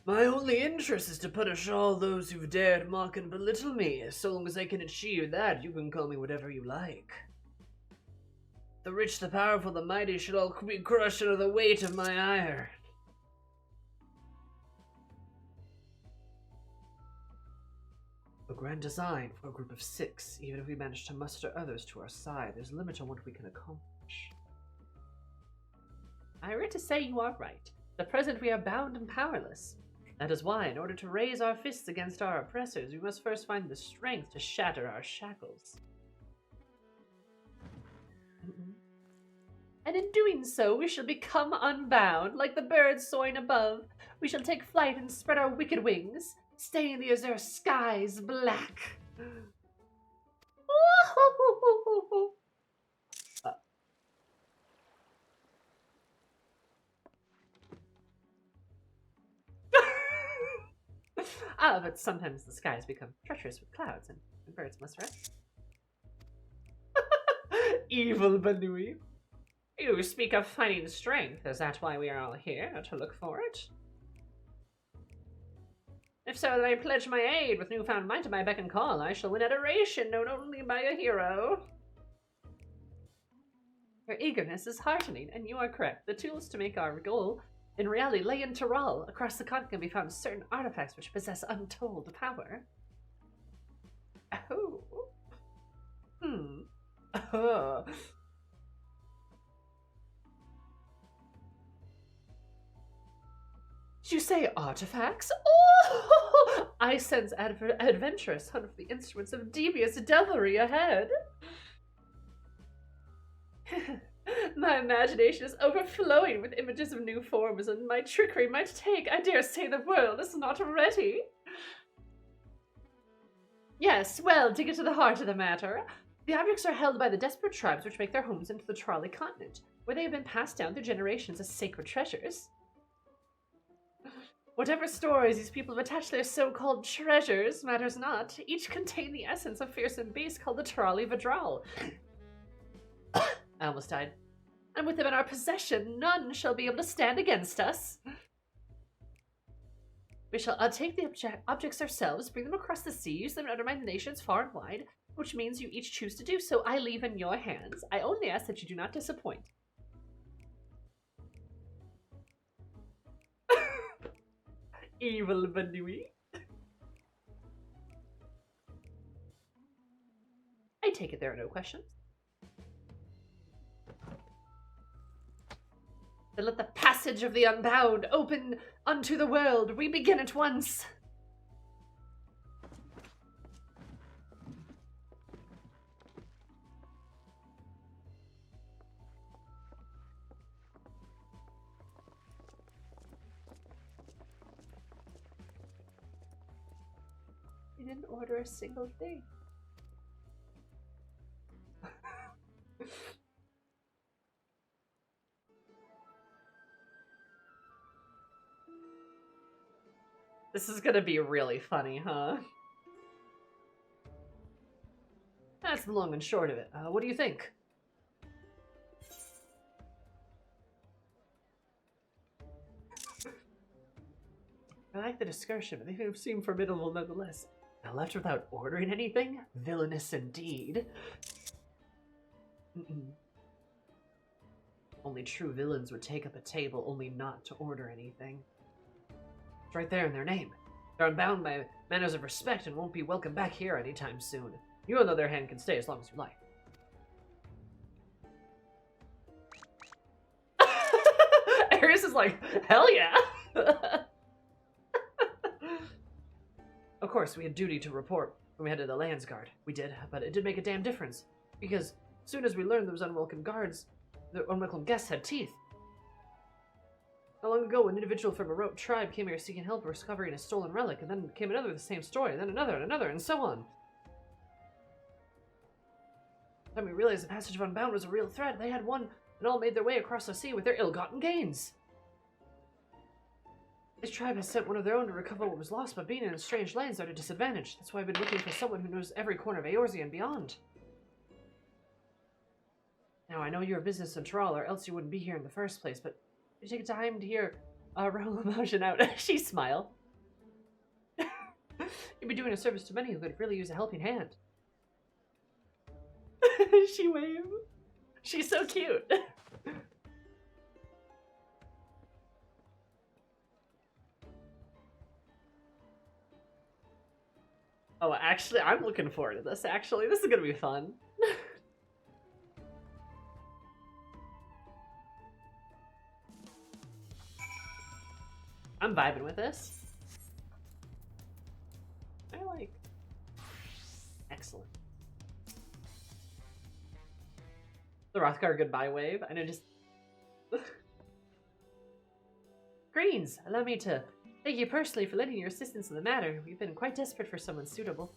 My only interest is to punish all those who've dared mock and belittle me. So long as I can achieve that, you can call me whatever you like. The rich, the powerful, the mighty should all be crushed under the weight of my ire. A grand design for a group of 6. Even if we manage to muster others to our side, there's a limit on what we can accomplish. I regret to say you are right. At present we are bound and powerless. That is why, in order to raise our fists against our oppressors, we must first find the strength to shatter our shackles. And in doing so, we shall become unbound, like the birds soaring above. We shall take flight and spread our wicked wings, staining the azure skies black. But sometimes the skies become treacherous with clouds, and birds must rest. Evil Banui. You speak of finding strength. Is that why we are all here, to look for it? If so, then I pledge my aid. With newfound might at my beck and call, I shall win adoration, known only by a hero. Your eagerness is heartening, and you are correct. The tools to make our goal in reality lay in Tyrol. Across the continent, we found certain artifacts which possess untold power. Oh. Oh. Did you say artifacts? Oh! I sense adventurous hunt for the instruments of devious devilry ahead. My imagination is overflowing with images of new forms, and my trickery might take, I dare say, the world is not ready. Yes, well, to get to the heart of the matter, the objects are held by the desperate tribes which make their homes into the Trolley continent, where they have been passed down through generations as sacred treasures. Whatever stories these people have attached to their so-called treasures matters not. Each contain the essence of fearsome beast called the Trolley Vidral. I almost died. And with them in our possession, none shall be able to stand against us. We shall take the objects ourselves, bring them across the sea, use them to undermine the nations far and wide, which means you each choose to do so. I leave in your hands. I only ask that you do not disappoint. Evil Banui. I take it there are no questions. Then let the passage of the unbound open unto the world. We begin at once. We didn't order a single thing. This is gonna be really funny, huh? That's the long and short of it. What do you think? I like the discussion, but they seem formidable nonetheless. Now left without ordering anything? Villainous indeed. Only true villains would take up a table only not to order anything. It's right there in their name. They're unbound by manners of respect and won't be welcome back here anytime soon. You, on the other hand, can stay as long as you like. Ares is like, hell yeah! Of course, we had duty to report when we headed to the Landsguard. We did, but it did make a damn difference. Because as soon as we learned those unwelcome guests had teeth. Not long ago, an individual from a rogue tribe came here seeking help recovering a stolen relic, and then came another with the same story, and then another, and another, and so on. Then we realized the passage of Unbound was a real threat. They had won and all made their way across the sea with their ill-gotten gains. This tribe has sent one of their own to recover what was lost, but being in strange lands are at a disadvantage. That's why I've been looking for someone who knows every corner of Eorzea and beyond. Now, I know you're a business in Tyrol, or else you wouldn't be here in the first place, but you take time to hear Role emotion out. She smiled. You'd be doing a service to many who could really use a helping hand. She waved. She's so cute. Oh, actually, I'm looking forward to this, actually. This is gonna be fun. I'm vibing with this. I like. Excellent. The Rothgar goodbye wave. I know just. Greetings. Allow me to thank you personally for lending your assistance in the matter. We've been quite desperate for someone suitable.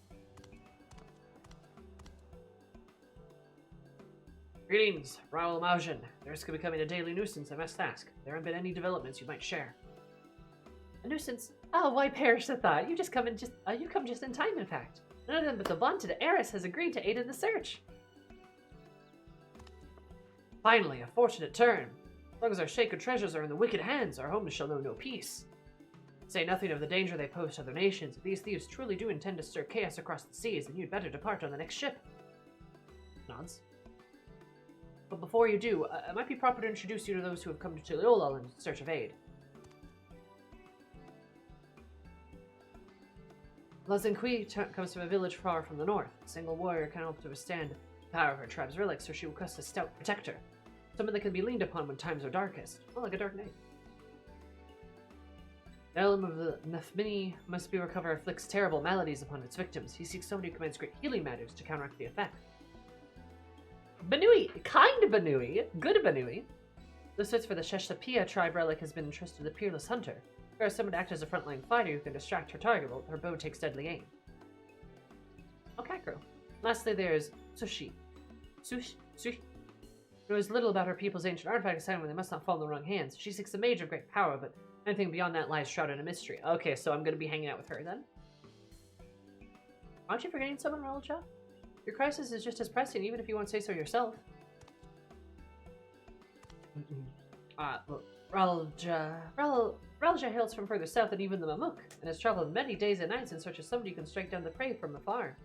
Greetings, Raoul Maujin. The risk of becoming a daily nuisance, I must ask. There haven't been any developments you might share. A nuisance? Oh, why perish the thought? You come just in time, in fact. None of them but the vaunted heiress has agreed to aid in the search. Finally, a fortunate turn. As long as our sacred treasures are in the wicked hands, our homes shall know no peace. Say nothing of the danger they pose to other nations. If these thieves truly do intend to stir chaos across the seas, then you'd better depart on the next ship. Nods. But before you do, it might be proper to introduce you to those who have come to Tiliolol in search of aid. Lazinqui comes from a village far from the north. A single warrior can help to withstand the power of her tribe's relics, or she will cost a stout protector. Someone that can be leaned upon when times are darkest. Oh, like a dark night. The element of the Nefmini must be recover afflicts terrible maladies upon its victims. He seeks someone who commands great healing matters to counteract the effect. Banui! Kind Banui! Good Banui! The search for the Sheshtapia tribe relic has been entrusted to the Peerless Hunter. There is someone to act as a frontline fighter who can distract her target while her bow takes deadly aim. Okay, girl. Lastly, there's Sushi. Sushi knows little about her people's ancient artifacts, and they must not fall in the wrong hands. She seeks a mage of great power, but anything beyond that lies shrouded in mystery. Okay, so I'm going to be hanging out with her then. Aren't you forgetting someone, Rolja? Your crisis is just as pressing, even if you won't say so yourself. Rolja hails from further south than even the Mamuk, and has traveled many days and nights in search of somebody who can strike down the prey from afar.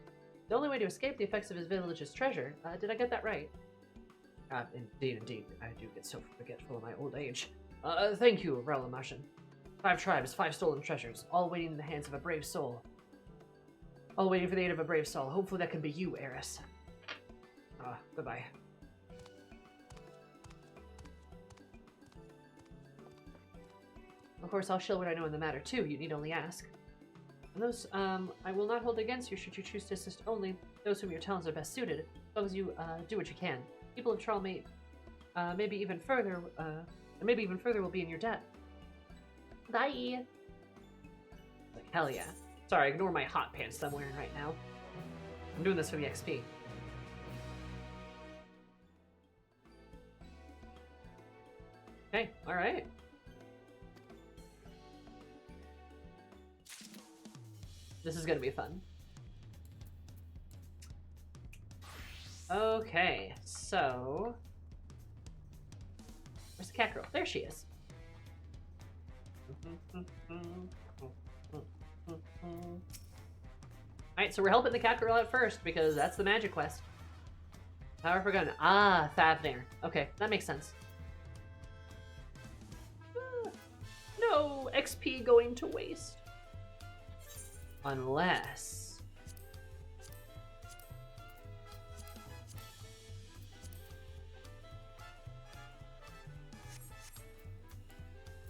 The only way to escape the effects of his village's treasure. Did I get that right? Indeed. I do get so forgetful in my old age. Thank you, Ralamashin. 5 tribes, 5 stolen treasures, all waiting in the hands of a brave soul. All waiting for the aid of a brave soul. Hopefully that can be you, heiress. Goodbye. Of course, I'll shill what I know in the matter, too. You need only ask. And those, I will not hold against you should you choose to assist only those whom your talents are best suited, as long as you, do what you can. People of Tyrol may, maybe even further will be in your debt. Bye! Like, hell yeah. Sorry, ignore my hot pants that I'm wearing right now. I'm doing this for the XP. Okay, alright. This is gonna be fun. Okay, so... Where's the cat girl? There she is. Alright, so we're helping the cat girl out first, because that's the magic quest. Power for gun. Ah, Thavnir. Okay, that makes sense. No, XP going to waste. Unless...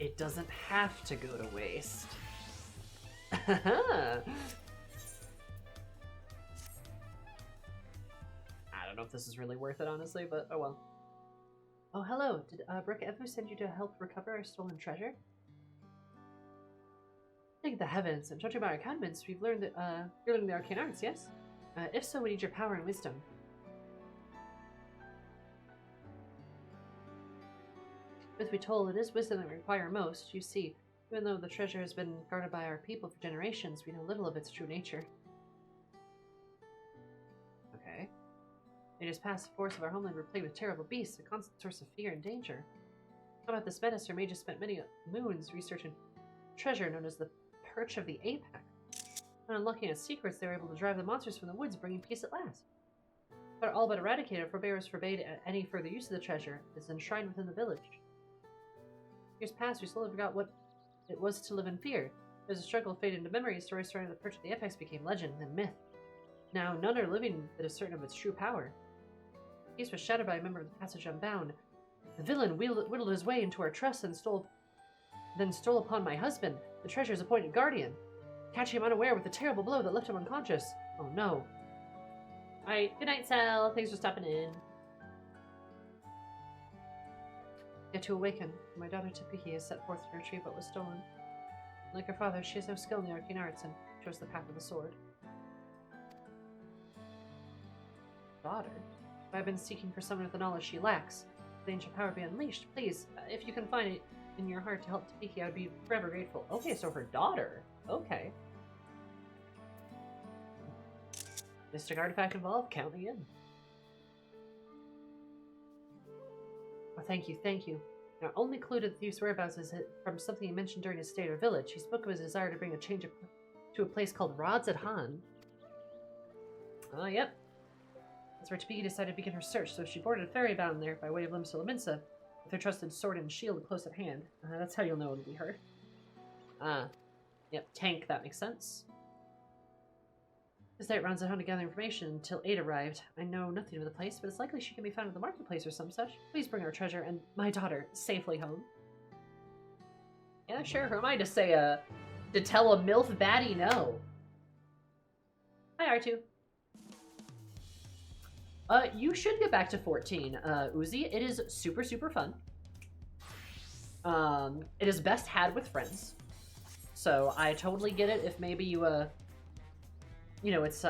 it doesn't have to go to waste. I don't know if this is really worth it, honestly, but oh well. Oh, hello. Did Brooke Evu send you to help recover our stolen treasure? Thank the heavens, and judging by our countenance, we've learned that, you're learning the arcane arts, yes? If so, we need your power and wisdom. Truth be told, it is wisdom that we require most. You see, Even though the treasure has been guarded by our people for generations, we know little of its true nature. Okay. In years past, the forests of our homeland were plagued with terrible beasts, a constant source of fear and danger. How about this menace? Our mages spent many moons researching treasure known as the Perch of the Apex. And unlocking its secrets, they were able to drive the monsters from the woods, bringing peace at last. But all but eradicated, forebearers forbade any further use of the treasure. It is enshrined within the village. Years past, we slowly forgot what it was to live in fear. As the struggle faded into memory, stories surrounding the Perch of the Apex became legend and myth. Now, none are living that is certain of its true power. Peace was shattered by a member of the Passage Unbound. The villain whittled his way into our trust and stole upon my husband, the treasure's appointed guardian, catching him unaware with a terrible blow that left him unconscious. Oh no. Alright, good night, Sal. Thanks for stopping in. Yet to awaken, my daughter Tapiki has set forth to retrieve what was stolen. Like her father, she has no skill in the arcane arts and chose the path of the sword. Daughter? If I've been seeking for someone with the knowledge she lacks, the ancient power be unleashed. Please, if you can find it in your heart to help Tapiki, I would be forever grateful. Okay, so her daughter. Okay. Mystic artifact involved? Count me in. Oh, thank you, thank you. Our only clue to the thief's whereabouts is from something he mentioned during his stay at our village. He spoke of his desire to bring a change to a place called Rods at Han. Oh, yep. That's where Tapiki decided to begin her search, so she boarded a ferry bound there by way of Limsa Lominsa, with her trusted sword and shield close at hand. That's how you'll know it'll be her. Yep, tank, that makes sense. This night runs at home to gather information until 8 arrived. I know nothing of the place, but it's likely she can be found at the marketplace or some such. Please bring our treasure and my daughter safely home. Yeah, sure, who am I to say, to tell a MILF baddie no? Hi, R2. You should get back to 14, Uzi. It is super, super fun. It is best had with friends. So I totally get it if maybe you, you know, it's,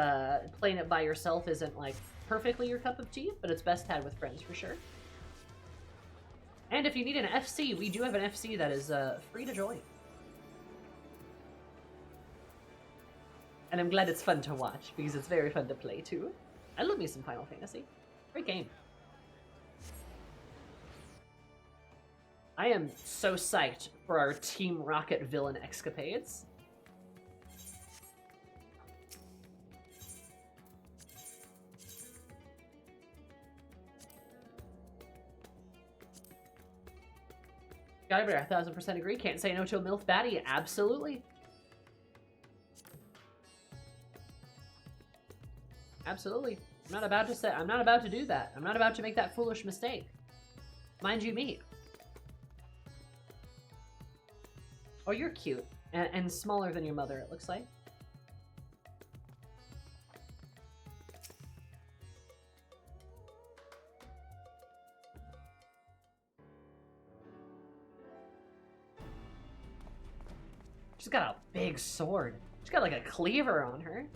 playing it by yourself isn't, like, perfectly your cup of tea, but it's best had with friends for sure. And if you need an FC, we do have an FC that is, free to join. And I'm glad it's fun to watch, because it's very fun to play, too. I love me some Final Fantasy. Great game. I am so psyched for our Team Rocket villain escapades. Skybear, 1000% agree. Can't say no to a MILF baddie. Absolutely. Absolutely. I'm not about to do that. I'm not about to make that foolish mistake. Mind you me. Oh, you're cute. And smaller than your mother, it looks like. She's got a big sword. She's got like a cleaver on her.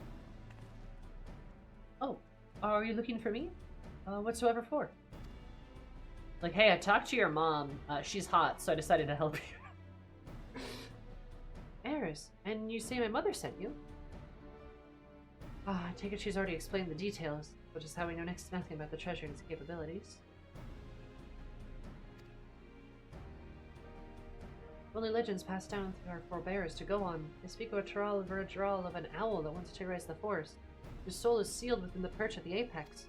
Oh, are you looking for me? Whatsoever for? Like, hey, I talked to your mom. She's hot, so I decided to help you. Eris, and you say my mother sent you? I take it she's already explained the details, which is how we know next to nothing about the treasure and its capabilities. Only legends passed down through our forebears to go on. They speak of a Taral of an owl that wants to terrorize the forest, whose soul is sealed within the perch at the apex.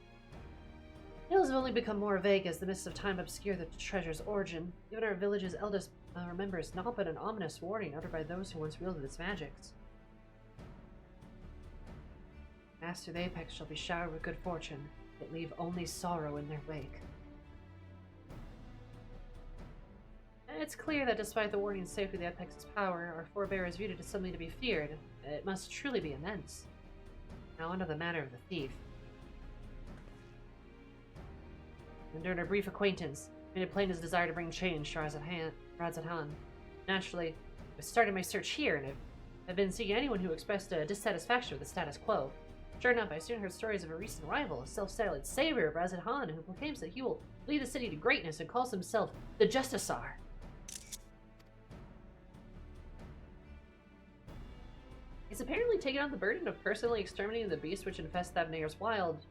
Tales have only become more vague as the mists of time obscure the treasure's origin. Even our village's eldest remembers naught but an ominous warning uttered by those who once wielded its magics. Master of the apex shall be showered with good fortune, but leave only sorrow in their wake. And it's clear that despite the warning's safety of the apex's power, our forebears viewed it as something to be feared. It must truly be immense. Now onto the matter of the thief. And during our brief acquaintance, made it plain his desire to bring change to Rods at Han. Naturally, I started my search here, and I've been seeking anyone who expressed a dissatisfaction with the status quo. Sure enough, I soon heard stories of a recent rival, a self-styled savior of Razat Han, who proclaims that he will lead the city to greatness and calls himself the Justicar. He's apparently taken on the burden of personally exterminating the beasts which infest Thavnair's wild.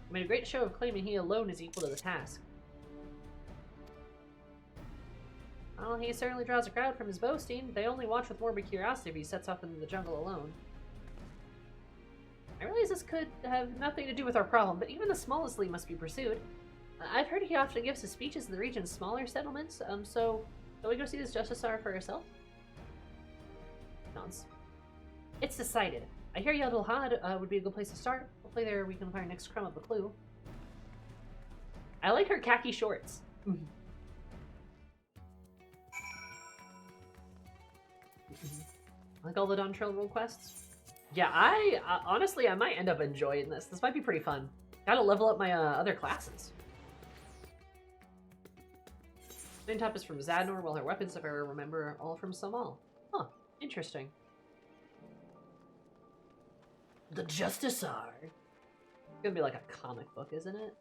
He made a great show of claiming he alone is equal to the task. Well, he certainly draws a crowd from his boasting. They only watch with morbid curiosity if he sets off into the jungle alone. I realize this could have nothing to do with our problem, but even the smallest lead must be pursued. I've heard he often gives his speeches in the region's smaller settlements, so shall we go see this Justisar for herself? Nods. It's decided. I hear Yadul Had would be a good place to start. Hopefully there we can find our next crumb of a clue. I like her khaki shorts. Like all the Dawntrail role quests? Yeah, I honestly, I might end up enjoying this. This might be pretty fun. Gotta level up my other classes. Main top is from Zadnor, while her weapons, if I remember, are all from Somal. Huh, interesting. The Justisar. It's gonna be like a comic book, isn't it?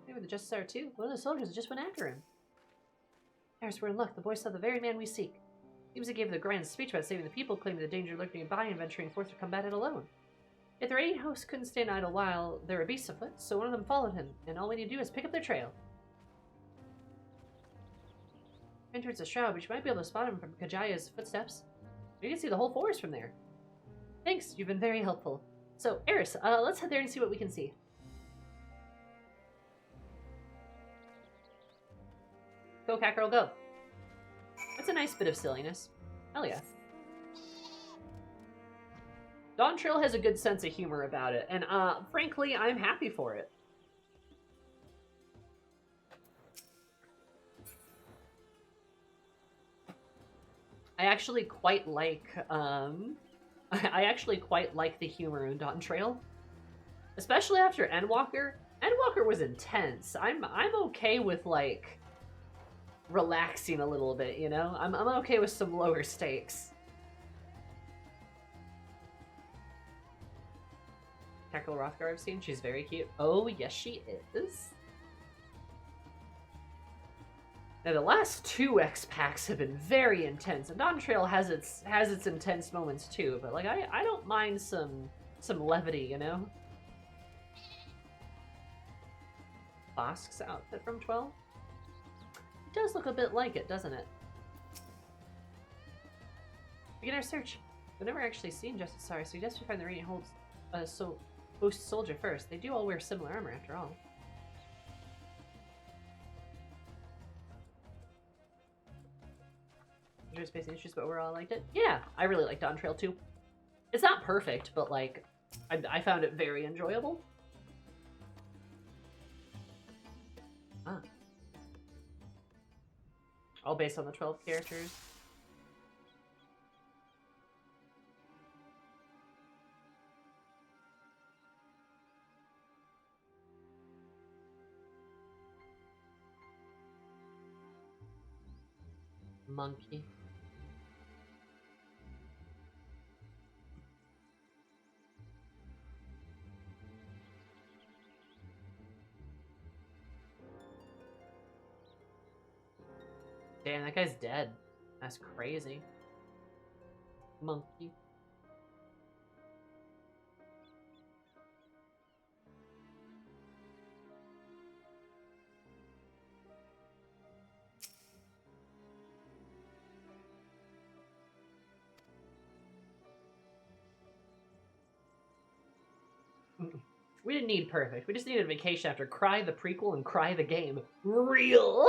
Maybe the Justisar too? One of the soldiers just went after him. Harris, we're in luck. The boy saw the very man we seek. Seems he gave the grand speech about saving the people, claiming the danger lurking nearby and venturing forth to combat it alone. Yet the raiding host couldn't stand idle while there were beasts afoot, so one of them followed him, and all we need to do is pick up their trail. Enters a shroud, but you might be able to spot him from Kajaya's footsteps. You can see the whole forest from there. Thanks, you've been very helpful. So, Eris, let's head there and see what we can see. Go, cat girl, go. That's a nice bit of silliness. Hell yeah. Dawntrail has a good sense of humor about it, and frankly, I'm happy for it. I actually quite like the humor in Dawntrail, especially after Endwalker. Endwalker was intense. I'm okay with like relaxing a little bit, you know? I'm okay with some lower stakes. Tackle Rothgar I've seen. She's very cute. Oh, yes, she is. Now, the last two X packs have been very intense, and Dawntrail has its intense moments too. But like, I don't mind some levity, you know. Bosk's outfit from 12. It does look a bit like it, doesn't it? Begin our search. We've never actually seen Justisar, so suggest we find the Radiant Host soldier first. They do all wear similar armor, after all. Space issues, but overall I liked it. Yeah, I really like Dawntrail too. It's not perfect, but like, I found it very enjoyable. Ah. All based on the 12 characters. Monkey. Damn, that guy's dead. That's crazy. Monkey. We didn't need perfect. We just needed a vacation after Cry the prequel and Cry the game. Real!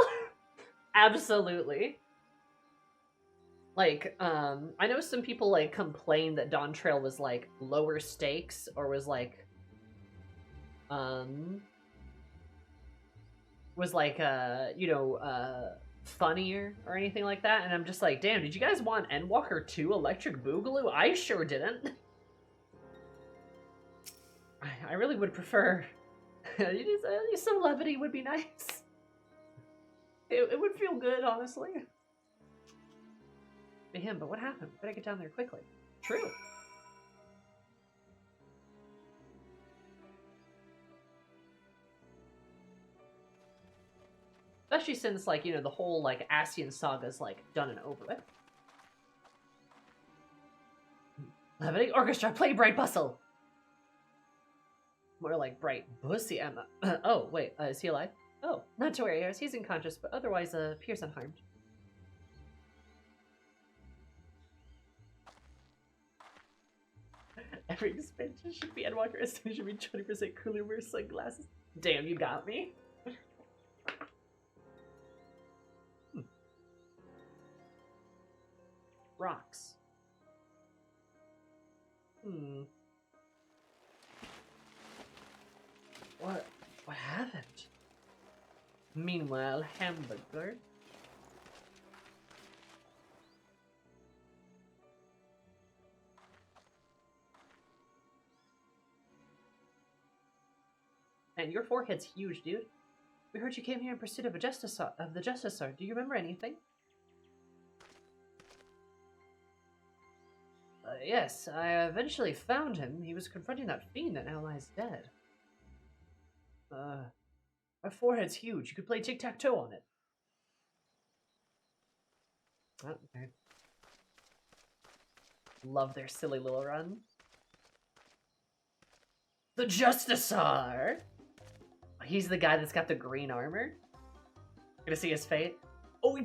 Absolutely. Like, I know some people, like, complain that Dawntrail was, like, lower stakes, or was, like, you know, funnier, or anything like that, and I'm just like, damn, did you guys want Endwalker 2 Electric Boogaloo? I sure didn't. I really would prefer... some levity would be nice. It would feel good, honestly. To him, but what happened? Better get down there quickly. True. Especially since, like, you know, the whole, like, Ascian saga's, like, done and over with. Leviting orchestra, play Bright Bustle! More like Bright Bussy Emma. Oh, wait, is he alive? Oh, not to worry, he's unconscious, but otherwise appears unharmed. Every expansion should be Endwalker, it should be 20% cooler, wear sunglasses. Damn, you got me. Rocks. What happened? Meanwhile, hamburger. And your forehead's huge, dude. We heard you came here in pursuit of the Justice Sword. Do you remember anything? Yes, I eventually found him. He was confronting that fiend that now lies dead. My forehead's huge. You could play tic-tac-toe on it. Oh, okay. Love their silly little run. The Justicar! He's the guy that's got the green armor. Gonna see his fate. Oh,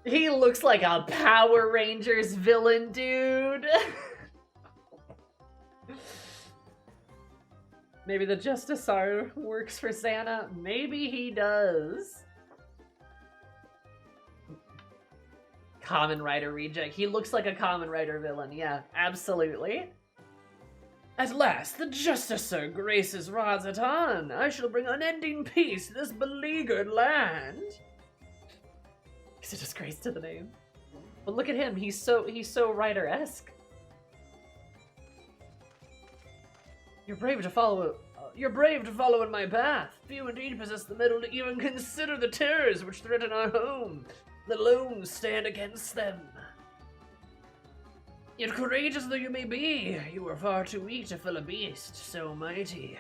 he looks like a Power Rangers villain, dude. Maybe the Justicar works for Santa. Maybe he does. Kamen Rider reject. He looks like a Kamen Rider villain. Yeah, absolutely. At last, the Justicar graces Razatan. I shall bring unending peace to this beleaguered land. It's a disgrace to the name. But look at him. He's so Rider-esque. You're brave to follow in my path. Few indeed possess the mettle to even consider the terrors which threaten our home. The lone stand against them. Yet courageous though you may be, you are far too weak to fell a beast so mighty.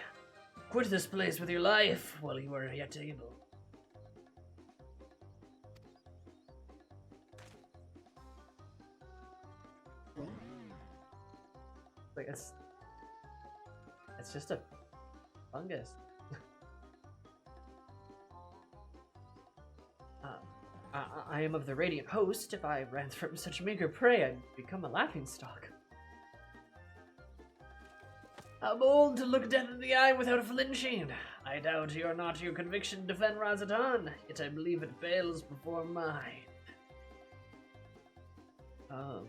Quit this place with your life while you are yet able. Like it's just a fungus. I am of the Radiant Host. If I ran from such meager prey, I'd become a laughingstock. How bold to look death in the eye without flinching. I doubt you are not your conviction to defend Razatan, yet I believe it fails before mine. Oh,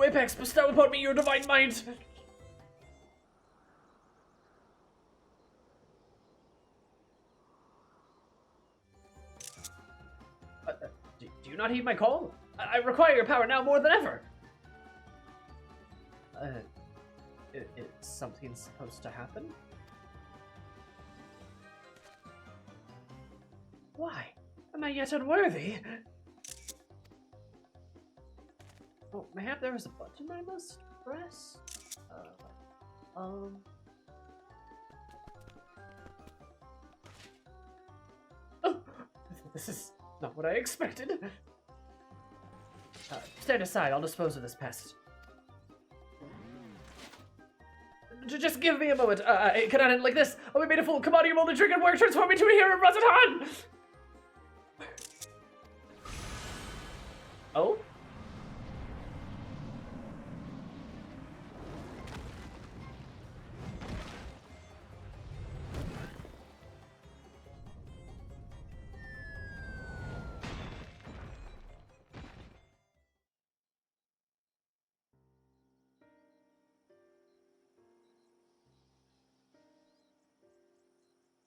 Apex, bestow upon me your divine might! Do you not heed my call? I require your power now more than ever! Is something supposed to happen? Why? Am I yet unworthy? Oh, mayhap there was a button I must press? Oh, this is not what I expected. Stand aside, I'll dispose of this pest. Just give me a moment. It cannot end like this. I'll be made a fool. Come on, you moldy trigger work. Transform me to a hero, Razatan! Oh?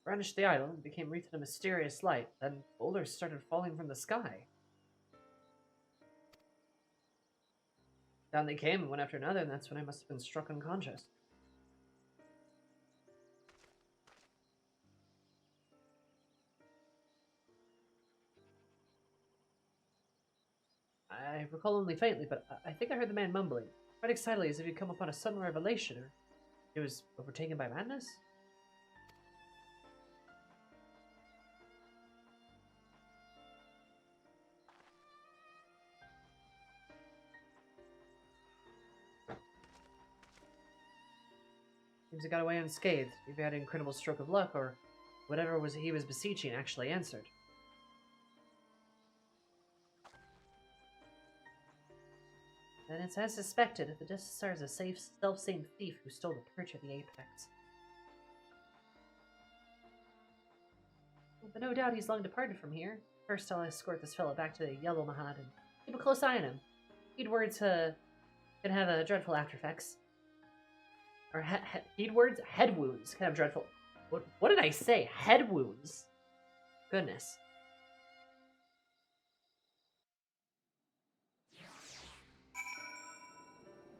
Vanished the island, became wreathed in a mysterious light, then boulders started falling from the sky. Down they came, one after another, and that's when I must have been struck unconscious. I recall only faintly, but I think I heard the man mumbling, quite excitedly as if he'd come upon a sudden revelation, or he was overtaken by madness? Seems he got away unscathed. If he had an incredible stroke of luck, or whatever he was beseeching actually answered. And it's as suspected, the Deathstar is a self-same thief who stole the perch of the apex. But no doubt he's long departed from here. First, I'll escort this fellow back to the Yellow Mahad and keep a close eye on him. Heedwords can have a dreadful after effects. Or Heedwords? Head wounds can have dreadful... What did I say? Head wounds. Goodness.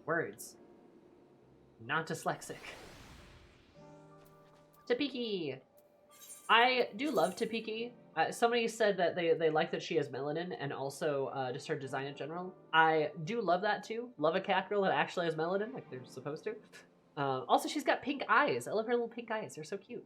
Words. Not dyslexic. Tapiki. I do love Tapiki. Somebody said that they like that she has melanin and also just her design in general. I do love that too. Love a cat girl that actually has melanin, like they're supposed to. Also, she's got pink eyes. I love her little pink eyes. They're so cute.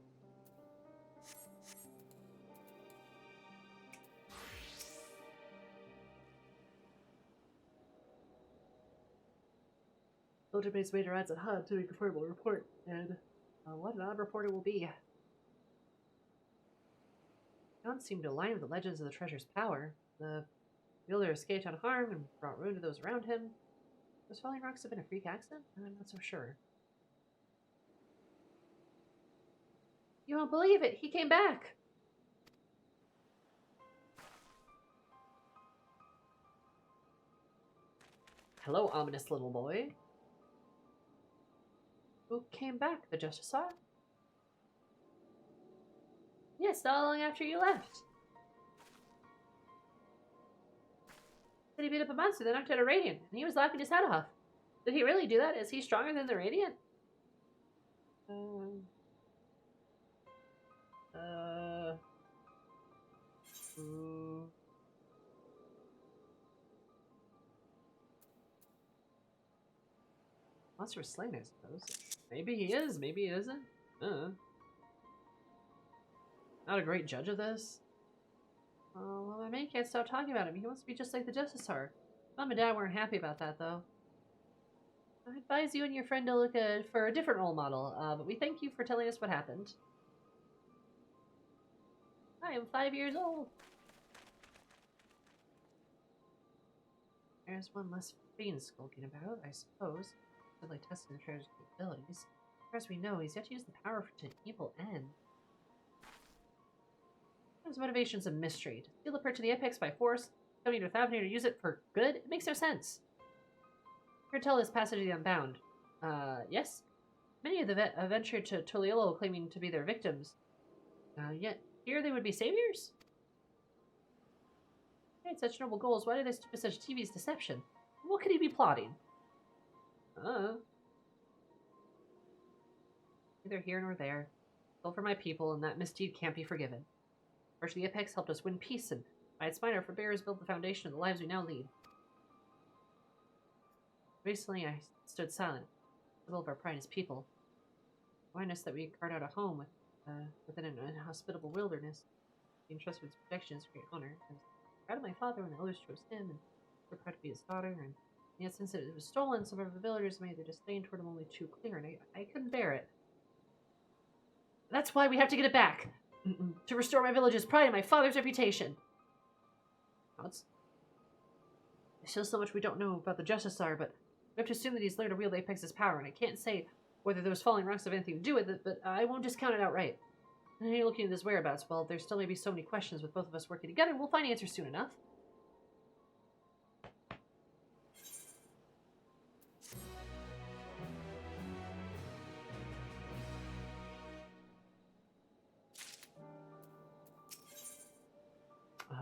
Soldier base Major adds at HUD to make a formal report, and what an odd report it will be. Don't seem to align with the legends of the treasure's power. The wielder escaped unharmed and brought ruin to those around him. Those falling rocks have been a freak accident? I'm not so sure. You won't believe it! He came back! Hello, ominous little boy. Who came back? The Justicar? Yes, not long after you left. Said he beat up a monster that knocked out a Radiant, and he was laughing his head off. Did he really do that? Is he stronger than the Radiant? Monster was slain, I suppose. Maybe he is, maybe he isn't. Not a great judge of this. Oh, well, my mate can't stop talking about him. He wants to be just like the Justicar. Mom and Dad weren't happy about that, though. I advise you and your friend to look for a different role model, but we thank you for telling us what happened. I am 5 years old. There's one less fiend skulking about, I suppose. Like testing the treasure's capabilities. As far as we know, he's yet to use the power to an evil end. His motivation's a mystery. To steal the perch of the apex by force, coming to Thavnir to use it for good? It makes no sense. Here, tell this passage of the Unbound. Yes? Many of the ventured to Toliolo claiming to be their victims. Yet, here they would be saviors? They had such noble goals, why did they stoop to such devious deception? What could he be plotting? Neither here nor there. Still for my people, and that misdeed can't be forgiven. First, the Apex helped us win peace, and by its might, our forbearers built the foundation of the lives we now lead. Recently, I stood silent, full of our pride as people. Awareness that we carved out a home within an inhospitable wilderness. Being trusted with protection is a great honor. I was proud of my father when the elders chose him, and we're proud to be his daughter, and yet since it was stolen, some of the villagers made their disdain toward him only too clear, and I couldn't bear it. That's why we have to get it back! To restore my village's pride and my father's reputation! There's still so much we don't know about the Justicar, but we have to assume that he's learned to wield Apex's power, and I can't say whether those falling rocks have anything to do with it, but I won't discount it outright. And you're looking at his whereabouts, well, there still may be so many questions with both of us working together, we'll find answers soon enough.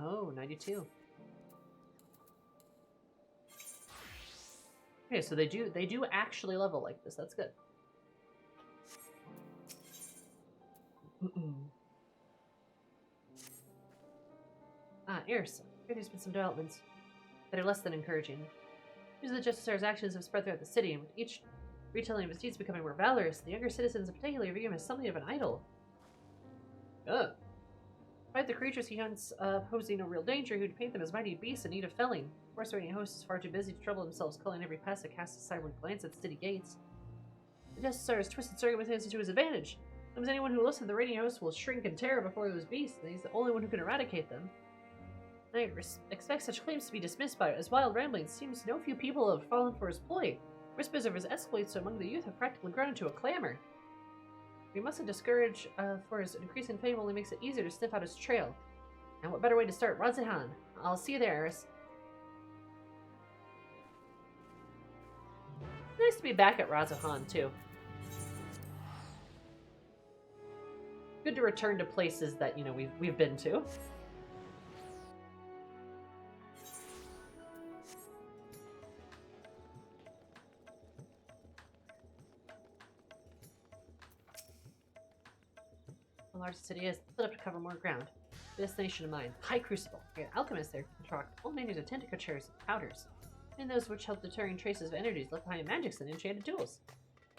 Oh, 92. Okay, so they do actually level like this. That's good. Ears. There's been some developments that are less than encouraging. News of the Justichar's actions have spread throughout the city, and with each retelling of his deeds becoming more valorous, the younger citizens particularly view him as something of an idol. Ugh. Despite the creatures he hunts posing no real danger, who'd paint them as mighty beasts in need of felling. Of course, the host is far too busy to trouble themselves culling every pest that casts a sideward glance at the city gates. The Justice's twisted circumstances to his advantage. Almost anyone who looks at the radiant host will shrink in terror before those beasts, and he's the only one who can eradicate them. I expect such claims to be dismissed by as wild ramblings. Seems no few people have fallen for his ploy. Whispers of his exploits among the youth have practically grown into a clamor. We mustn't discourage, for his increasing fame only makes it easier to sniff out his trail. And what better way to start? Razihan. I'll see you there, Eris. Nice to be back at Razihan, too. Good to return to places that, you know, we've been to. The largest city is split up to cover more ground. The destination of mine, High Crucible. We have alchemists there to construct all manners of tinctures and powders, and those which help deterring traces of energies left behind in magics and enchanted tools.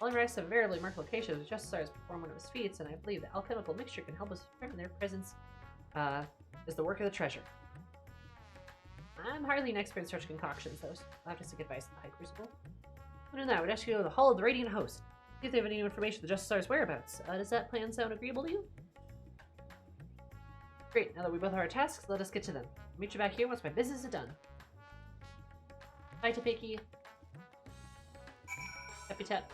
All racks have variably marked locations with Justice's perform one of his feats, and I believe the alchemical mixture can help us determine their presence is the work of the treasure. I'm hardly an expert in such concoctions, though, so I'll have to seek advice in the High Crucible. Other than that, I would ask you to go to the Hall of the Radiant Host. See if they have any information of the Justice's whereabouts. Does that plan sound agreeable to you? Great, now that we both have our tasks, let us get to them. I'll meet you back here once my business is done. Bye, Topeki. Happy tap.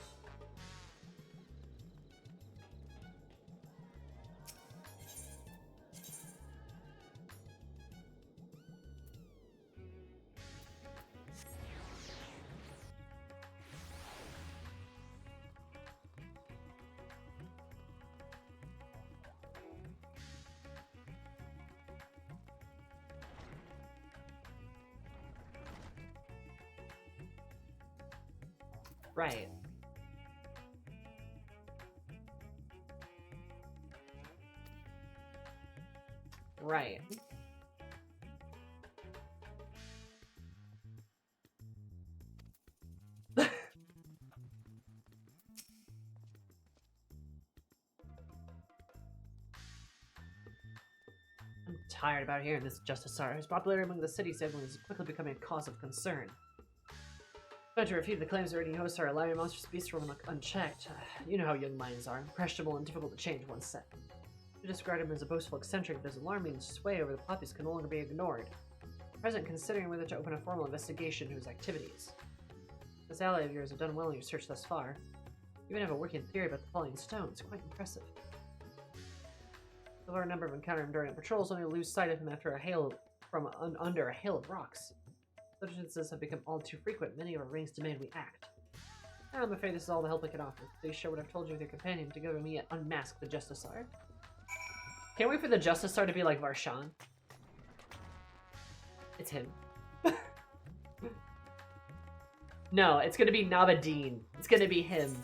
Right. Right. I'm tired about hearing this Justicar. His popularity among the city siblings is quickly becoming a cause of concern. But to refute the claims the Radiant Hosts are allowing monstrous beasts to run unchecked. You know how young minds are, impressionable and difficult to change once set. To describe him as a boastful eccentric, this alarming sway over the populace can no longer be ignored. The President considering whether to open a formal investigation into his activities. This ally of yours have done well in your search thus far. You even have a working theory about the falling stones, quite impressive. The lower number of encounter him during patrols only lose sight of him after a hail from under a hail of rocks. Such instances have become all too frequent. Many of our ranks demand we act. Now I'm afraid this is all the help I can offer. Please share what I've told you with your companion. Together with me yet unmask the Justicar. Can't wait for the Justicar to be like Varshan. It's him. No, it's gonna be Navadine. It's gonna be him.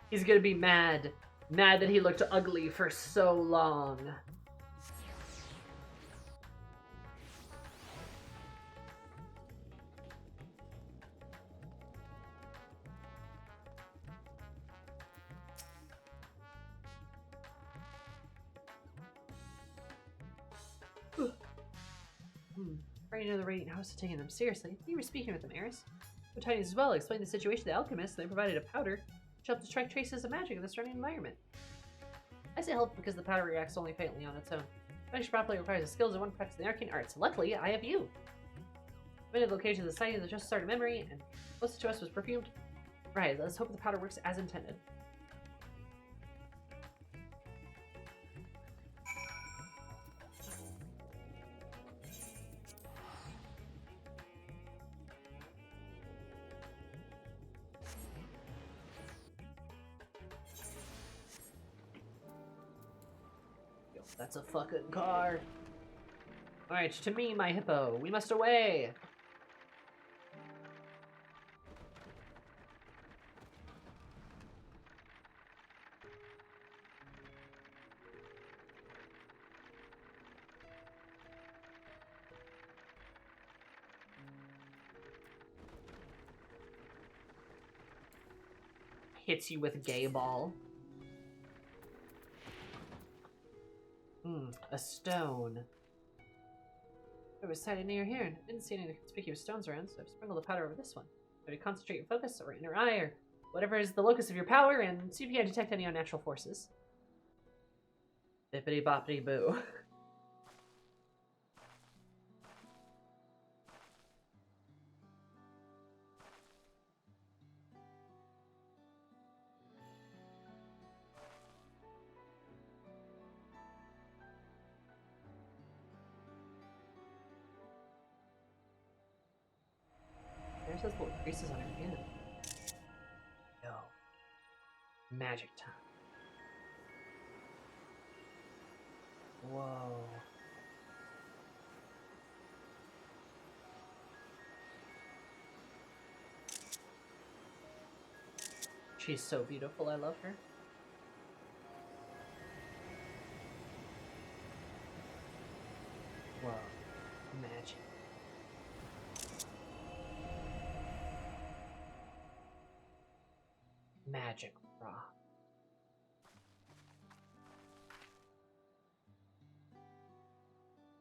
He's gonna be mad. Mad that he looked ugly for so long. Right into the Radiant House is taking them seriously. You were speaking with them, Eris. The Titans as well explained the situation to the alchemists, and they provided a powder which helped extract traces of magic in the surrounding environment. I say help because the powder reacts only faintly on its own. Finish properly requires the skills of one practicing the arcane arts. Luckily, I have you. Committed location of the site that just started memory, and closest to us was perfumed. Right, let's hope the powder works as intended. That's a fucking car. Alright, to me, my hippo. We must away. Hits you with a gay ball. A stone. It was sighted near here, and I didn't see any conspicuous stones around, so I've sprinkled the powder over this one. Try to concentrate your focus or inner eye, or whatever is the locus of your power and see if you can detect any unnatural forces. Bippity boppity boo. There's those little creases on her hand. Yo. Magic time. Whoa. She's so beautiful, I love her. Whoa. Magic. Magic rock.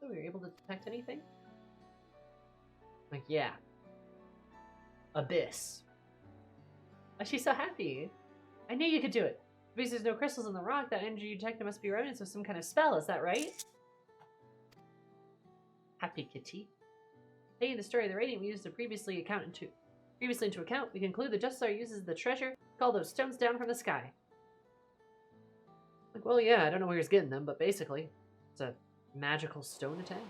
So we were able to detect anything? Like, yeah. Abyss. Oh, she's so happy. I knew you could do it. Because there's no crystals in the rock, that energy you detected must be remnants of some kind of spell, is that right? Happy kitty. Taking the story of the radiant we used to previously into account, we conclude the Justicar uses the treasure to call those stones down from the sky. Like, well, yeah, I don't know where he's getting them, but basically, it's a magical stone attack.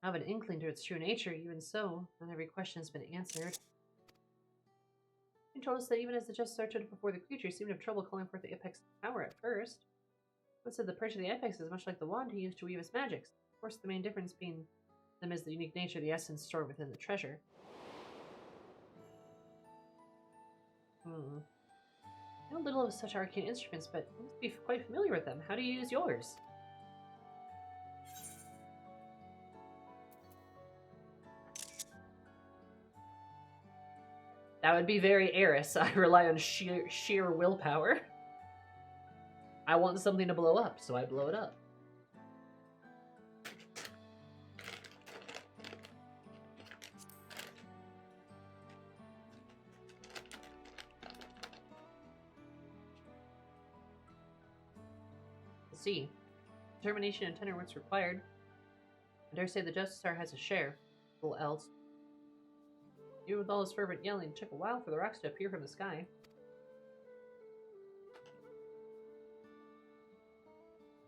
I have an inkling to its true nature, even so, not every question has been answered. You told us that even as the Justicar stood before the creature, you seemed to have trouble calling forth the apex power at first. What said the perch of the apex is much like the wand he used to weave his magics. Of course, the main difference being them is the unique nature of the essence stored within the treasure. I know little of such arcane instruments, but you must be quite familiar with them. How do you use yours? That would be very Eris. I rely on sheer willpower. I want something to blow up, so I blow it up. Let's see. Determination and tenor what's required. I dare say the Justicar has a share. Little else. Even with all his fervent yelling, it took a while for the rocks to appear from the sky.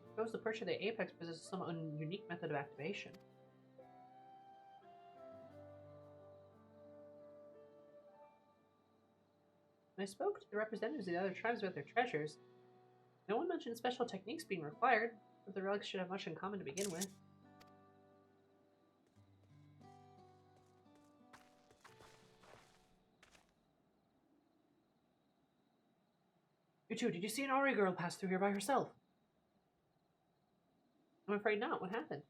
Suppose the perch of the apex possesses some unique method of activation. When I spoke to the representatives of the other tribes about their treasures, no one mentioned special techniques being required, but the relics should have much in common to begin with. You two, did you see an Auri girl pass through here by herself? I'm afraid not. What happened?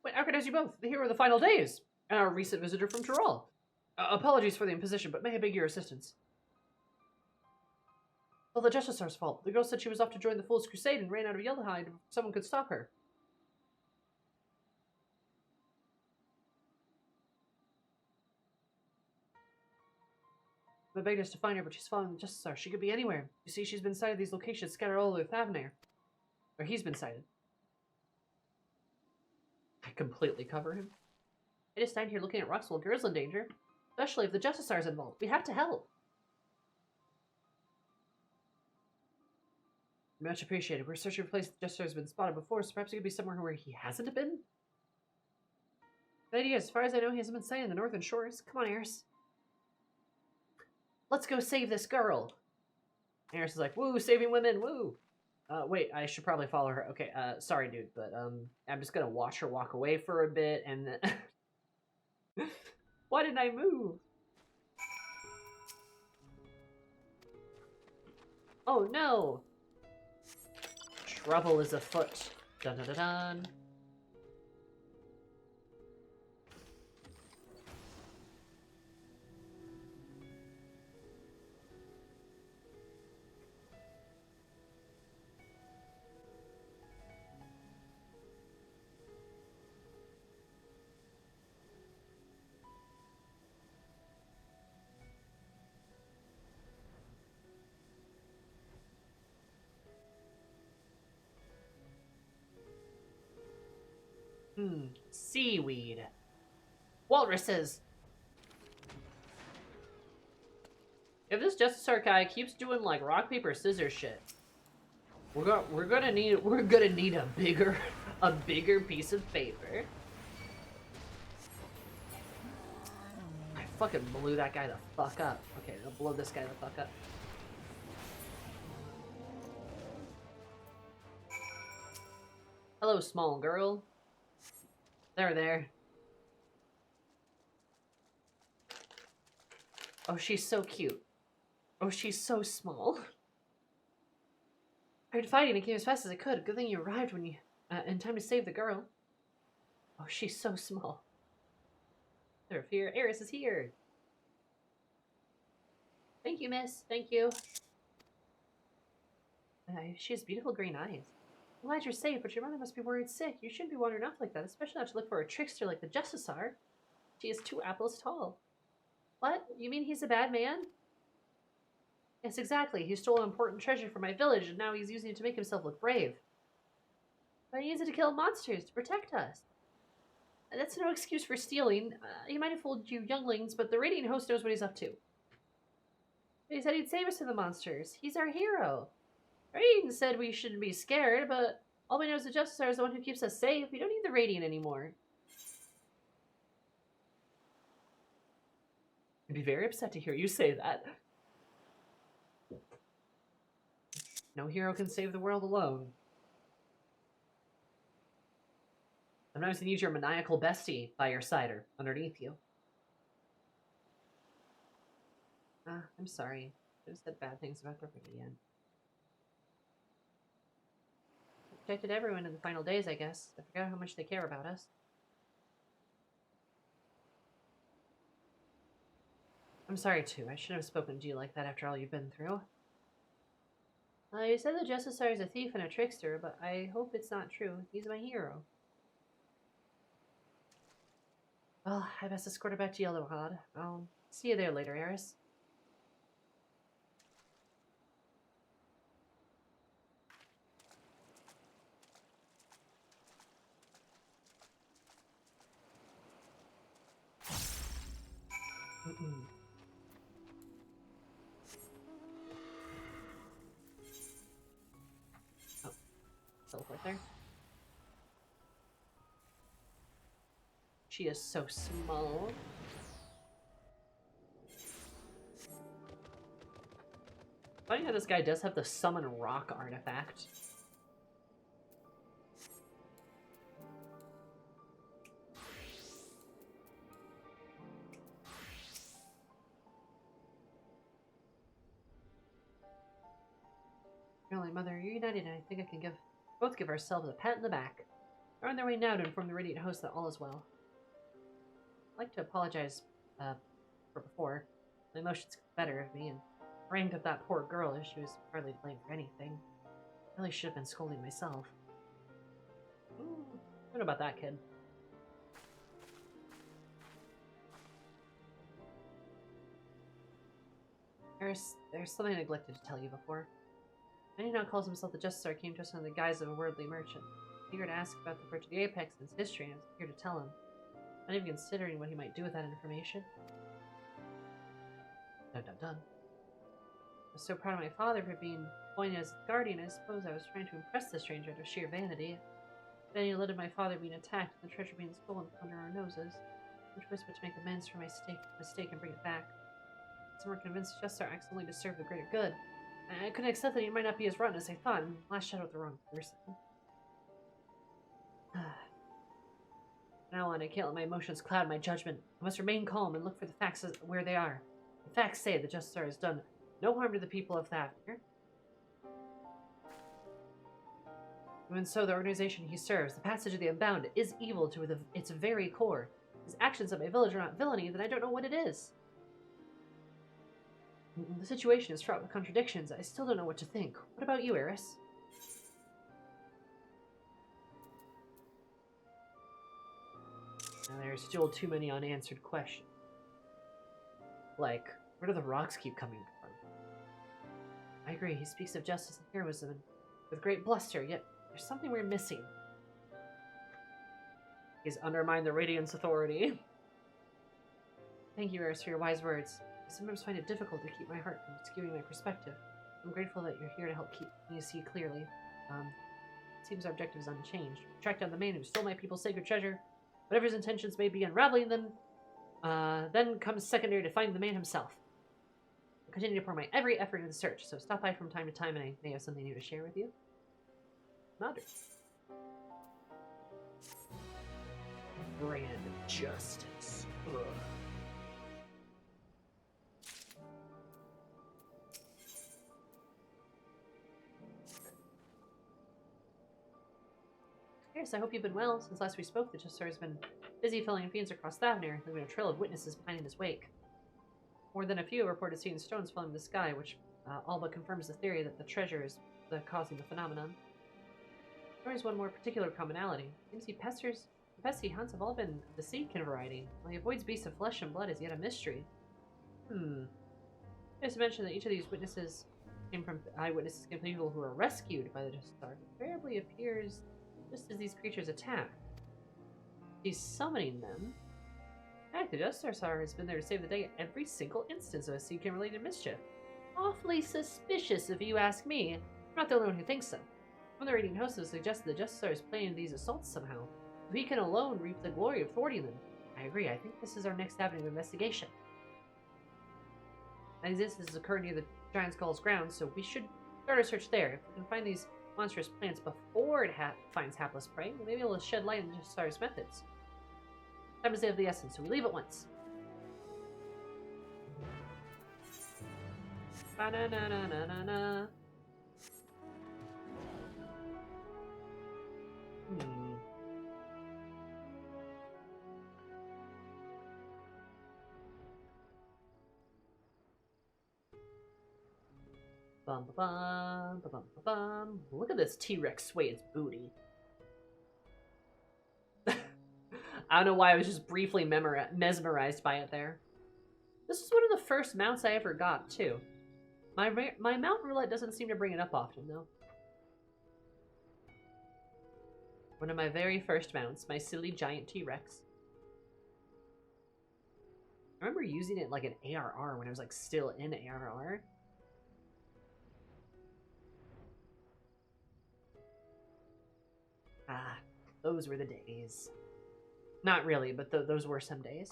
Wait, how could I you both? The hero of the final days, and our recent visitor from Tyrol. Apologies for the imposition, but may I beg your assistance? Well, the Justicar's fault. The girl said she was off to join the Fool's Crusade and ran out of Yellowhide before someone could stop her. I begged us to find her, but she's following the Justicar. She could be anywhere. You see, she's been sighted at these locations scattered all over Thavnair. Or he's been sighted. I completely cover him. I just stand here looking at rocks while girls in danger. Especially if the Justicar's involved. We have to help. Much appreciated. We're searching for a place the Justicar's been spotted before, so perhaps he could be somewhere where he hasn't been? Good idea. As far as I know, he hasn't been sighted in the northern shores. Come on, Eris. Let's go save this girl. Eris is like, woo, saving women, woo. Wait, I should probably follow her. Okay, sorry, dude, but, I'm just gonna watch her walk away for a bit, and then... Why didn't I move? Oh, no! Trouble is afoot. Dun dun dun dun. Seaweed. Walruses. If this Justice Archive keeps doing like rock paper scissors shit, we're gonna need a bigger piece of paper. I fucking blew that guy the fuck up. Okay, I'll blow this guy the fuck up. Hello, small girl. There. Oh, she's so cute. Oh, she's so small. I tried fighting and came as fast as I could. Good thing you arrived when you in time to save the girl. Oh, she's so small. Never fear, Eris is here. Thank you, miss. Thank you. She has beautiful green eyes. I'm glad you're safe, but your mother must be worried sick. You shouldn't be wandering off like that, especially not to look for a trickster like the Justicar. She is 2 apples tall. What? You mean he's a bad man? Yes, exactly. He stole an important treasure from my village, and now he's using it to make himself look brave. But he used it to kill monsters to protect us. That's no excuse for stealing. He might have fooled you younglings, but the Radiant Host knows what he's up to. He said he'd save us from the monsters. He's our hero. Radiant said we shouldn't be scared, but all we know is the Justicar is the one who keeps us safe. We don't need the Radiant anymore. I'd be very upset to hear you say that. No hero can save the world alone. Sometimes you need your maniacal bestie by your side or underneath you. I'm sorry. I've said bad things about Griffin again. Protected everyone in the final days, I guess. I forgot how much they care about us. I'm sorry, too. I shouldn't have spoken to you like that after all you've been through. You said the Justicar is a thief and a trickster, but I hope it's not true. He's my hero. Well, I best escort her back to Yellowhod. I'll see you there later, Eris. Oh, teleport there. She is so small. Funny how this guy does have the summon rock artifact. Really, Mother, you're united, and I think I can both give ourselves a pat in the back. They're on their way now to inform the Radiant Host that all is well. I'd like to apologize for before. My emotions got better of me and ranged at that poor girl as she was hardly to blame for anything. I really should have been scolding myself. Ooh, what about that kid? Eris, there's something I neglected to tell you before. Many now calls himself the Justicar came to us under the guise of a worldly merchant. Eager to ask about the Bridge of the Apex and its history, and I was here to tell him. Not even considering what he might do with that information. Dun dun dun. I was so proud of my father for being appointed as guardian. I suppose I was trying to impress the stranger out of sheer vanity. Then he led to my father being attacked and the treasure being stolen under our noses. No choice but to make amends for my mistake and bring it back. Some were convinced Justicar acts only to serve the greater good. I couldn't accept that he might not be as rotten as I thought and lashed out at the wrong person. From now on, I can't let my emotions cloud my judgment. I must remain calm and look for the facts where they are. The facts say the Justicar has done no harm to the people of Thavnir. Even so, the organization he serves, the Passage of the Unbound, is evil to its very core. His actions at my village are not villainy, then I don't know what it is. The situation is fraught with contradictions. I still don't know what to think. What about you, Eris? Now, there's still too many unanswered questions. Like, where do the rocks keep coming from? I agree, he speaks of justice and heroism and with great bluster, yet there's something we're missing. He's undermined the Radiant's authority. Thank you, Eris, for your wise words. I sometimes find it difficult to keep my heart from skewing my perspective. I'm grateful that you're here to help keep me see clearly. It seems our objective is unchanged. Track down the man who stole my people's sacred treasure. Whatever his intentions may be unraveling, then comes secondary to finding the man himself. I'll continue to pour my every effort into the search, so stop by from time to time and I may have something new to share with you. Nodder. Brand of justice. Ugh. Yes, I hope you've been well. Since last we spoke, the Jester has been busy felling fiends across Thavnir, leaving a trail of witnesses behind in his wake. More than a few have reported seeing stones falling in the sky, which all but confirms the theory that the treasure is causing the phenomenon. There is one more particular commonality. Seems the pests he hunts have all been the Seedkin variety, while he avoids beasts of flesh and blood is yet a mystery. Just to mention that each of these witnesses came from people who were rescued by the Jester. Invariably appears just as these creatures attack. He's summoning them. Heck, the Justicar has been there to save the day every single instance of a Seedkin-related mischief. Awfully suspicious, if you ask me. I'm not the only one who thinks so. One of the raiding hosts has suggested the Justicar is planning these assaults somehow. We can alone reap the glory of thwarting them. I agree, I think this is our next avenue of investigation. As this is occurring near the Giant Skull's grounds, so we should start our search there. If we can find these monstrous plants before it finds hapless prey, we may be able to shed light on Justicar's methods. Time is of the essence, so we leave at once. Ba-na-na-na-na-na-na. Bum ba bum ba bum ba bum. Look at this T-Rex sway its booty. I don't know why I was just briefly mesmerized by it there. This is one of the first mounts I ever got, too. My mount roulette doesn't seem to bring it up often, though. One of my very first mounts, my silly giant T-Rex. I remember using it like an ARR when I was like still in ARR. Ah, those were the days. Not really, but those were some days.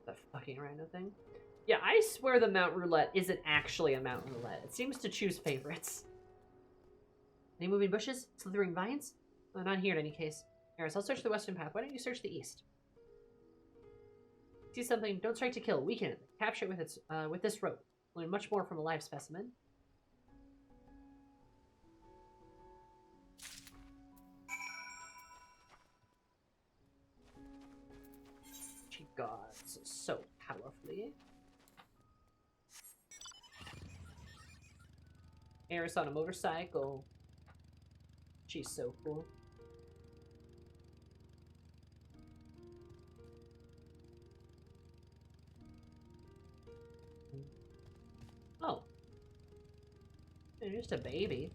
The fucking rhino thing. Yeah, I swear the mount roulette isn't actually a mount roulette. It seems to choose favorites. Any moving bushes? Slithering vines? Oh, not here in any case. Eris, I'll search the western path. Why don't you search the east? See something? Don't strike to kill. Weaken it. Capture it with this rope. Learn much more from a live specimen. She guards so powerfully. Eris on a motorcycle. She's so cool. Oh. You're just a baby.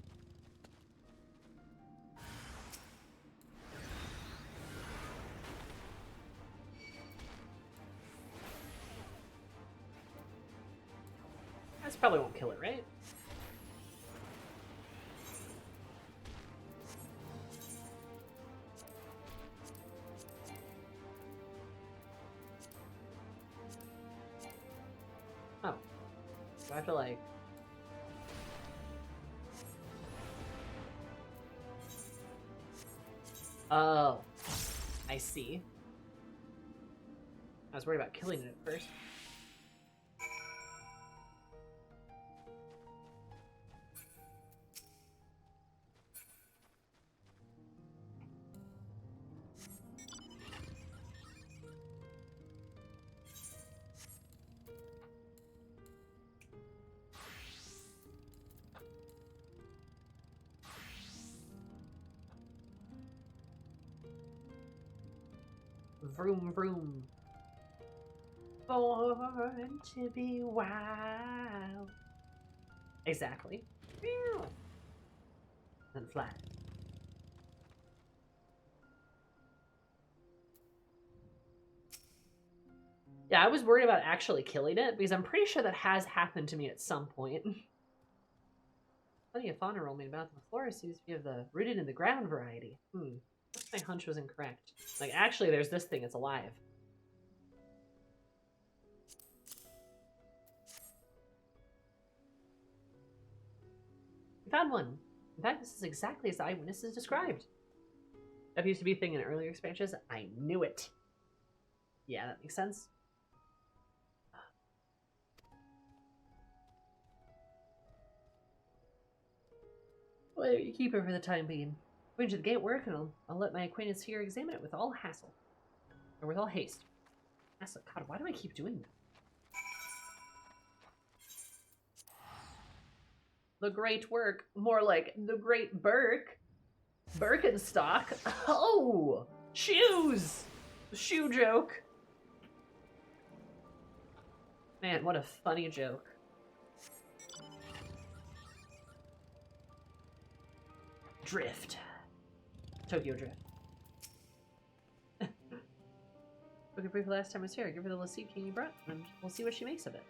This probably won't kill it, right? Oh. Do I have to, like... Oh. I see. I was worried about killing it at first. Vroom vroom. born to be wild. Exactly. And fly. Yeah, I was worried about actually killing it because I'm pretty sure that has happened to me at some point. Plenty of fauna roaming about the flora seems to be of the rooted in the ground variety. My hunch was incorrect. Like, actually, there's this thing. It's alive. We found one. In fact, this is exactly as the eyewitness is described. That used to be a thing in earlier expansions. I knew it. Yeah, that makes sense. Well, you keep it for the time being. Going to the gate work, and I'll let my acquaintance here examine it with all hassle. Or with all haste. Hassle. God, why do I keep doing that? The great work. More like the great Burke. Birkenstock. Oh! Shoes! Shoe joke. Man, what a funny joke. Drift. Tokyo Drift. Look at brief last time I was here. Give her the lassie king you brought, and we'll see what she makes of it.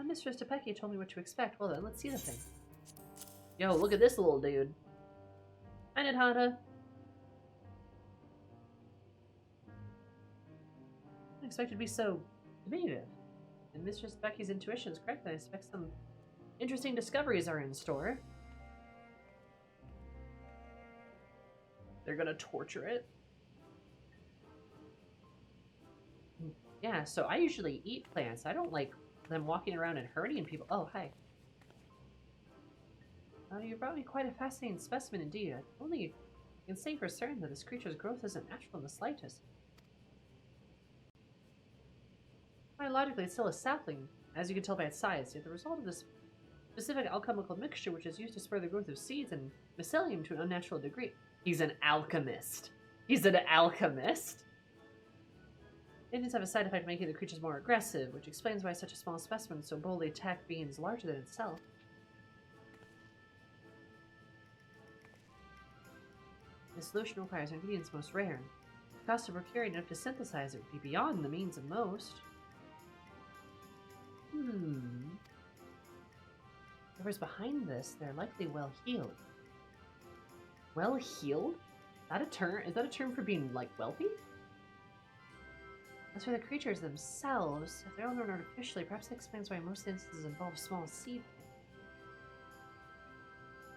Mistress Topeki told me what to expect. Well then, let's see the thing. Yo, look at this little dude. Hi, Nadhana. I didn't expect it to be so diminutive. And Mistress Becky's intuition is correct. I expect some interesting discoveries are in store. They're gonna torture it. Yeah, so I usually eat plants. I don't like them walking around and hurting people. Oh, hi. You brought me quite a fascinating specimen indeed. I only can say for certain that this creature's growth isn't natural in the slightest. Biologically, it's still a sapling, as you can tell by its size, yet the result of this specific alchemical mixture which is used to spur the growth of seeds and mycelium to an unnatural degree. He's an alchemist. He's an alchemist? Agents have a side effect making the creatures more aggressive, which explains why such a small specimen so boldly attacked beings larger than itself. This solution requires ingredients most rare. The cost of procuring enough to synthesize it would be beyond the means of most. Whoever's behind this, they're likely well-heeled. Well-heeled? Is that a term? Is that a term for being, like, wealthy? As for the creatures themselves, if they're all grown artificially, perhaps that explains why most instances involve small seed.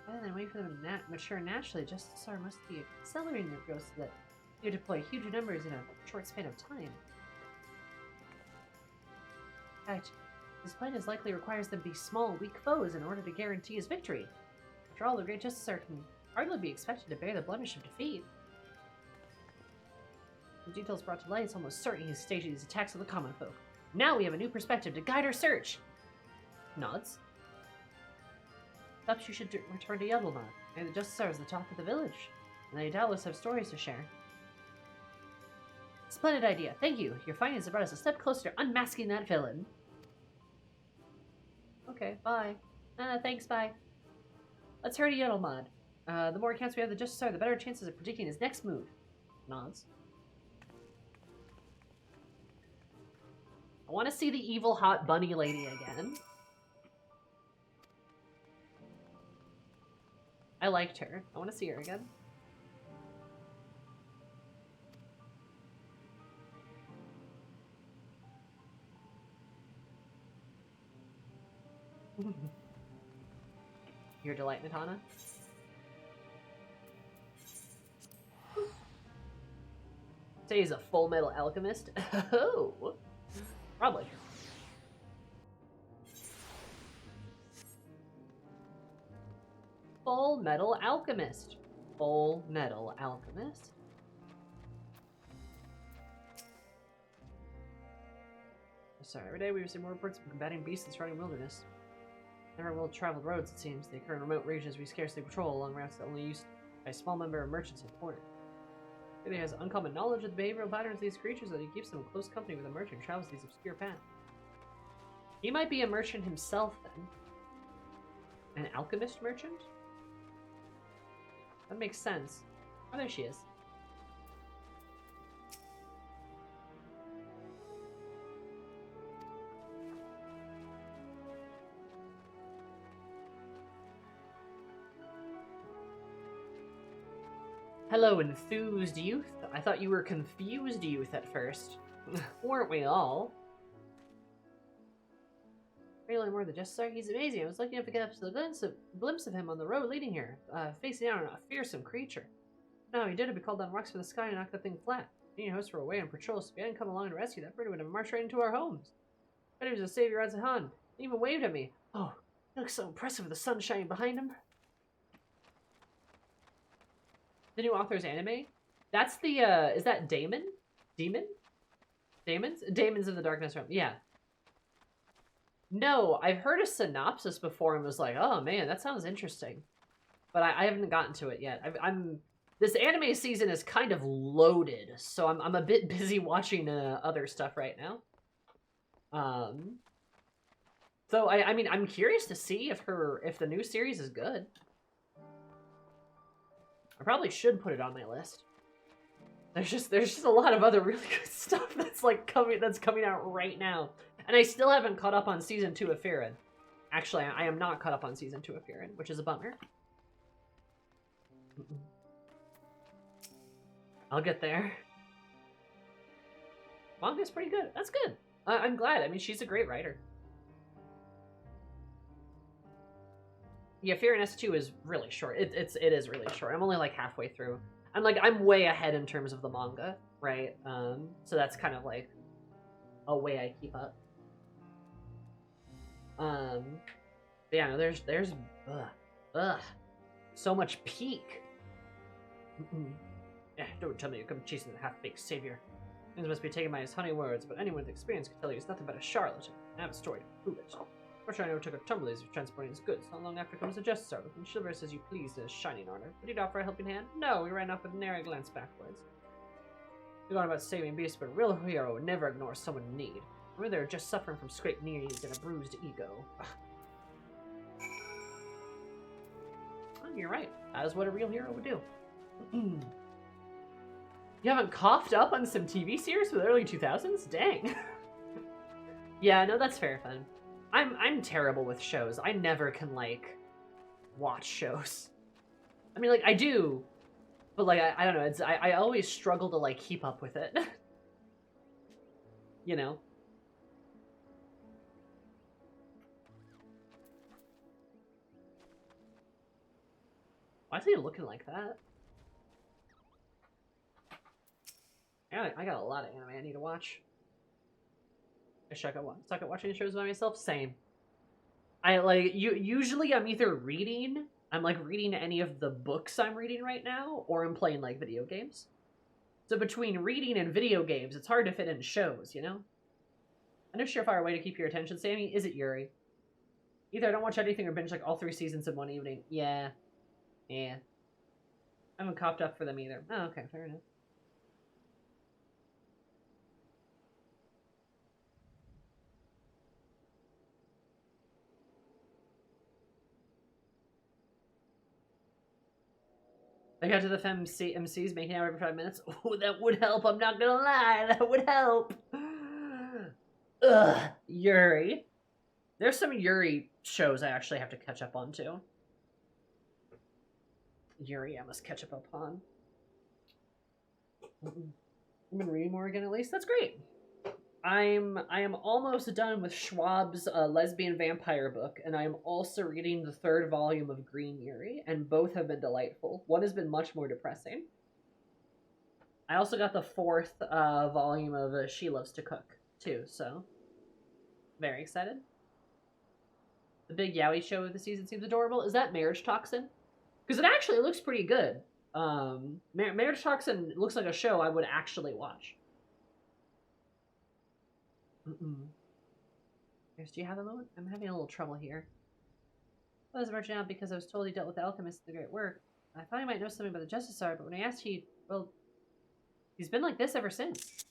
Rather than wait for them to mature naturally, Justicar must be accelerating their growth so that you deploy huge numbers in a short span of time. In fact, this plan is likely requires them to be small, weak foes in order to guarantee his victory. After all, the great Justicar can hardly be expected to bear the blemish of defeat. The details brought to light, it's almost certain he's staging these attacks on the common folk. Now we have a new perspective to guide our search! Nods. Perhaps you should return to Yeldelmar. Maybe the Justicar is the talk of the village, and they doubtless have stories to share. Splendid idea. Thank you. Your findings have brought us a step closer to unmasking that villain. Okay, bye. Thanks, bye. Let's hurry to Yeldelmar. The more accounts we have of the Justicar, the better chances of predicting his next move. Nods. I want to see the evil hot bunny lady again. I liked her. I want to see her again. Your delight, Natana. Say he's a full metal alchemist. Oh. Probably. Full Metal Alchemist. Full Metal Alchemist. Sorry, every day we receive more reports of combating beasts in surrounding wilderness. Never well-traveled roads, it seems. They occur in remote regions we scarcely patrol along routes that only used by a small number of merchants at the port. He has uncommon knowledge of the behavioral patterns of these creatures that he keeps them in close company with a merchant who travels these obscure paths. He might be a merchant himself, then. An alchemist merchant? That makes sense. Oh, there she is. Hello, enthused youth. I thought you were confused youth at first. Weren't we all? Really more than just sir. He's amazing. I was lucky enough to get a glimpse of him on the road leading here, facing down on a fearsome creature. No, he did it. We called down rocks from the sky and knocked that thing flat. Me and hosts were away on patrol, so if he hadn't come along to rescue that bird, would have marched right into our homes. But he was a savior as a Han. He even waved at me. Oh, he looks so impressive with the sun shining behind him. The new author's anime? That's the, is that Damon? Demon? Damons? Damons of the Darkness Realm. Yeah. No, I've heard a synopsis before and was like, oh man, that sounds interesting. But I haven't gotten to it yet. This anime season is kind of loaded, so I'm a bit busy watching other stuff right now. So I mean, I'm curious to see if the new series is good. I probably should put it on my list. There's just a lot of other really good stuff that's coming out right now. And I still haven't caught up on season 2 of FFXIV. Actually, I am not caught up on season 2 of FFXIV, which is a bummer. I'll get there. Manga's pretty good. That's good. I'm glad. I mean, she's a great writer. Yeah, FFXIV S2 is really short. It is really short. I'm only like halfway through. I'm way ahead in terms of the manga, right? So that's kind of like a way I keep up. Yeah, no, there's so much peak. Yeah, don't tell me you come chasing the half-baked savior. Things must be taken by his honey words, but anyone with experience can tell you he's nothing but a charlatan. I have a story to prove it. Fortunately, I never took a tumble as of transporting his goods. Not long after comes the Justice Sergeant, looking chivalrous as you please in his shining armor. Would he offer a helping hand? No, he ran off with a nary glance backwards. You're going about saving beasts, but a real hero would never ignore someone in need. Or they're just suffering from scraped knees and a bruised ego. Oh, you're right. That is what a real hero would do. You haven't coughed up on some TV series from the early 2000s? Dang. Yeah, no, that's fair, fun. I'm terrible with shows. I never can, like, watch shows. I mean, like, I do, but, like, I don't know. I always struggle to, like, keep up with it. You know? Why is he looking like that? I got a lot of anime I need to watch. I suck at watching shows by myself. Same. Usually I'm either reading. I'm like reading any of the books I'm reading right now, or I'm playing like video games. So between reading and video games, it's hard to fit in shows, you know? I know surefire way to keep your attention, Sammy. Is it Yuri? Either I don't watch anything or binge like all 3 seasons in one evening. Yeah. Yeah. I haven't copped up for them either. Oh, okay, fair enough. I got to the MCs making out every 5 minutes. Oh, that would help. I'm not gonna lie. That would help. Ugh. Yuri. There's some Yuri shows I actually have to catch up on, too. Yuri, I must catch up on. I've been reading more again, at least. That's great. I am almost done with Schwab's lesbian vampire book, and I am also reading the 3rd volume of Green Yuri, and both have been delightful. One has been much more depressing. I also got the 4th volume of She Loves to Cook, too, so very excited. The big yaoi show of the season seems adorable. Is that Marriage Toxin? Because it actually looks pretty good. Marriage Toxin looks like a show I would actually watch. Here's, do you have a moment? I'm having a little trouble here. I was merging out because I was told he dealt with the alchemists in the great work. I thought he might know something about the Justice Sergeant, but when I asked, well, He's been like this ever since.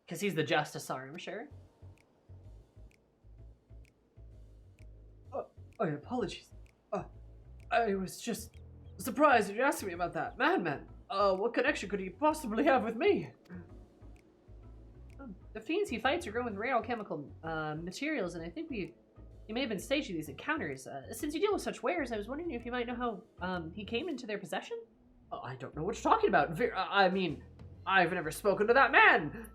Because he's the Justicar, I'm sure. Apologies. I was just surprised you asked me about that. Man. What connection could he possibly have with me? The fiends he fights are grown with rare alchemical materials, and I think he may have been staging these encounters. Since you deal with such wares, I was wondering if you might know how he came into their possession? I don't know what you're talking about. I mean, I've never spoken to that man.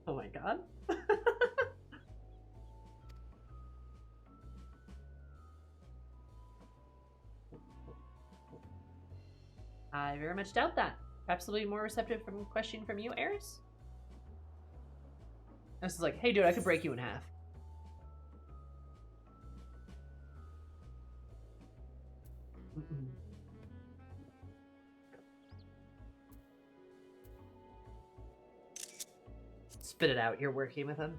Oh my god. I very much doubt that. Perhaps they'll be more receptive from questioning from you, Eris? This is like, hey dude, I could break you in half. Spit it out, you're working with him.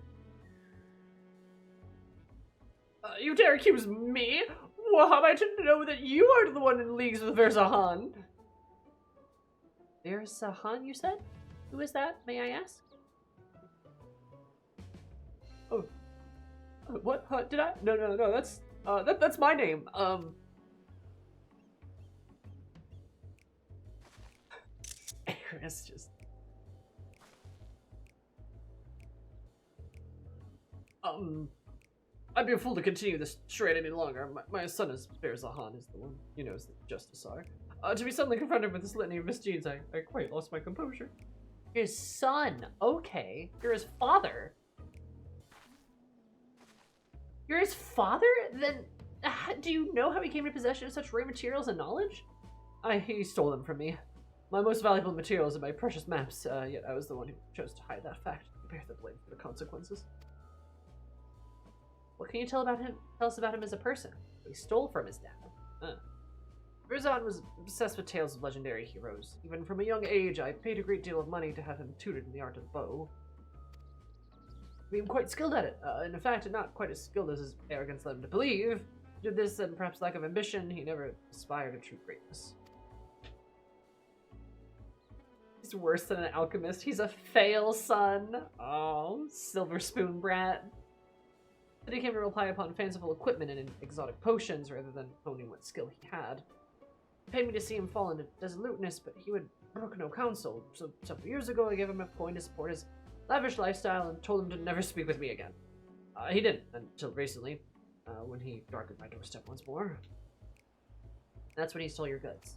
You dare accuse me? Well, how am I to know that you are the one in leagues with Verzahan? Verzahan, you said? Who is that, may I ask? Oh. What? Did I? No, that's my name. Eris just... I'd be a fool to continue this charade any longer. My son is Verzahan, is the one, you know, is the Justicar. To be suddenly confronted with this litany of misdeeds, I quite lost my composure. His son? Okay. You're his father. You're his father? Then, do you know how he came into possession of such rare materials and knowledge? He stole them from me. My most valuable materials and my precious maps, yet I was the one who chose to hide that fact and bear the blame for the consequences. What can you tell us about him as a person? He stole from his dad. Verzahan was obsessed with tales of legendary heroes. Even from a young age, I paid a great deal of money to have him tutored in the art of the bow. I mean, quite skilled at it, and in fact, not quite as skilled as his arrogance led him to believe. Did this, and perhaps lack of ambition, he never aspired to true greatness. He's worse than an alchemist. He's a fail son. Oh, silver spoon brat. But he came to rely upon fanciful equipment and exotic potions rather than honing what skill he had. He paid me to see him fall into dissoluteness, but he would brook no counsel. So several years ago, I gave him a coin to support his lavish lifestyle and told him to never speak with me again. He didn't, until recently, when he darkened my doorstep once more. That's when he stole your goods.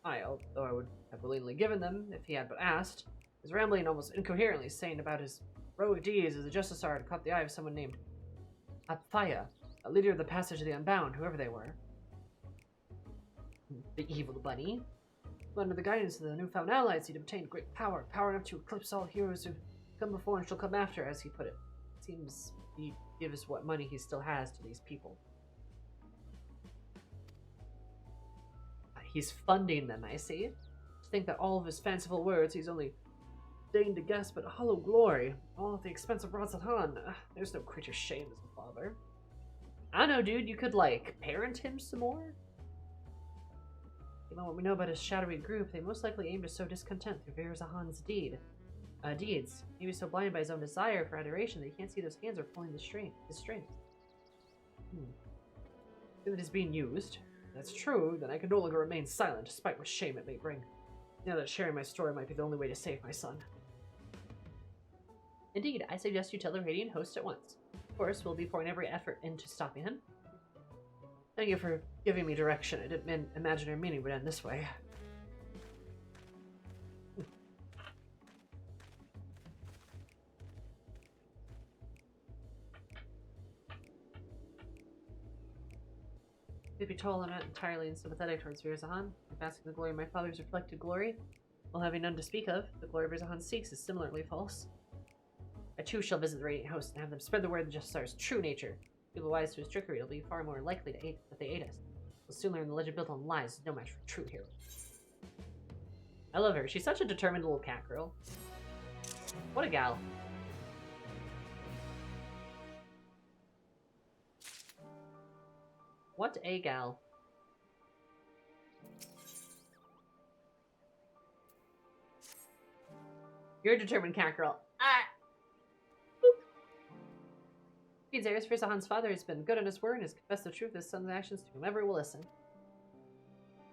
Although I would have willingly given them if he had but asked, was rambling almost incoherently, saying about his heroic deeds as a Justicar had caught the eye of someone named Apphaya, a leader of the Passage of the Unbound, whoever they were. The evil bunny. Under the guidance of the newfound allies, he'd obtained great power enough to eclipse all heroes who've come before and shall come after, as he put it. Seems he gives what money he still has to these people. He's funding them, I see. To think that all of his fanciful words he's only deigned to guess but a hollow glory, all at the expense of Verzahan. There's no creature shame as a father. I don't know, dude, you could, like, parent him some more? Given what we know about his shadowy group, they most likely aim to sow discontent through Verzahan's deeds. Maybe so blinded by his own desire for adoration that he can't see those hands are pulling his strings. If it is being used, if that's true, then I can no longer remain silent, despite what shame it may bring. Now that sharing my story might be the only way to save my son. Indeed, I suggest you tell the Radiant host at once. Of course, we'll be pouring every effort into stopping him. Thank you for giving me direction. I didn't imagine our meeting would end this way. To be told, I'm not entirely unsympathetic towards Verzahan. If asking the glory of my father's reflected glory, while having none to speak of, the glory Verzahan seeks is similarly false. I too shall visit the Radiant host and have them spread the word of the Justichar's true nature. People wise to his trickery will be far more likely to aid that they aid us. We'll soon learn the legend built on lies is no match for true heroes. I love her. She's such a determined little cat girl. What a gal. What a gal. You're a determined cat girl. Ah! Boop. Feeds Ares for Zahan's father has been good on his word and has confessed the truth of his son's actions to whomever will listen.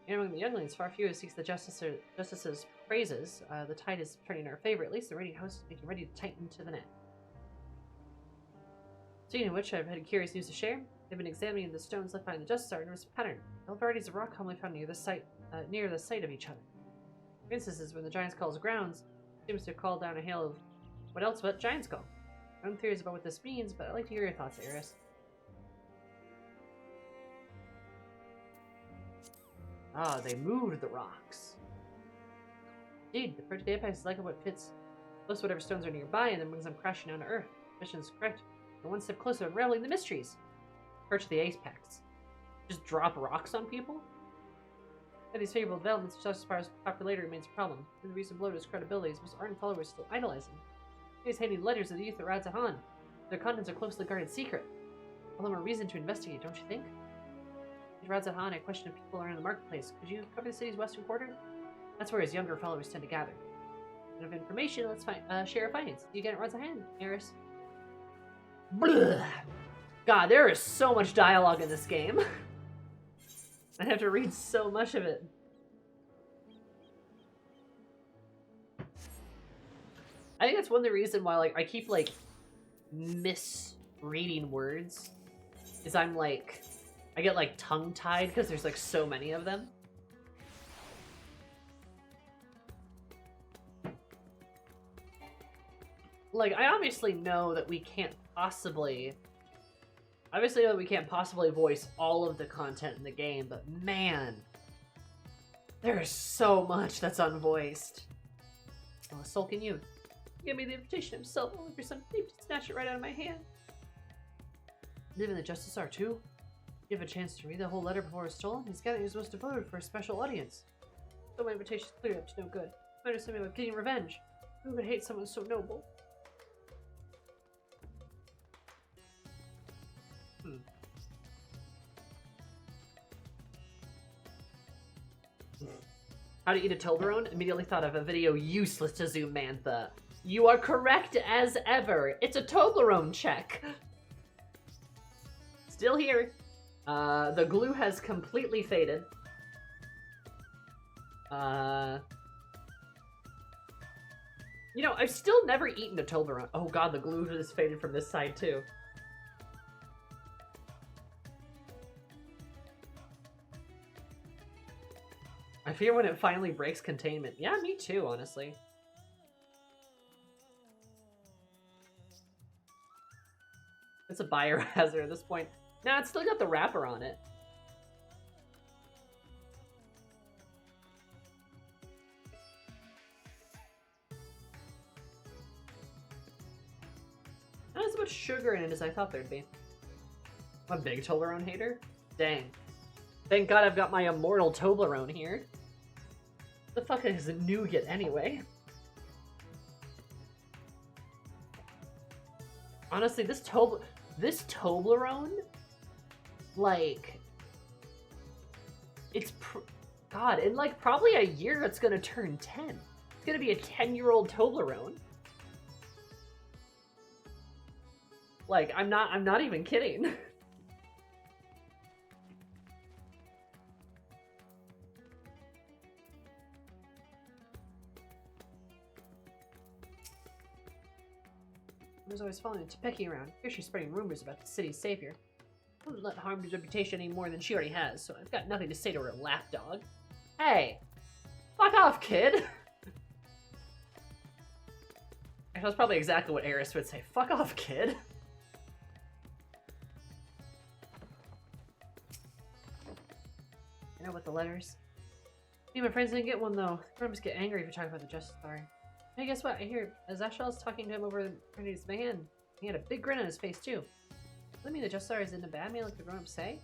And among the younglings, far fewer seeks the justice's praises. The tide is turning in our favor. At least the raiding house is making ready to tighten to the net. Speaking of which, I've had curious news to share. They've been examining the stones left behind the Justice Art and noticed a pattern. The varieties of rock commonly found near the site of each other. For instance, when the Giant's Call's grounds seems to have called down a hail of what else but Giant's Call. My own theories about what this means, but I'd like to hear your thoughts, Ares. Ah, they moved the rocks. Indeed, the approach to the apex is likely what fits close to whatever stones are nearby and then brings them crashing down to earth. The mission is correct. We're one step closer to unraveling the mysteries. Approach to the apex. Just drop rocks on people? By these favorable developments, just as far as popularity remains a problem. And the recent blow to his credibility is most ardent followers still idolizing. He's hating the letters of the youth at Radzahan. Their contents are closely guarded secret. All the more reason to investigate, don't you think? Radzahan, I question if people are in the marketplace. Could you cover the city's western quarter? That's where his younger followers tend to gather. Enough information, let's share our findings. You get it, Radzahan, Ares. Blah. God, there is so much dialogue in this game. I have to read so much of it. I think that's one of the reasons why I keep misreading words. Is I get tongue-tied because there's so many of them. I obviously know that we can't possibly voice all of the content in the game, but man, there's so much that's unvoiced. Oh, a sulking youth. Give me the invitation himself, only for some thief to snatch it right out of my hand. Live in the Justice Art too? Give a chance to read the whole letter before it's stolen. He's gathering his most devoted for a special audience. So my invitation's clearly up to no good. Might have something about getting revenge. Who would hate someone so noble? How to eat a Toblerone? Immediately thought of a video useless to Zoomantha. You are correct as ever. It's a Toblerone check. Still here. The glue has completely faded. You know, I've still never eaten a Toblerone. Oh god, the glue has faded from this side too. I fear when it finally breaks containment. Yeah, me too, honestly. It's a biohazard at this point. Nah, it's still got the wrapper on it. Not as much sugar in it as I thought there'd be. I'm a big Toblerone hater. Dang. Thank God I've got my immortal Toblerone here. The fuck is a nougat anyway? Honestly, this Toblerone, God, in probably a year it's gonna turn 10. It's gonna be a 10-year-old Toblerone. I'm not even kidding. I was always following Topeki around. Here she's spreading rumors about the city's savior. I wouldn't let harm his reputation any more than she already has, so I've got nothing to say to her lapdog. Hey! Fuck off, kid! That's probably exactly what Ares would say. Fuck off, kid! I know what the letters. Me and my friends didn't get one, though. The Grumps get angry if you talk about the Justice Story. Hey, guess what? I hear Azashal's talking to him over his man. He had a big grin on his face, too. Does that mean the Justice Story isn't a bad man like the grown-ups say?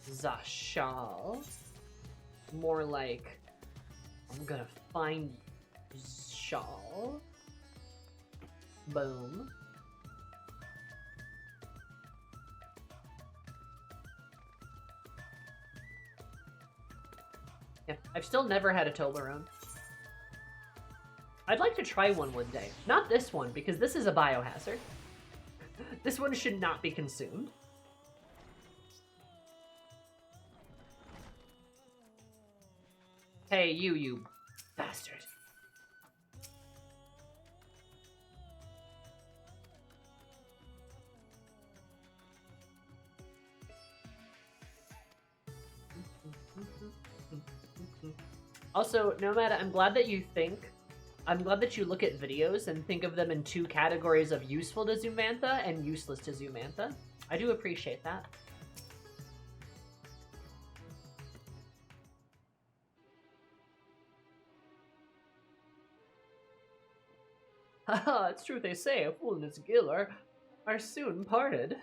Zashal. More like, I'm gonna find Shal. Boom. Yeah, I've still never had a Toblerone. I'd like to try one day. Not this one, because this is a biohazard. This one should not be consumed. Hey, you bastard. Also, Nomad, I'm glad that you look at videos and think of them in two categories of useful to Zoomantha and useless to Zoomantha. I do appreciate that. Haha, it's true they say, a fool and his giller are soon parted.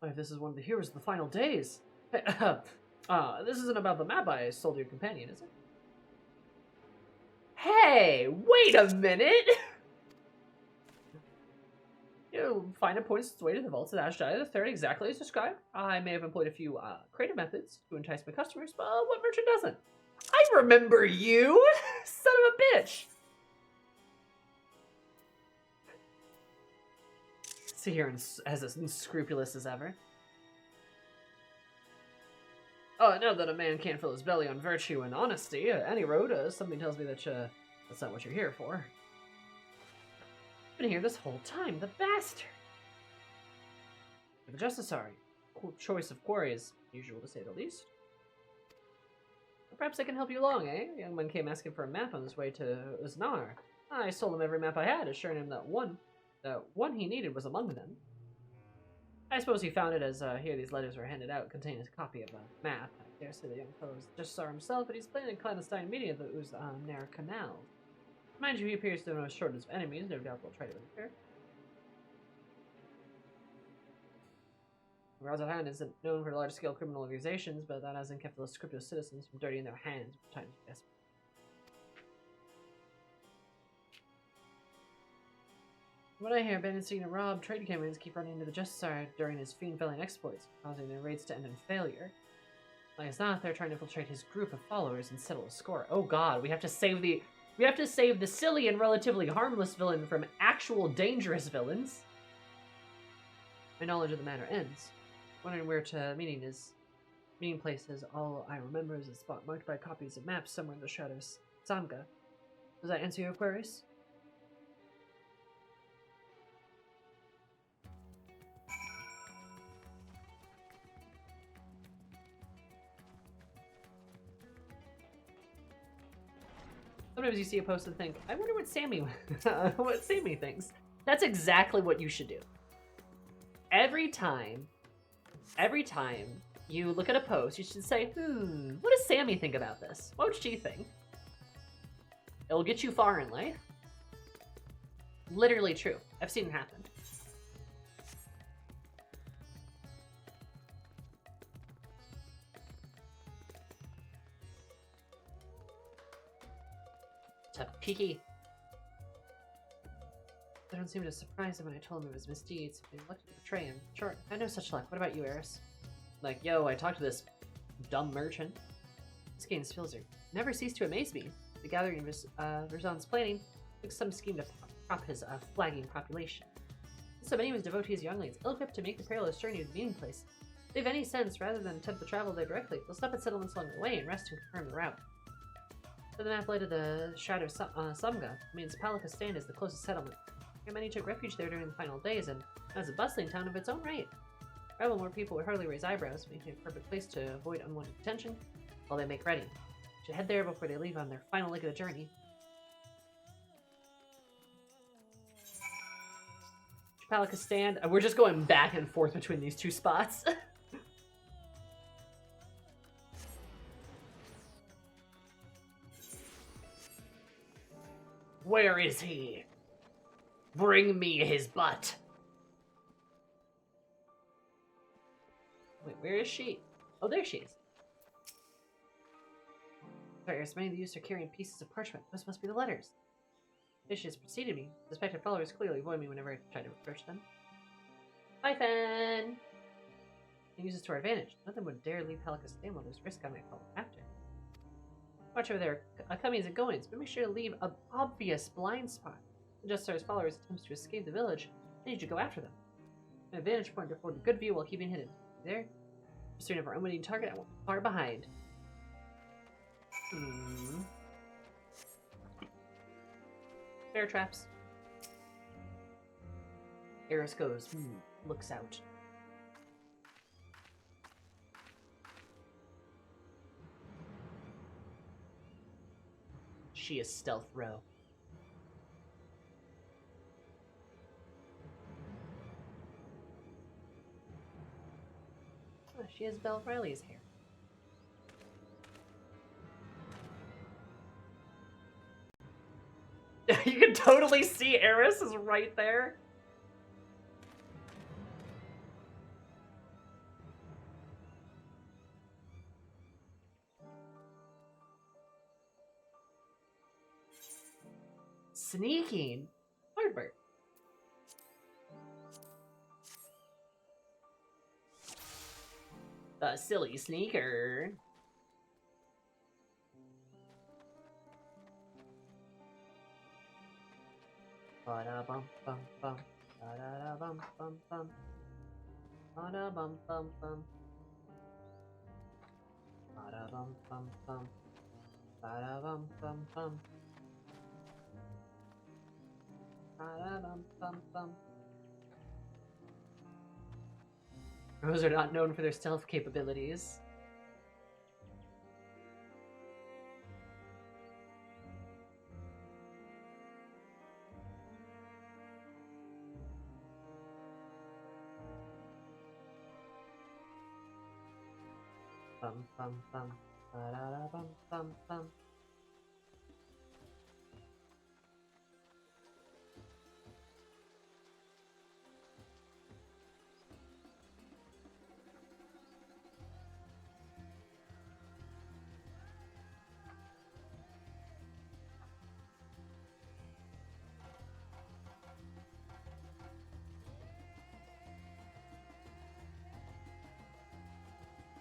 Why, this is one of the heroes of the final days. This isn't about the map I sold your companion, is it? Hey, wait a minute! You'll find it points its way to the vaults of Ashdai III exactly as described. I may have employed a few creative methods to entice my customers, but what merchant doesn't? I remember you! Son of a bitch! Sit here as unscrupulous as ever. Oh, now that a man can't fill his belly on virtue and honesty, any road, something tells me that that's not what you're here for. Been here this whole time, the bastard! The Justiciary. Choice of quarry is usual to say the least. Perhaps I can help you along, eh? A young man came asking for a map on his way to Uznar. I sold him every map I had, assuring him that one he needed was among them. I suppose he found it as here these letters were handed out containing a copy of a map. I dare say the young fellow just saw himself, but he's planning a clandestine meeting at the Uznar Canal. Mind you, he appears to know a shortage of enemies, no doubt they'll try to interfere. Razarhan isn't known for large-scale criminal organizations, but that hasn't kept the scrupulous citizens from dirtying their hands with times of desperate. What I hear, bandits seeking to rob trade caravans keep running into the Justiciary during his fiend-felling exploits, causing their raids to end in failure. Like it's not, they're trying to infiltrate his group of followers and settle a score. Oh god, we have to save the silly and relatively harmless villain from actual dangerous villains. My knowledge of the matter ends. Wondering where to meeting place is. All I remember is a spot marked by copies of maps somewhere in the shadows. Samga. Does that answer your queries? Sometimes you see a post and think, I wonder what Sammy thinks. That's exactly what you should do. Every time you look at a post, you should say, what does Sammy think about this? What would she think? It'll get you far in life. Literally true. I've seen it happen. Kiki. I don't seem to surprise him when I told him of his misdeeds. They looked to betray him. Sure, I know such luck. What about you, Eris? Like, yo, I talked to this dumb merchant. This game's feels never ceased to amaze me. The gathering of Verzan's planning took some scheme to prop his flagging population. So many of his devotees younglings, ill-equipped to make the perilous journey to the meeting place. If they have any sense, rather than attempt to travel there directly, they'll stop at settlements along the way and rest and confirm the route. So the map led to the Shadow Samga, means Palika Stand is the closest settlement. Here many took refuge there during the final days, and as a bustling town of its own right. Travel more people would hardly raise eyebrows, making it a perfect place to avoid unwanted attention while they make ready. Should head there before they leave on their final leg of the journey. Palika Stand. We're just going back and forth between these two spots. Where is he? Bring me his butt. Wait, where is she? Oh, there she is. Eris, many of the youths are carrying pieces of parchment. Those must be the letters. Vicious preceded me. Suspected followers clearly avoid me whenever I try to approach them. Bye, Fen! And use this to our advantage. Nothing would dare leave Helica's stand while there's risk I might follow after. Watch over their comings and goings, but make sure to leave an obvious blind spot. Just as followers attempts to escape the village, I need you to go after them. An advantage point to afford a good view while keeping hidden. There? Pursuing of our unwitting target, I won't be far behind. Bear traps. Eris goes, looks out. She is stealth row. Oh, she has Belle Riley's hair. You can totally see Eris is right there. Sneaking. Hardbird. The silly sneaker. Ba-da-bum bum bum. Ba-da-da-bum bum bum. Ba-da-bum bum bum. Ba-da-bum bum bum. Ba-da-bum bum bum. Ba-da-bum bum bum. Crows are not known for their stealth capabilities. Bum bum bum. Ba-da-da-bum bum bum.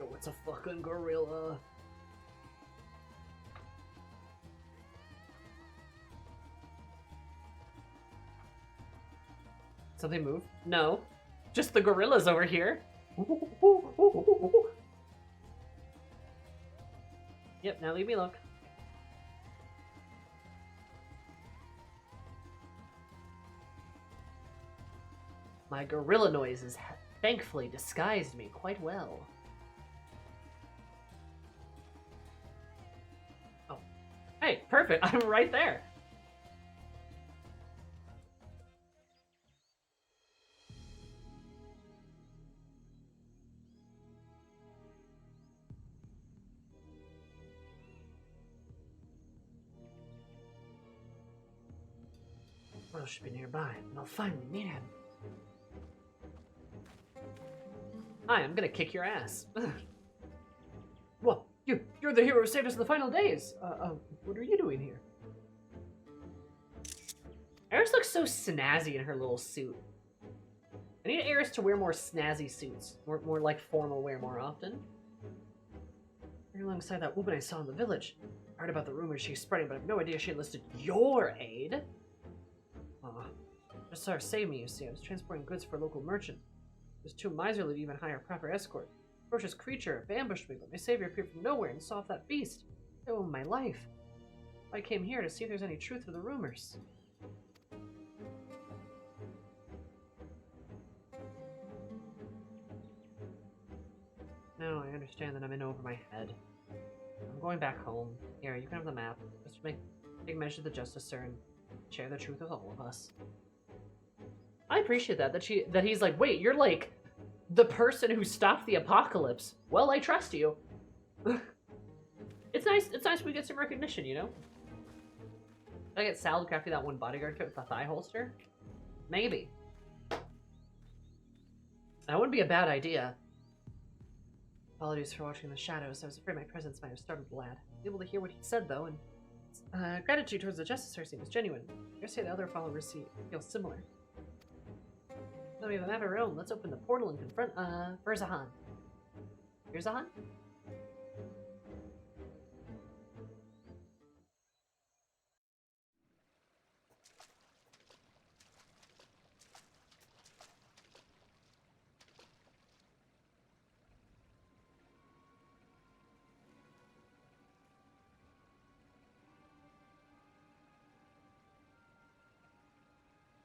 Oh, it's a fucking gorilla. Something move? No. Just the gorillas over here. Yep, now leave me alone. My gorilla noises thankfully disguised me quite well. Oh. Hey, perfect. I'm right there. Well, should be nearby, and I'll finally meet him. Hi, I'm gonna kick your ass. Well, you're the hero who saved us in the final days. What are you doing here? Eris looks so snazzy in her little suit. I need Eris to wear more snazzy suits. More like formal wear more often. Right alongside that woman I saw in the village. I heard about the rumors she's spreading, but I have no idea she enlisted your aid. Just saw her save me, you see. I was transporting goods for a local merchant. It was too miserly to even hire a proper escort. A ferocious creature ambushed me, but my savior appeared from nowhere and saw off that beast. I owe him my life. I came here to see if there's any truth to the rumors. No, I understand that I'm in over my head. I'm going back home. Here, you can have the map. Just take measure of the justice, sir, and share the truth with all of us. I appreciate that he's like, wait, you're like the person who stopped the apocalypse. Well, I trust you. It's nice we get some recognition, you know? I get Sal crafting that one bodyguard kit with the thigh holster? Maybe. That wouldn't be a bad idea. Apologies for watching the shadows. I was afraid my presence might have startled the lad. I was able to hear what he said, though, and gratitude towards the Justicer seems genuine. I guess the other followers feel similar. Now we have a map of our own. Let's open the portal and confront, Verzahan. Verzahan?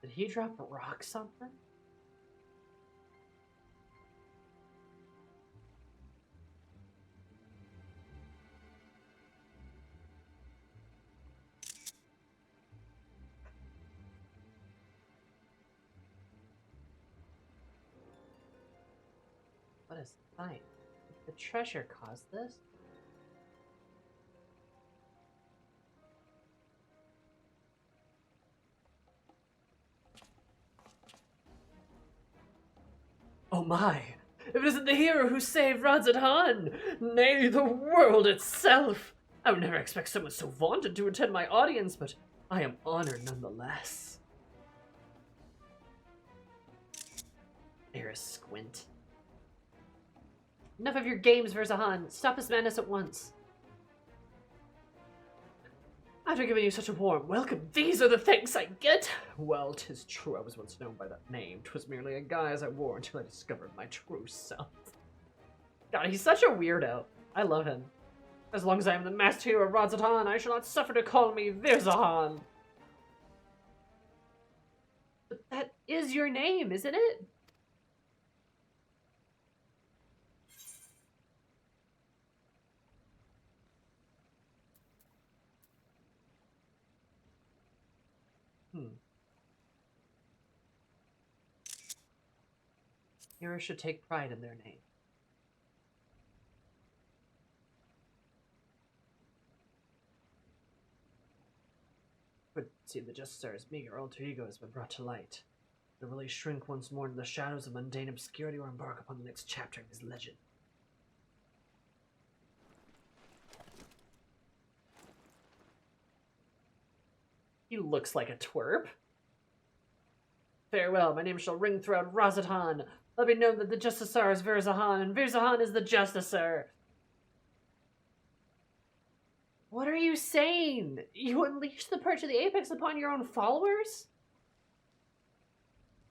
Did he drop a rock something? What is the fight? Did the treasure cause this? Oh my! If it isn't the hero who saved Radzadhan! Nay, the world itself! I would never expect someone so vaunted to attend my audience, but I am honored nonetheless. Eris squint. Enough of your games, Verzahan. Stop this madness at once. After giving you such a warm welcome, these are the thanks I get! Well, 'tis true I was once known by that name. 'Twas merely a guise I wore until I discovered my true self. God, he's such a weirdo. I love him. As long as I am the master hero of Radzatan, I shall not suffer to call me Verzahan. But that is your name, isn't it? Heroes should take pride in their name. But see, the Justice's meager alter ego has been brought to light. But will he shrink once more into the shadows of mundane obscurity or embark upon the next chapter of his legend? He looks like a twerp. Farewell, my name shall ring throughout Radzatan. Let me know that the Justicer is Verzahan, and Verzahan is the Justicer. What are you saying? You unleashed the perch of the apex upon your own followers?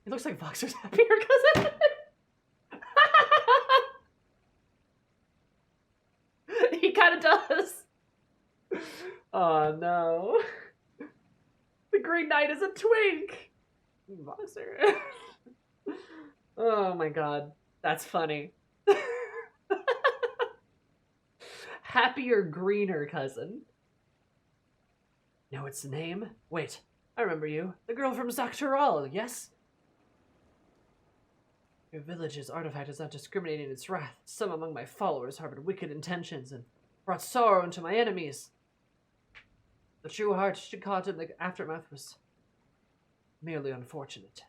It looks like Voxer's happier cousin. He kind of does. Oh no. The Green Knight is a twink. Voxer. Oh my god. That's funny. Happier, greener cousin. Know its name? Wait, I remember you. The girl from Zaktaral, yes? Your village's artifact is not discriminating in its wrath. Some among my followers harbored wicked intentions and brought sorrow into my enemies. The true heart she caught in the aftermath was merely unfortunate.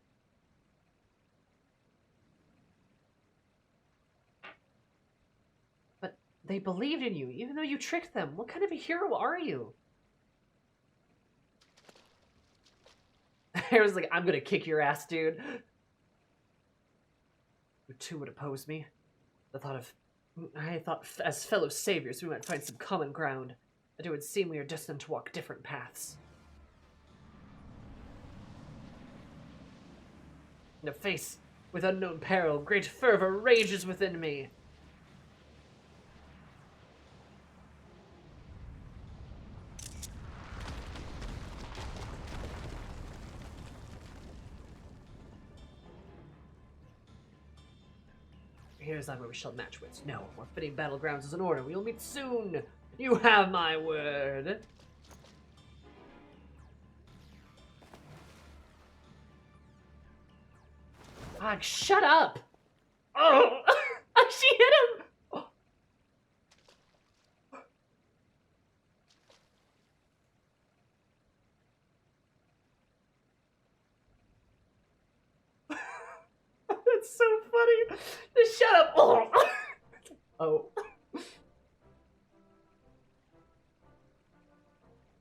But they believed in you, even though you tricked them. What kind of a hero are you? I was like, I'm gonna kick your ass, dude. You two would oppose me. I thought as fellow saviors we might find some common ground. But it would seem we are destined to walk different paths. In a face with unknown peril, great fervor rages within me. Here's not where we shall match wits. No, more fitting battlegrounds is in order. We will meet soon. You have my word. Ah, shut up! Oh, she hit him. Oh. That's so funny. Just shut up. Oh. Oh.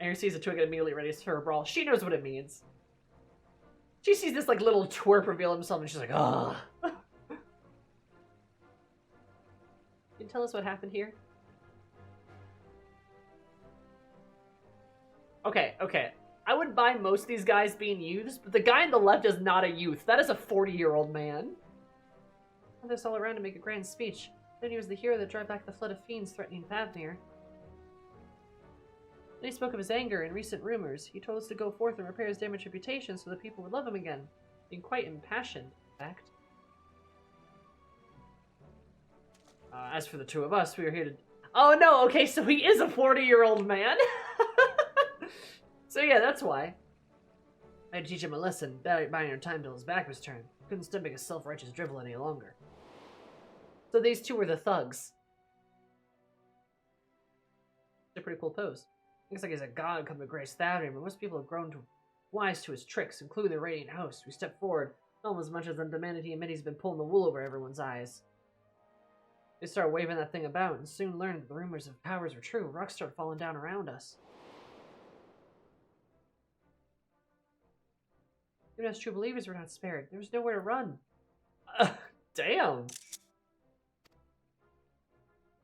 Air sees a twig and immediately readies for a brawl. She knows what it means. She sees this like little twerp reveal himself and she's like, ugh. Can you tell us what happened here? Okay, okay. I would buy most of these guys being youths, but the guy on the left is not a youth. That is a 40-year-old man. Others all around to make a grand speech. Then he was the hero that drove back the flood of fiends threatening Favnir. Then he spoke of his anger and recent rumors. He told us to go forth and repair his damaged reputation so that people would love him again. Being quite impassioned, in fact. As for the two of us, we were here to... Oh no, okay, so he is a 40-year-old man. So yeah, that's why. I had to teach him a lesson, buying our time till his back was turned. Couldn't stomach his self-righteous drivel any longer. So these two were the thugs. It's a pretty cool pose. Looks like he's a god come to grace Thavnir, but most people have grown wise to his tricks, including the Radiant Host. We stepped forward, almost as much as demanded he admitted he's been pulling the wool over everyone's eyes. They started waving that thing about, and soon learned that the rumors of powers were true. Rocks started falling down around us. Even as true believers were not spared. There was nowhere to run. Damn!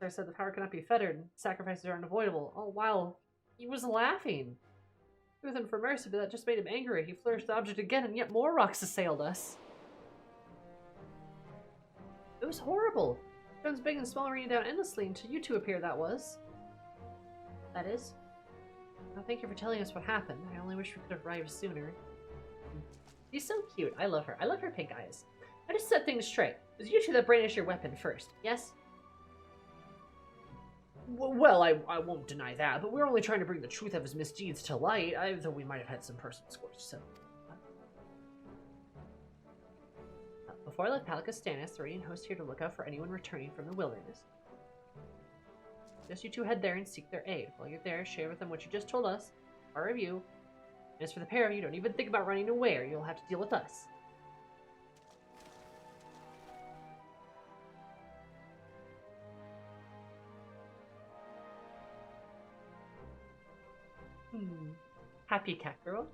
I said the power cannot be fettered. Sacrifices are unavoidable. All while he was laughing. With him for mercy, but that just made him angry. He flourished the object again, and yet more rocks assailed us. It was horrible. Guns big and small raining down endlessly until you two appeared, that was. That is. Well, thank you for telling us what happened. I only wish we could have arrived sooner. She's so cute. I love her. I love her pink eyes. I just set things straight. It was you two that brandished your weapon first, yes? Well, I won't deny that, but we're only trying to bring the truth of his misdeeds to light, though we might have had some personal scores to settle. Before I left Palacastanis, the Radiant Host here to look out for anyone returning from the wilderness. Just you two head there and seek their aid. While you're there, share with them what you just told us, our review. And as for the pair of you, don't even think about running away, or you'll have to deal with us. Happy cat girl.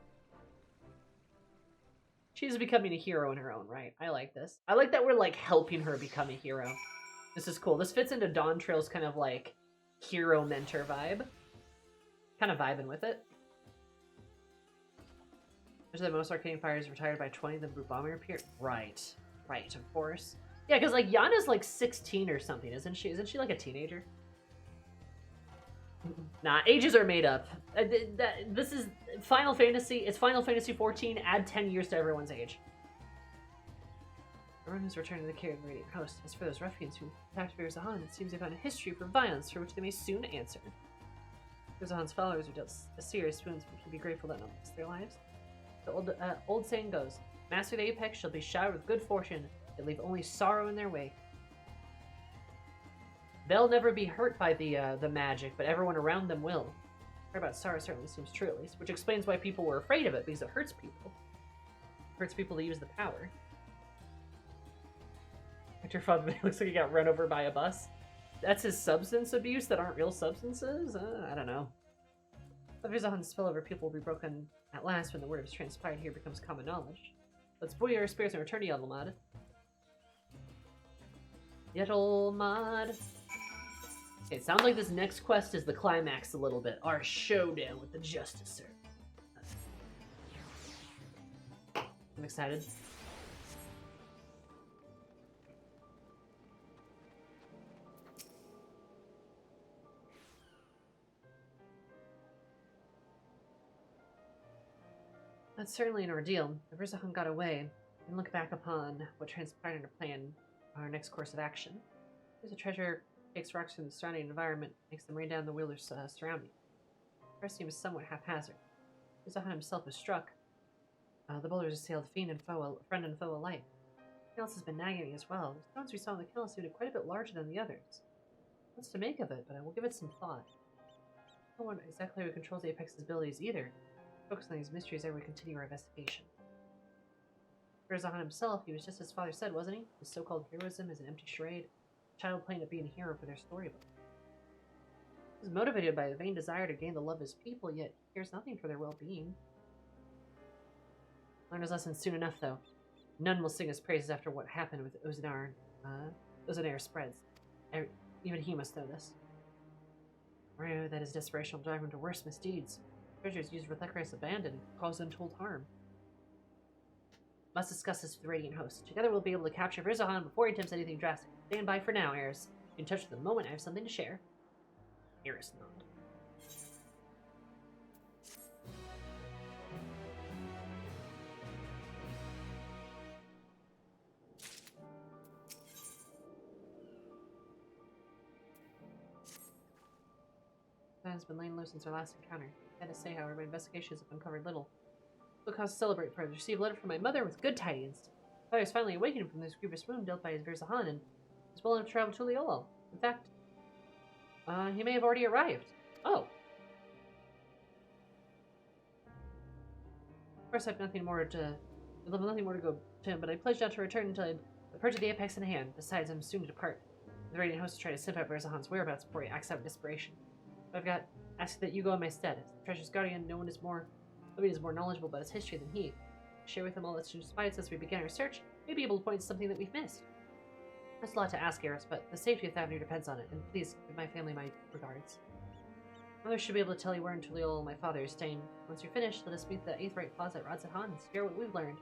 She's becoming a hero in her own right. I like this. I like that we're like helping her become a hero. This is cool. This fits into Dawntrail's kind of like hero mentor vibe. Kind of vibing with it. There's that most arcane fighters retired by 20, then Brute Bomber appeared. Right. Right, of course. Yeah, because like Yana's like 16 or something, isn't she? Isn't she like a teenager? Nah, ages are made up. This is Final Fantasy. It's Final Fantasy 14. Add 10 years to everyone's age. Everyone who's returned to the care of the Radiant Host. As for those ruffians who attacked Virzahan, it seems they found a history for violence for which they may soon answer. Virzahan's followers who dealt serious wounds but can be grateful that not lost their lives. The old saying goes, Master of the Apex shall be showered with good fortune, they leave only sorrow in their way. They'll never be hurt by the magic, but everyone around them will. Heard about sorrow certainly seems true, at least, which explains why people were afraid of it, because it hurts people. It hurts people to use the power. Your father looks like he got run over by a bus. That's his substance abuse that aren't real substances? I don't know. But Virzahan's spell over people will be broken at last when the word has transpired here becomes common knowledge. Let's buoy our spirits and return to Yettlmod. Yettlmod. Okay, it sounds like this next quest is the climax a little bit. Our showdown with the Justicer. I'm excited. That's certainly an ordeal. If Virzahan got away, we can look back upon what transpired and plan our next course of action. There's a treasure takes rocks from the surrounding environment, makes them rain down the wielders surrounding. The first seems somewhat haphazard. Virzahan himself was struck. The boulders assailed friend and foe alike. Something else has been nagging me as well. The stones we saw in the kill seemed quite a bit larger than the others. What's to make of it, but I will give it some thought. No one exactly who controls the Apex's abilities either. Focus on these mysteries as we continue our investigation. Virzahan himself, he was just as father said, wasn't he? His so-called heroism is an empty charade. child playing to be a hero for their storybook. He is motivated by a vain desire to gain the love of his people, yet cares nothing for their well-being. Learned his lesson soon enough, though. None will sing his praises after what happened with Ozenar. Ozenar spreads. Even he must know this. Or that his desperation will drive him to worse misdeeds. Treasures used with Thekrais abandoned cause untold harm. Must discuss this with the Radiant Host. Together we'll be able to capture Virzahan before he attempts anything drastic. Stand by for now, Eris. Be in touch with the moment I have something to share. Eris nod. That has been laying low since our last encounter. I had to say, however, my investigations have uncovered little. No cause to celebrate, for I received a letter from my mother with good tidings. I was finally awakened from this grievous wound dealt by his Virzahan and is well enough to travel to Liolol. In fact, he may have already arrived. Oh. Of course, I have nothing more to go to him, but I pledged not to return until I had the purge of the Apex in hand. Besides, I'm soon to depart. The Radiant Host to try to sniff out Virzahan's whereabouts before he acts out of desperation. I've got asked that you go in my stead. As the Treasure's guardian, nobody is more knowledgeable about its history than he. Share with him all that's transpired since we began our search. May be able to point to something that we've missed. That's a lot to ask, Eris, but the safety of the Avenue depends on it, and please give my family my regards. Mother should be able to tell you where in Tuliol my father is staying. Once you're finished, let us meet the 8th Rite Plaza at Radzahan and hear what we've learned.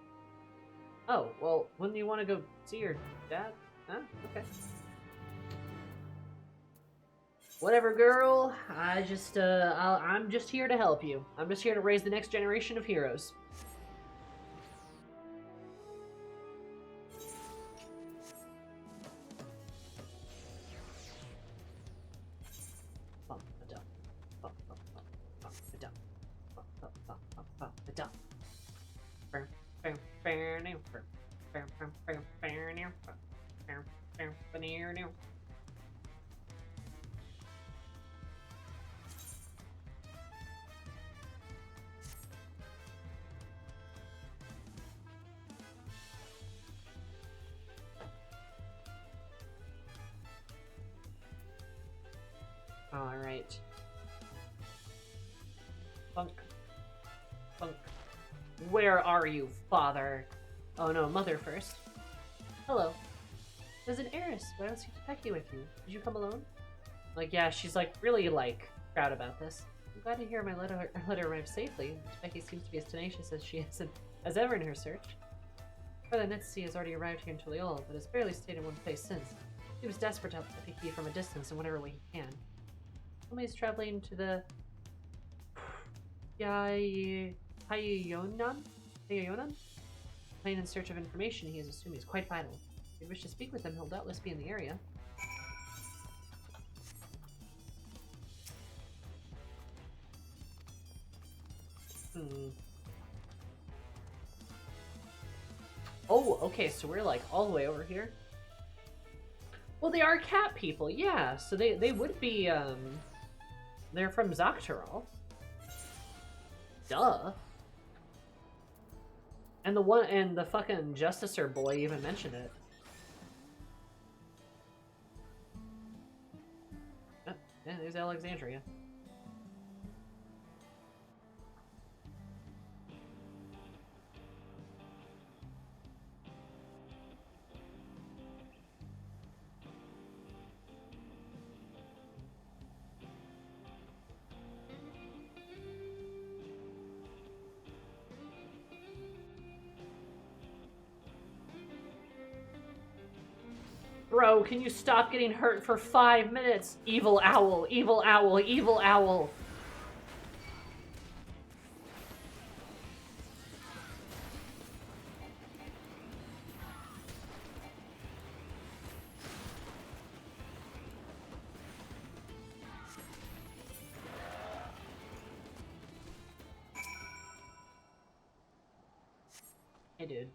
Oh, well, wouldn't you want to go see your dad? Huh? Okay. Whatever, girl. I'm just here to help you. I'm just here to raise the next generation of heroes. Alright. Funk. Where are you, father? Oh no, mother first. Hello. There's an Eris, but I don't see Becky with you. Did you come alone? Like, yeah, she's like really like proud about this. I'm glad to hear my letter arrived safely. Becky seems to be as tenacious as she is as ever in her search. Brother Nitsi has already arrived here in Tuliol, but has barely stayed in one place since. He was desperate to help Becky from a distance in whatever way he can. He's traveling to the Hayonan? Playing in search of information he is assuming is quite vital. If you wish to speak with him, he'll doubtless be in the area. Oh, okay, so we're like all the way over here. Well, they are cat people, yeah. So they would be, they're from Zaktaral. Duh. And the fucking Justicer boy even mentioned it. Oh, yeah, there's Alexandria. Bro, can you stop getting hurt for 5 minutes? Evil owl, evil owl, evil owl. Hey, dude.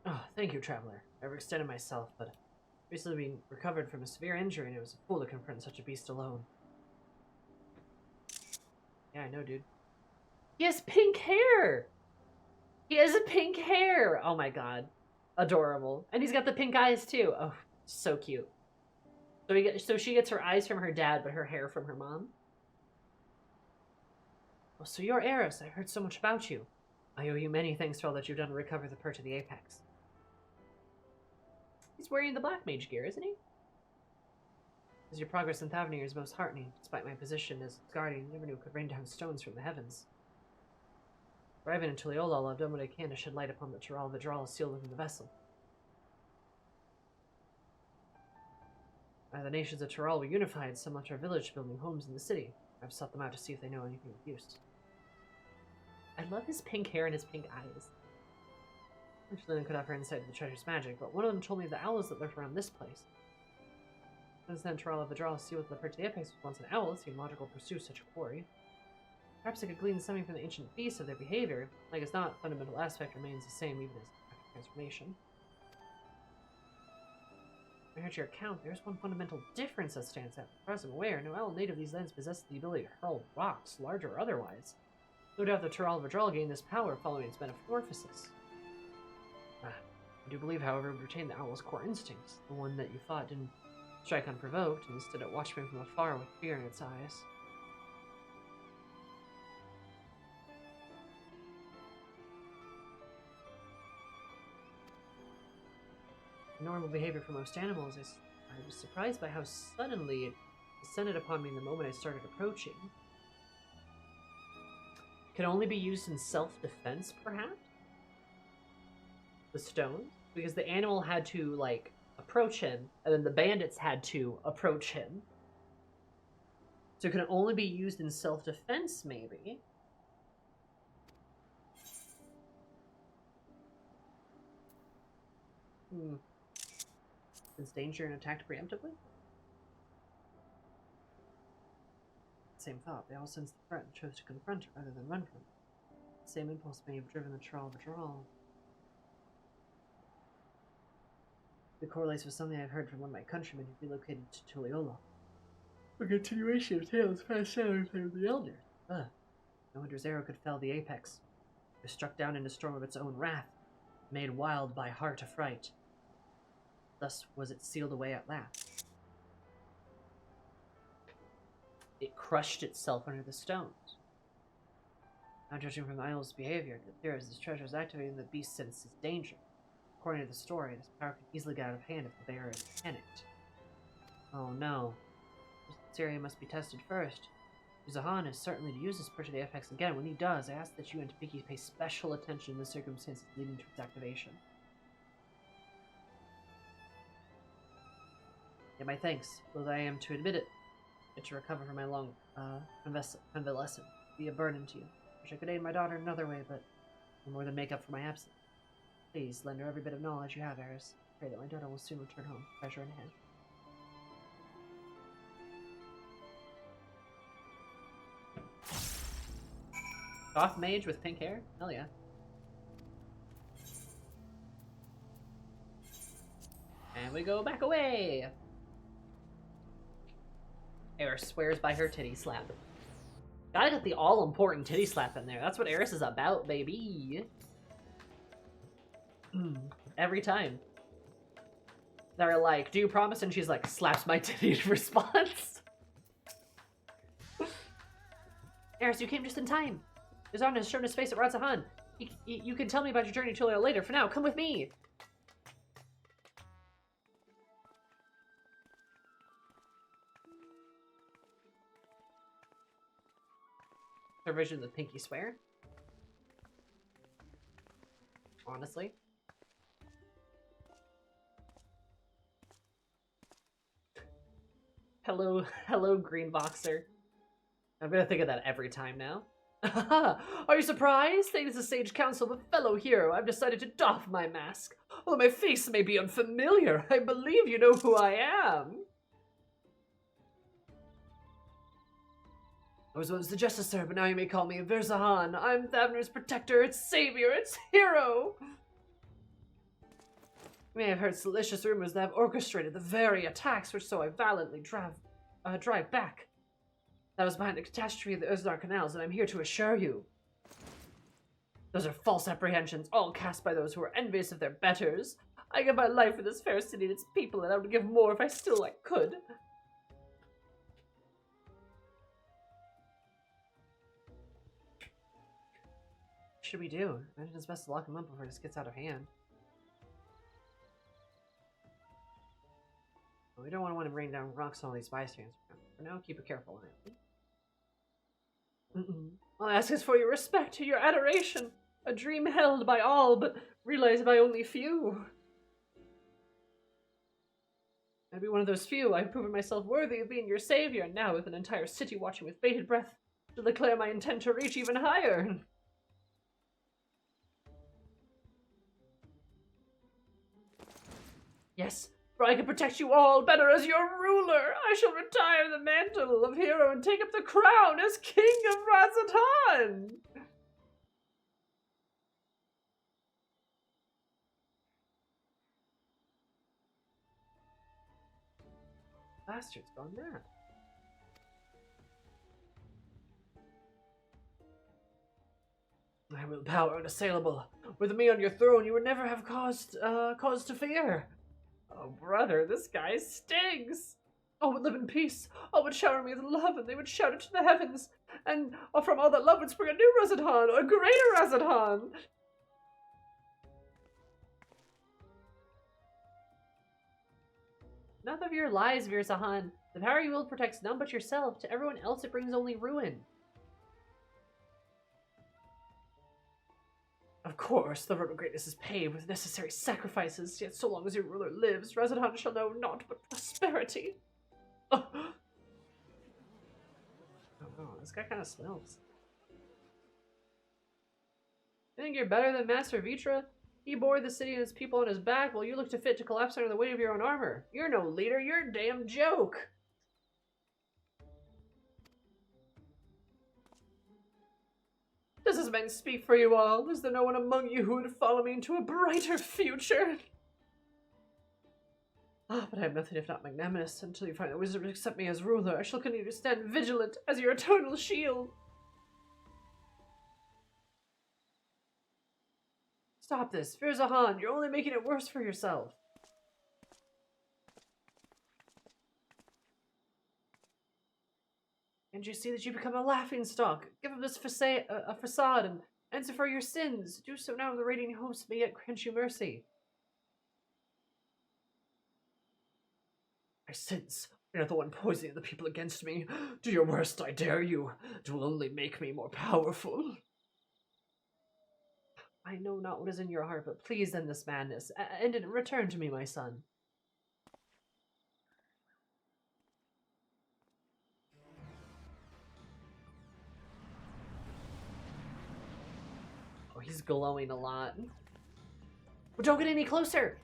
Oh, thank you, Traveler. I overextended myself, but recently being recovered from a severe injury, and it was a fool to confront such a beast alone. Yeah, I know, dude. He has pink hair! He has a pink hair! Oh my god. Adorable. And he's got the pink eyes too. Oh, so cute. So she gets her eyes from her dad, but her hair from her mom. Oh, so you're Eris. I heard so much about you. I owe you many thanks for all that you've done to recover the Purge of the Apex. He's wearing the Black Mage gear, isn't he? As your progress in Thavnir is most heartening. Despite my position as guardian, I never knew it could rain down stones from the heavens. Arriving in Tuliyola, I've done what I can to shed light upon the Tural Vidral sealed within the vessel. As the nations of Tural were unified, some left our village building homes in the city. I've sought them out to see if they know anything of use. I love his pink hair and his pink eyes. Actually, I could offer insight into the treasure's magic, but one of them told me the owls that lurk around this place. Since then, Tural Vidral sealed with the Purge of the Apex was once an owl, it seemed logical to pursue such a quarry. Perhaps I could glean something from the ancient beasts of their behavior. Like as not, fundamental aspect remains the same even as after transformation. I heard your account. There's one fundamental difference that stands out. As far as I'm aware, no owl native of these lands possesses the ability to hurl rocks, large or otherwise. No doubt the Tural Vidral gained this power following its metamorphosis. I do believe, however, it retained the owl's core instincts, the one that you thought didn't strike unprovoked, and instead it watched me from afar with fear in its eyes. Normal behavior for most animals, I was surprised by how suddenly it descended upon me in the moment I started approaching. Can only be used in self-defense, perhaps? The stones? Because the animal had to, like, approach him, and then the bandits had to approach him. So it can only be used in self-defense, maybe? Sense danger and attacked preemptively? Same thought. They all sensed the threat and chose to confront it rather than run from it. The same impulse may have driven the Tural Vidral. It correlates with something I've heard from one of my countrymen who relocated to Tuliyola. A continuation of tales passed down from the elders. No wonder arrow could fell the apex. It was struck down in a storm of its own wrath, made wild by heart affright. Thus was it sealed away at last. It crushed itself under the stones. Now, judging from the owl's behavior, it appears this treasure is activating the beast senses danger. According to the story, this power could easily get out of hand if the bearer is panicked. Oh no. This area must be tested first. Zahan is certainly to use this Purge of the FX again. When he does, I ask that you and Topiki pay special attention to the circumstances leading to its activation. Yeah, my thanks, though I am to admit it, to recover from my long convalescence. Be a burden to you. Wish I could aid my daughter in another way, but no more than make up for my absence. Please lend her every bit of knowledge you have, Eris. Pray that my daughter will soon return home, treasure in hand. Soft mage with pink hair? Hell yeah. And we go back away! Eris swears by her titty slap. Gotta get the all-important titty slap in there. That's what Eris is about, baby. Every time. They're like, do you promise? And she's like, slaps my titty in response. Eris, you came just in time. Yazan has shown his face at Radzahan. You can tell me about your journey to Tuliyola later. For now, come with me. Her version of the pinky swear. Honestly. Hello, green boxer. I'm gonna think of that every time now. Are you surprised? Thanks to the sage counsel of a fellow hero, I've decided to doff my mask. Although my face may be unfamiliar, I believe you know who I am. I was once the Justicer, but now you may call me Verzahan. I'm Thavnir's protector, its savior, its hero! You may have heard salacious rumors that have orchestrated the very attacks which so I valiantly drive back. That was behind the catastrophe of the Uzdar canals, and I'm here to assure you Those are false apprehensions, all cast by those who are envious of their betters. I give my life for this fair city and its people, and I would give more if I still could. What should we do? I think it's best to lock him up before this gets out of hand. We don't want to rain down rocks on all these bystanders. For now, keep a careful eye on it. I'll ask us for your respect, your adoration. A dream held by all, but realized by only few. I'd be one of those few. I've proven myself worthy of being your savior, and now with an entire city watching with bated breath, to declare my intent to reach even higher. Yes, for I can protect you all better as your ruler. I shall retire the mantle of hero and take up the crown as king of Razatan. Bastard's gone mad. My willpower unassailable. With me on your throne, you would never have cause to fear. Oh, brother, this guy stinks. All would live in peace. All would shower me with love, and they would shout it to the heavens. And from all that love would spring a new Razatan, a greater Razatan. Enough of your lies, Virzahan. The power you wield protects none but yourself. To everyone else, it brings only ruin. Of course, the road of greatness is paved with necessary sacrifices, yet so long as your ruler lives, Razatan shall know naught but prosperity. Oh, no, this guy kind of smells. You think you're better than Master Vitra? He bore the city and his people on his back, while you look fit to collapse under the weight of your own armor. You're no leader, you're a damn joke! Does this man speak for you all? Is there no one among you who would follow me into a brighter future? Ah, but I have nothing if not magnanimous. Until you find the wisdom to accept me as ruler, I shall continue to stand vigilant as your eternal shield. Stop this, Virzahan. You're only making it worse for yourself. And you see that you become a laughingstock. Give up this facade and answer for your sins. Do so now, the radiant host may yet grant you mercy. My sins. You're not the one poisoning the people against me. Do your worst, I dare you. It will only make me more powerful. I know not what is in your heart, but please end this madness. End it and return to me, my son. Oh, he's glowing a lot. But don't get any closer!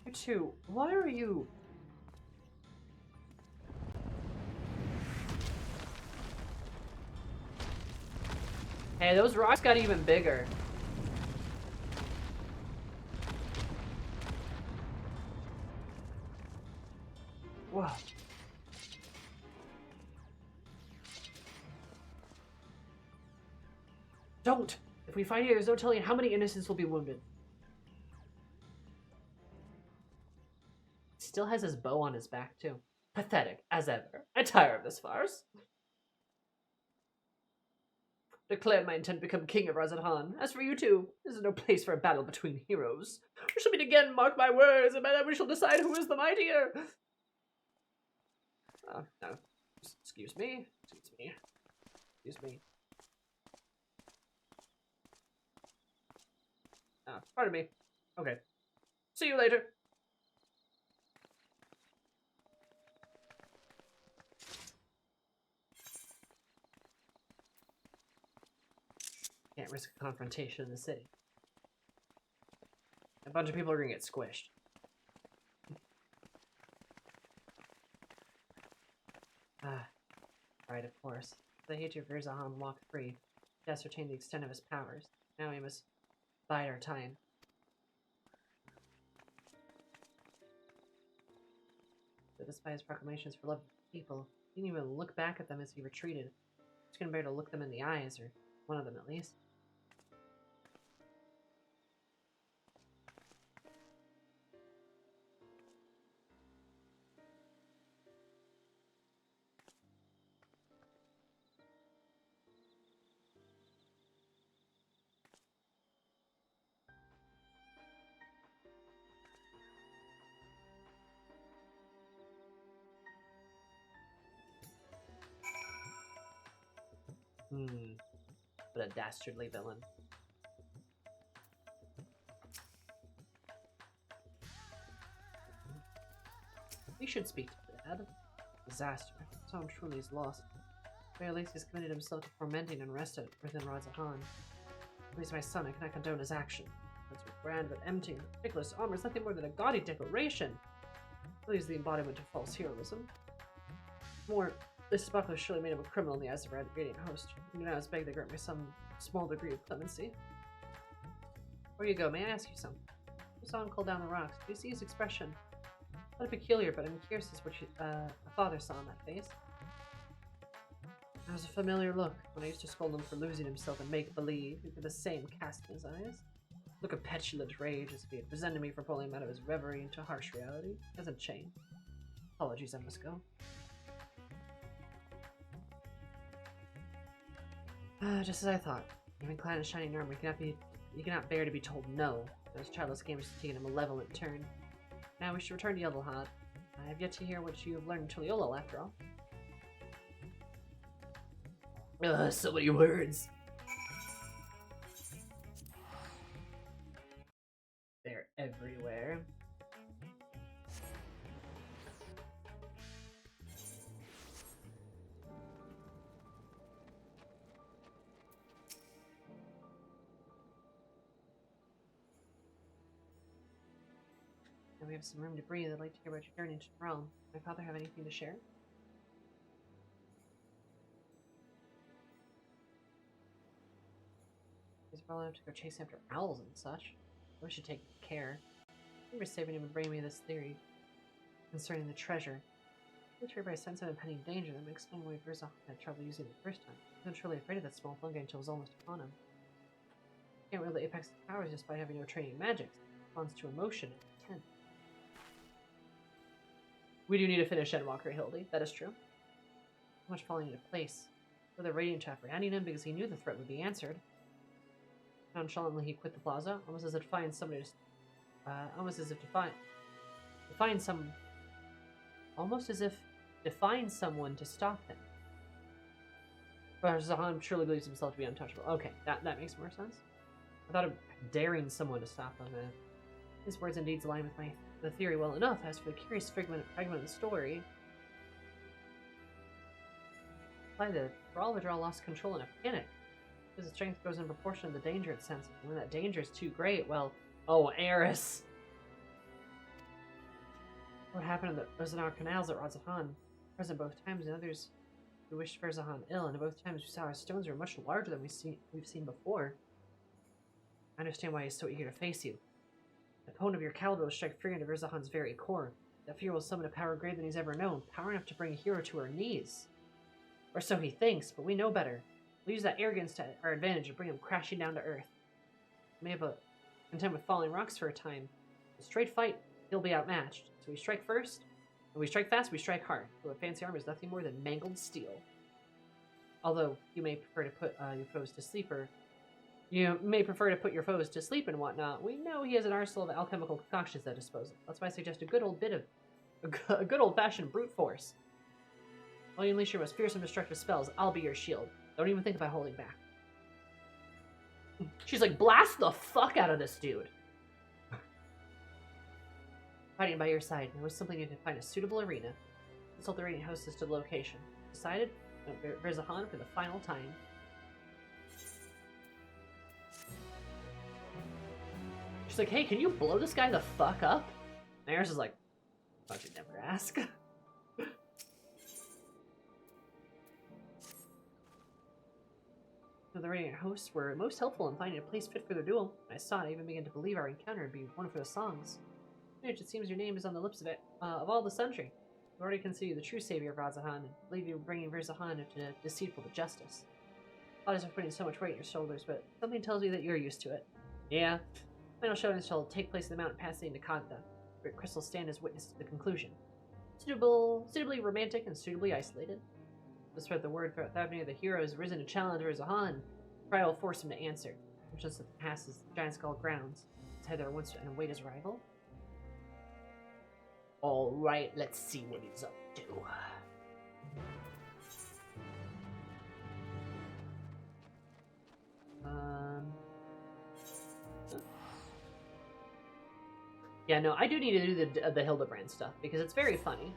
You two, why are you... Hey, those rocks got even bigger. Whoa. Don't! If we fight here, there's no telling how many innocents will be wounded. Still has his bow on his back, too. Pathetic, as ever. I tire of this farce. Declare my intent to become king of Razatan. As for you two, this is no place for a battle between heroes. We shall meet again, mark my words, and by that we shall decide who is the mightier. No. Excuse me. Pardon me. Okay. See you later. Can't risk a confrontation in the city. A bunch of people are gonna get squished. Right, of course. The Hater Virzahan walked free to ascertain the extent of his powers. Now we must bide our time. But despite his proclamations for love of people, he didn't even look back at them as he retreated. He couldn't bear to look them in the eyes, or one of them at least. What a dastardly villain. We should speak to Dad. Disaster. Tom truly is lost. At least he's committed himself to tormenting and arrested within Radzahan. He's my son, I cannot condone his action. That's grand but empty. Ridiculous armor is nothing more than a gaudy decoration. He is the embodiment of false heroism. More, this buckler is surely made him a criminal in the eyes of our radiant host. You know, I was begged to grant me some small degree of clemency. Where you go, may I ask you something? I saw him call down the rocks. Do you see his expression? Not peculiar, but I'm curious as what a father saw in that face. It was a familiar look when I used to scold him for losing himself and make-believe. He had the same cast in his eyes. Look of petulant rage as if he had resented me for pulling him out of his reverie into harsh reality. It hasn't changed. Apologies, I must go. Just as I thought. Even clad in shining armor, you cannot bear to be told no. Those childless games have taken a malevolent turn. Now we should return to Yeldelhad. I have yet to hear what you have learned in Tuliolal, after all. So many words. They're everywhere. Now we have some room to breathe. I'd like to hear about your journey into the realm. Does my father have anything to share? He's well enough to go chase after owls and such. We should take care. You were saving him and bringing me this theory concerning the treasure. I'm sure by a sense of impending danger that makes explain why Verzah had trouble using it the first time. He was truly afraid of that small fungi until it was almost upon him. He can't wield the apex of powers just by having no training in magic. It responds to emotion and intent. We do need to finish Endwalker Hildy, that is true. So much falling into place. With a radiant chaff surrounding him because he knew the threat would be answered. Nonchalantly, he quit the plaza, almost as if to find somebody to, almost as if to find someone to stop him. But Zahan truly believes himself to be untouchable. Okay, that makes more sense. I thought of daring someone to stop him. His words and deeds align with the theory well enough. As for the curious fragment of the story, by the Ralvadral lost control in a panic. His strength grows in proportion to the danger it senses. And when that danger is too great, well, oh, Eris! What happened in the Ozanar canals at Radzahan? Present both times, and others who wished Verzahan ill, and both times we saw our stones were much larger than we've seen before. I understand why he's so eager to face you. The opponent of your caliber will strike fear into Verzahan's very core. That fear will summon a power greater than he's ever known, power enough to bring a hero to her knees. Or so he thinks, but we know better. We'll use that arrogance to our advantage and bring him crashing down to earth. Maybe but content with falling rocks for a time. In a straight fight, he'll be outmatched. So we strike first. When we strike fast, we strike hard. For the fancy armor is nothing more than mangled steel. Although you may prefer to put your foes to sleep, and whatnot. We know he has an arsenal of alchemical concoctions at disposal. That's why I suggest a good old-fashioned brute force. While you unleash your most fearsome destructive spells, I'll be your shield. Don't even think about holding back. She's like, blast the fuck out of this dude. Fighting by your side, I was simply need to find a suitable arena. Consult the radiant hostess to the location. Decided? Verzahan for the final time. She's like, hey, can you blow this guy the fuck up? And Eris is like, thought you'd never ask. The radiant hosts were most helpful in finding a place fit for their duel. I saw it, I even began to believe our encounter would be one for the songs. Mage, it seems your name is on the lips of all the sundry. I've already considered you the true savior of Radzahan, and believe you bringing Verzahan into deceitful to justice. Apologies for putting so much weight on your shoulders, but something tells me that you're used to it. Yeah. Final showing shall take place in the mountain passing to Kagda, where crystals stand as witness to the conclusion. Suitably romantic and suitably isolated. To spread the word throughout Thavnir, the hero has risen to challenge Verzahan. Pride will force him to answer. Just as it passes the Giant Skull grounds, his heather wants to await his rival. Alright, let's see what he's up to. Yeah, no, I do need to do the Hildebrand stuff because it's very funny.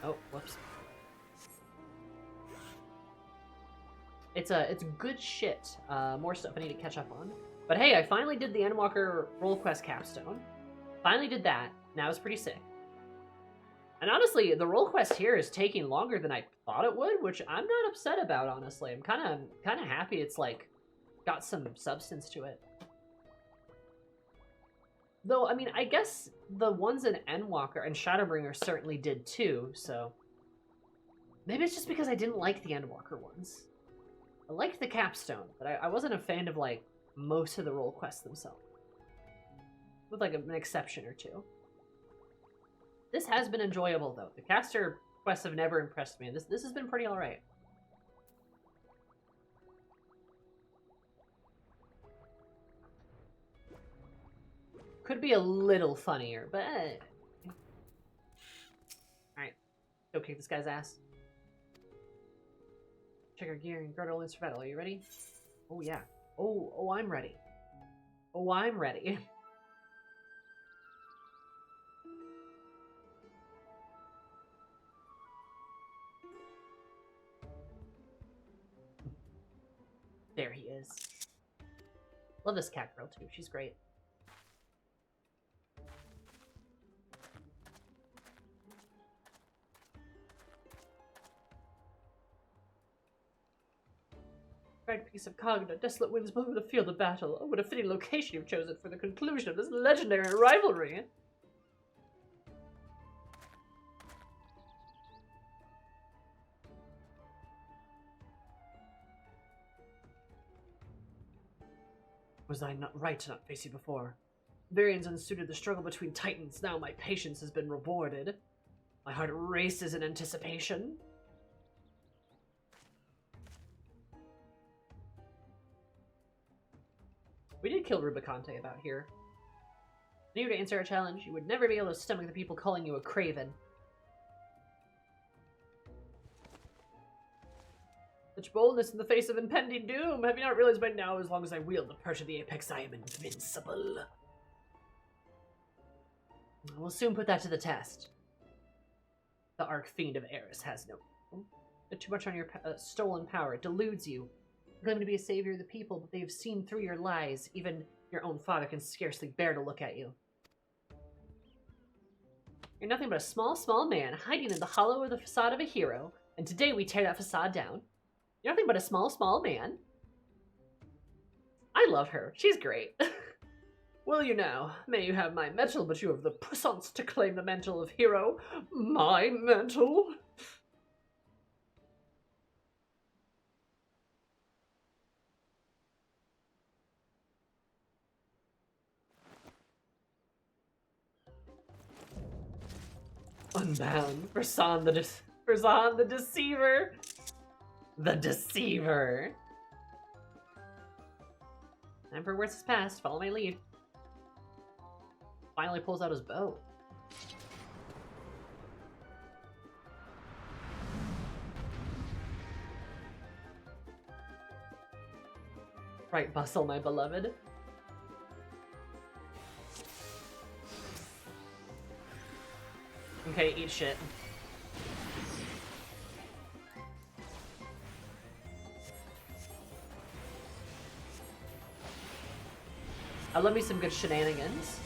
Oh, whoops. It's good shit. More stuff I need to catch up on. But hey, I finally did the Endwalker Role Quest Capstone. Finally did that. Now it's pretty sick. And honestly, the role quest here is taking longer than I thought it would, which I'm not upset about, honestly. I'm kind of happy it's, like, got some substance to it. Though, I mean, I guess the ones in Endwalker and Shadowbringer certainly did too, so... Maybe it's just because I didn't like the Endwalker ones. I liked the Capstone, but I wasn't a fan of, like, most of the role quests themselves. With, like, an exception or two. This has been enjoyable, though. The caster quests have never impressed me. This has been pretty alright. Could be a little funnier, but... Alright. Go kick this guy's ass. Check our gear and guard all in battle. Are you ready? Oh, yeah. Oh, I'm ready. Oh, I'm ready. There he is. Love this cat girl, too. She's great. Bright piece of cargo, desolate winds blow over the field of battle. Oh, what a fitting location you've chosen for the conclusion of this legendary rivalry. Was I not right to not face you before? Varians unsuited the struggle between titans. Now my patience has been rewarded. My heart races in anticipation. We did kill Rubicante about here. If you were to answer our challenge, you would never be able to stomach the people calling you a craven. Such boldness in the face of impending doom! Have you not realized by now, as long as I wield the perch of the apex, I am invincible? I will soon put that to the test. The Archfiend of Eris has no... Too much on your stolen power. It deludes you. You're claiming to be a savior of the people, but they have seen through your lies. Even your own father can scarcely bear to look at you. You're nothing but a small man, hiding in the hollow of the facade of a hero, and today we tear that facade down. You're nothing but a small man. I love her. She's great. Will you now? May you have my mantle, but you have the puissance to claim the mantle of hero. My mantle? Unbound. Versan the Deceiver. The Deceiver. Emperor Words has passed. Follow my lead. Finally pulls out his bow. Right, bustle, my beloved. Okay, eat shit. I love me some good shenanigans.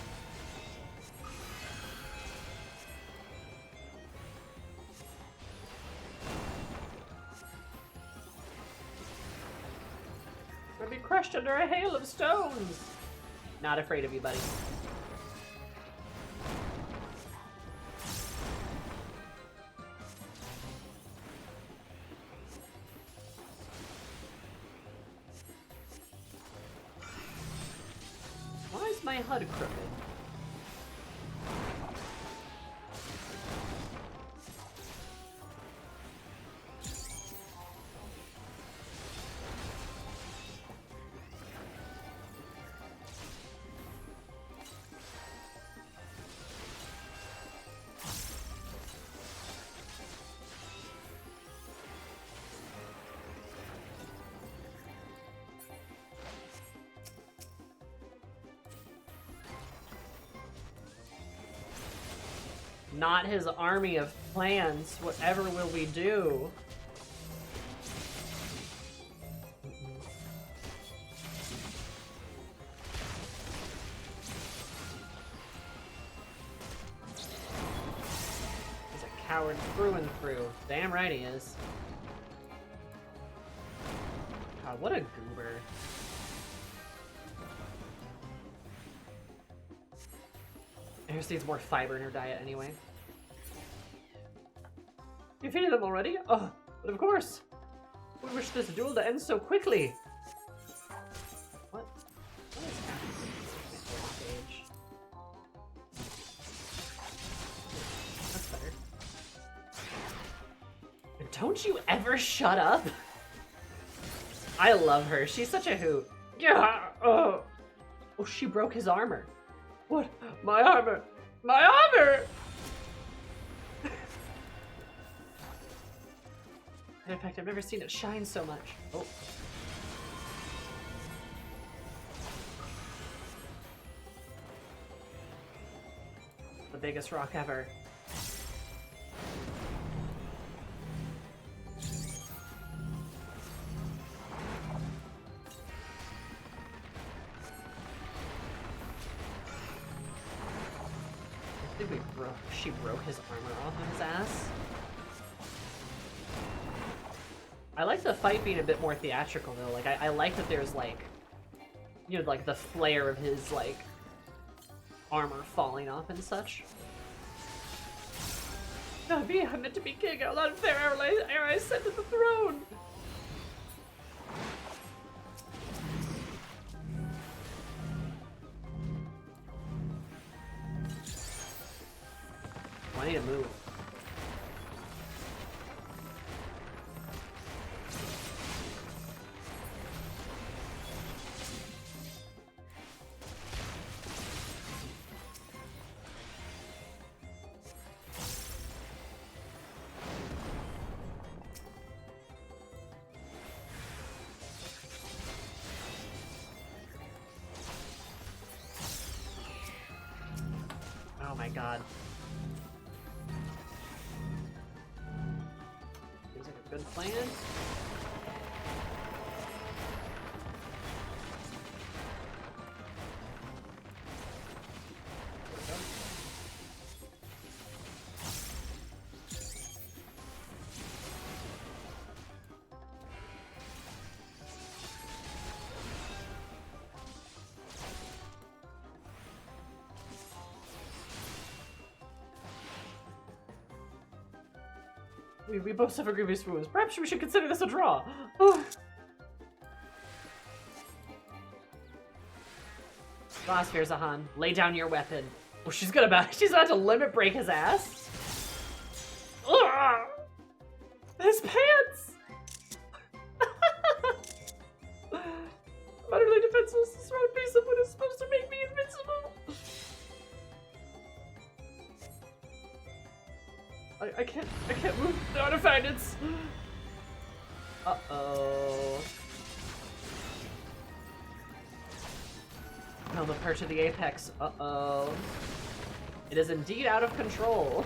I'll be crushed under a hail of stones. Not afraid of you, buddy. My HUD crooked. Not his army of plants. Whatever will we do? He's a coward through and through. Damn right he is. God, what a goober. Eris needs more fiber in her diet anyway. You feeding them already? Oh, but of course. We wish this duel to end so quickly. What? What is happening? Stage. That's better. And don't you ever shut up? I love her. She's such a hoot. Yeah. Oh, she broke his armor. What? My armor! My armor! In fact, I've never seen it shine so much. Oh. The biggest rock ever. She broke his armor off of his ass. I like the fight being a bit more theatrical though. Like I like that there's like, you know, like the flare of his like armor falling off and such. Not me, I'm meant to be king. How unfair ere I ascend to the throne. I need to move. Oh my god. Seems like a good plan. We both suffer grievous wounds. Perhaps we should consider this a draw. Glassfair Zahan, lay down your weapon. Oh, she's about to limit break his ass. Ugh! His pants! I'm utterly defenseless. This round piece of wood is supposed to make me invincible. I can't move the artifacts. Uh-oh. No, the perch of the apex. Uh-oh. It is indeed out of control.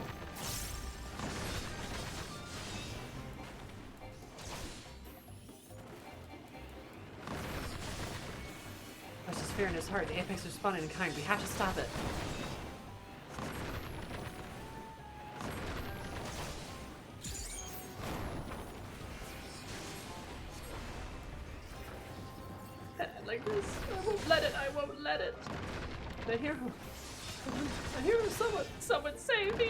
There's this fear in his heart. The apex is responding in kind. We have to stop it. Like this. I won't let it. I won't let it. The hero. The hero. Someone save me.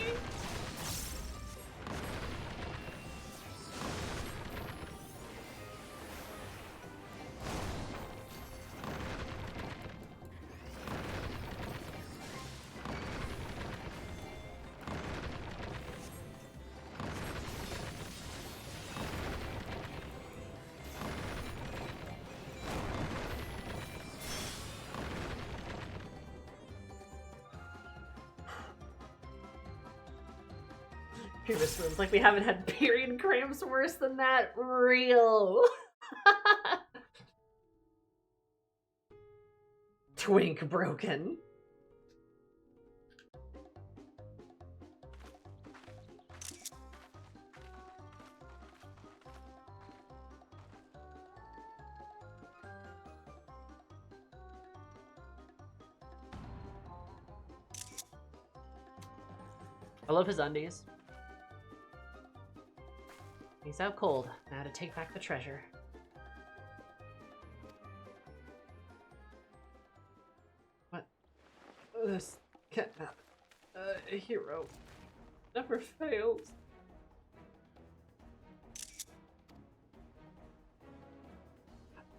Previous rooms, like we haven't had period cramps worse than that. Real. Twink broken. I love his undies. He's out cold. Now to take back the treasure. What? This catnap. A hero. Never fails.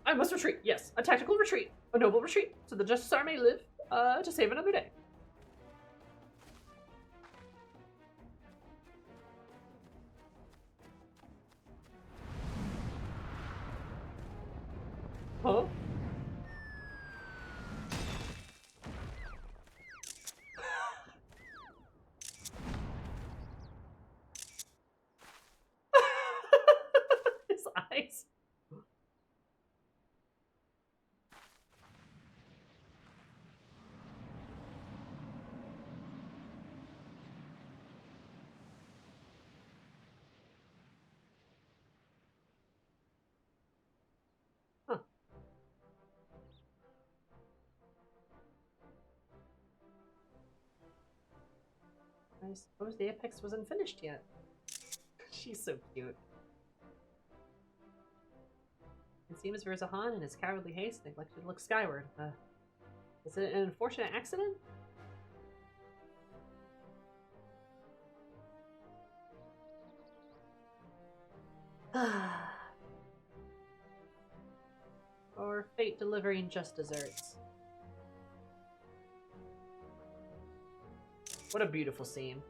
I must retreat. Yes, a tactical retreat. A noble retreat. So the Justice Army may live to save another day. Huh? His eyes. Huh. I suppose the Apex wasn't finished yet. She's so cute. It seems Verzahan in his cowardly haste neglected to look skyward. Is it an unfortunate accident? Or fate delivering just desserts. What a beautiful scene.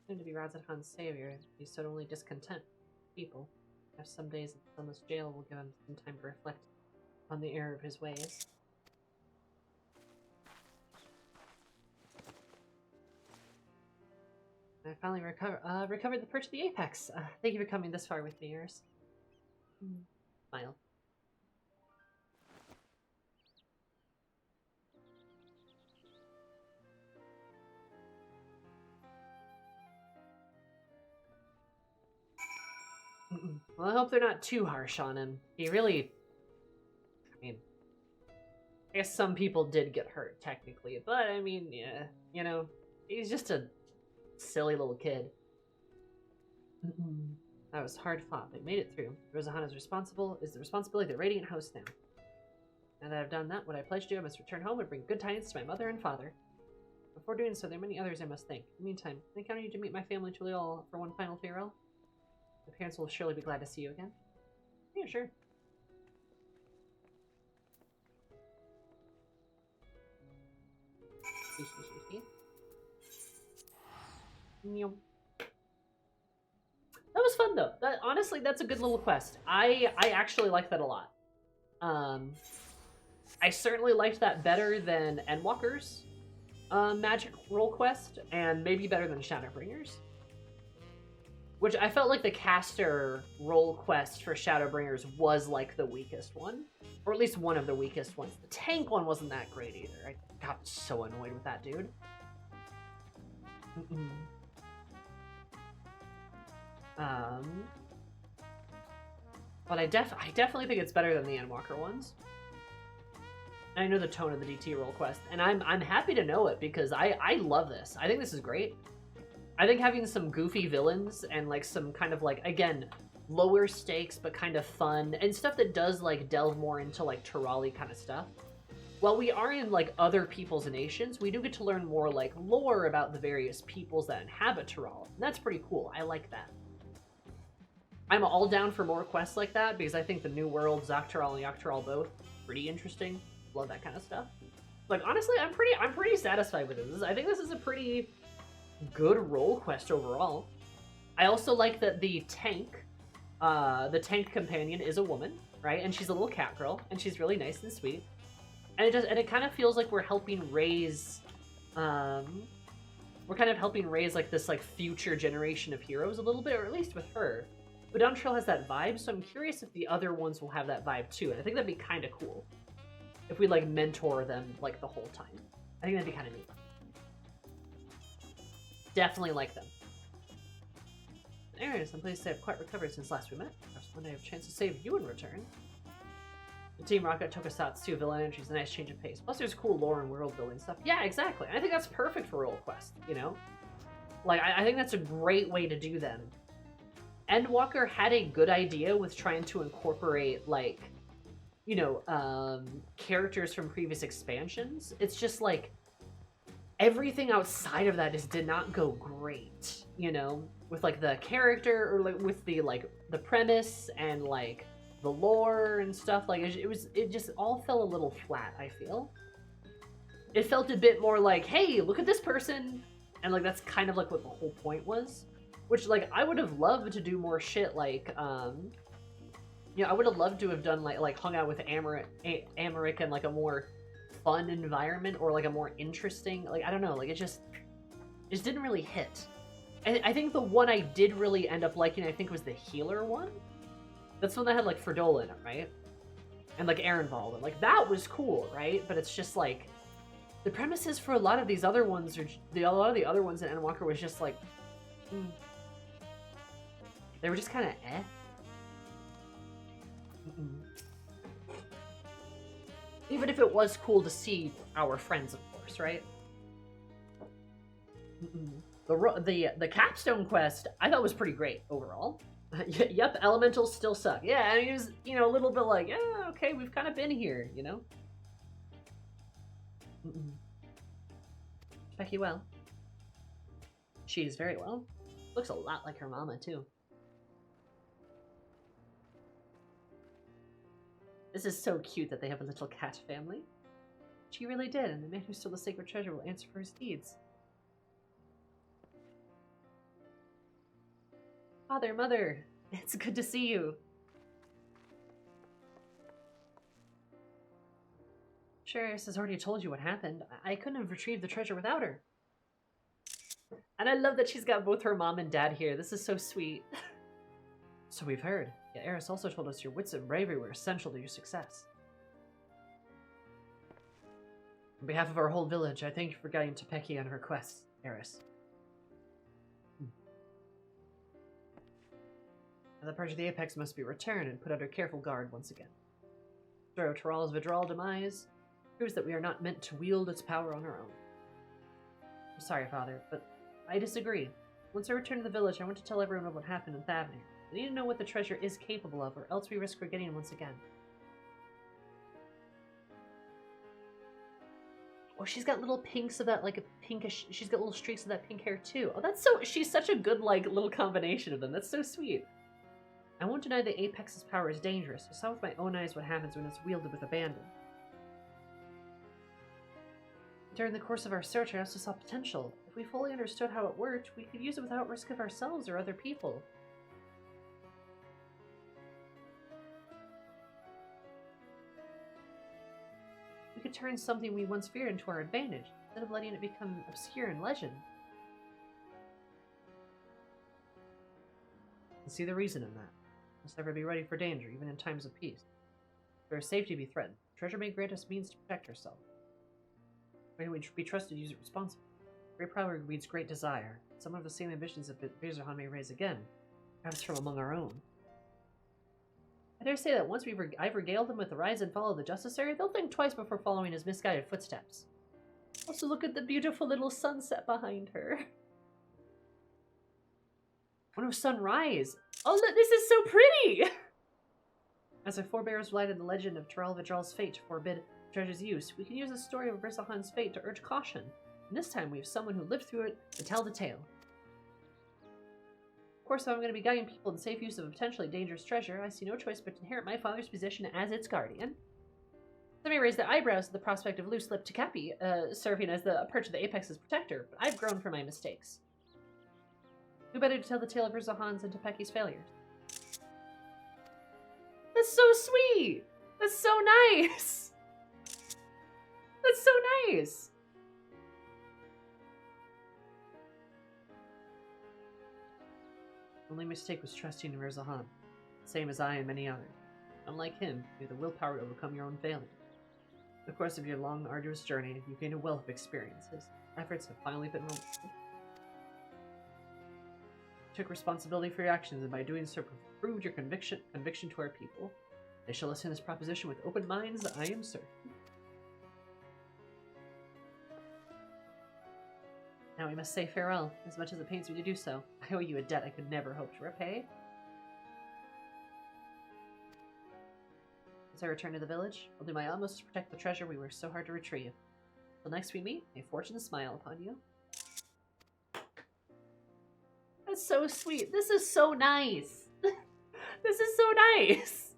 To be Radzahan's savior, he stood only discontent people. Perhaps some days in sunless jail will give him some time to reflect on the error of his ways. I finally recovered the perch of the Apex. Thank you for coming this far with me, yours. Smile. Well, I hope they're not too harsh on him. He really... I mean... I guess some people did get hurt, technically. But, I mean, yeah, you know, he's just a silly little kid. That was hard fought, but made it through. Rosahan is the responsibility of the Radiant House now. Now that I've done that, what I pledged to, I must return home and bring good tidings to my mother and father. Before doing so, there are many others I must thank. In the meantime, can I count on you to meet my family to all for one final farewell? My parents will surely be glad to see you again. Yeah, sure. That was fun though. Honestly, that's a good little quest. I actually like that a lot. I certainly liked that better than Endwalker's magic role quest, and maybe better than Shadowbringers. Which I felt like the caster role quest for Shadowbringers was like the weakest one. Or at least one of the weakest ones. The tank one wasn't that great either. I got so annoyed with that dude. But I definitely think it's better than the Endwalker ones. And I know the tone of the DT role quest, and I'm happy to know it because I love this. I think this is great. I think having some goofy villains and like some kind of like, again, lower stakes but kind of fun and stuff that does like delve more into like Terali kind of stuff. While we are in like other people's nations, we do get to learn more like lore about the various peoples that inhabit Teral. And that's pretty cool. I like that. I'm all down for more quests like that because I think the New World, Zakteral and Yakteral both pretty interesting. Love that kind of stuff. Like honestly, I'm pretty satisfied with this. I think this is a pretty good role quest overall. I also like that the tank companion is a woman, right? And she's a little cat girl, and she's really nice and sweet. And it kind of feels like we're helping raise we're kind of helping raise like this like future generation of heroes a little bit, or at least with her. But Dawntrail has that vibe, so I'm curious if the other ones will have that vibe too. And I think that'd be kind of cool if we like mentor them like the whole time. I think that'd be kind of neat. Definitely like them. Anyways, I'm pleased to say I've quite recovered since last we met. Perhaps one day I have a chance to save you in return. The Team Rocket Tokusatsu Villain Energy is a nice change of pace. Plus there's cool lore and world building stuff. Yeah, exactly. I think that's perfect for Role Quest, you know? Like, I think that's a great way to do them. Endwalker had a good idea with trying to incorporate, like, you know, characters from previous expansions. It's just, like, everything outside of that just did not go great, you know? With, like, the character, or, like, with the, like, the premise and, like, the lore and stuff. Like, it just all fell a little flat, I feel. It felt a bit more like, hey, look at this person! And, like, that's kind of, like, what the whole point was. Which, like, I would have loved to do more shit, like, you know, I would have loved to have done, like hung out with Amaric in, like, a more fun environment, or, like, a more interesting, like, I don't know, like, it just didn't really hit. I think the one I did really end up liking, I think, was the healer one. That's the one that had, like, Fredola in it, right? And, like, Ehrenwald. And, like, that was cool, right? But it's just, like, the premises for a lot of these other ones, a lot of the other ones in Endwalker was just, like, they were just kind of eh. Even if it was cool to see our friends, of course, right? The Capstone quest, I thought was pretty great overall. Yep, elementals still suck. Yeah, I mean, it was, you know, a little bit like, yeah, okay, we've kind of been here, you know? Becky well. She's very well. Looks a lot like her mama, too. This is so cute that they have a little cat family. She really did, and the man who stole the sacred treasure will answer for his deeds. Father, Mother, it's good to see you. Sure, has already told you what happened. I couldn't have retrieved the treasure without her. And I love that she's got both her mom and dad here. This is so sweet. So we've heard. Yeah, Eris also told us your wits and bravery were essential to your success. On behalf of our whole village, I thank you for guiding Topeki on her quest, Eris. The purge of the Apex must be returned and put under careful guard once again. Zero Taral's Vidral demise proves that we are not meant to wield its power on our own. I'm sorry, Father, but I disagree. Once I return to the village, I want to tell everyone what happened in Thavnir. I need to know what the treasure is capable of, or else we risk forgetting once again. Oh, she's got little pinks of that, like, a pinkish... She's got little streaks of that pink hair, too. Oh, that's so... She's such a good, like, little combination of them. That's so sweet. I won't deny that Apex's power is dangerous. I saw with my own eyes what happens when it's wielded with abandon. During the course of our search, I also saw potential. If we fully understood how it worked, we could use it without risk of ourselves or other people. We could turn something we once feared into our advantage, instead of letting it become obscure in legend. I see the reason in that. Must never be ready for danger, even in times of peace. If there is safety to be threatened, treasure may grant us means to protect ourselves. May we be trusted to use it responsibly. Great power breeds great desire. Some of the same ambitions that Bezerhan may raise again, perhaps from among our own. I dare say that once I've regaled them with the rise and fall of the Justiciary, they'll think twice before following his misguided footsteps. Also, look at the beautiful little sunset behind her. Oh no, sunrise! Oh look, this is so pretty! As our forebears lighted the legend of Taral Vidral's fate to forbid treasure's use, we can use the story of Brisahan's fate to urge caution. And this time we have someone who lived through it to tell the tale. Of course, if I'm going to be guiding people in safe use of a potentially dangerous treasure, I see no choice but to inherit my father's position as its guardian. Let me raise their eyebrows at the prospect of loose-lipped Takapi serving as the perch of the Apex's protector, but I've grown from my mistakes. Who better to tell the tale of Rizahan's and Topeki's failures? That's so sweet! That's so nice! That's so nice! Only mistake was trusting in Mirzahan, same as I and many others. Unlike him, you have the willpower to overcome your own failure. In the course of your long, arduous journey, you gained a wealth of experiences. Efforts have finally been rewarded. You took responsibility for your actions, and by doing so, proved your conviction to our people. They shall listen to this proposition with open minds, I am certain. Now we must say farewell, as much as it pains me to do so. I owe you a debt I could never hope to repay. As I return to the village, I'll do my utmost to protect the treasure we worked so hard to retrieve. Till next we meet, may fortune smile upon you. That's so sweet. This is so nice. This is so nice.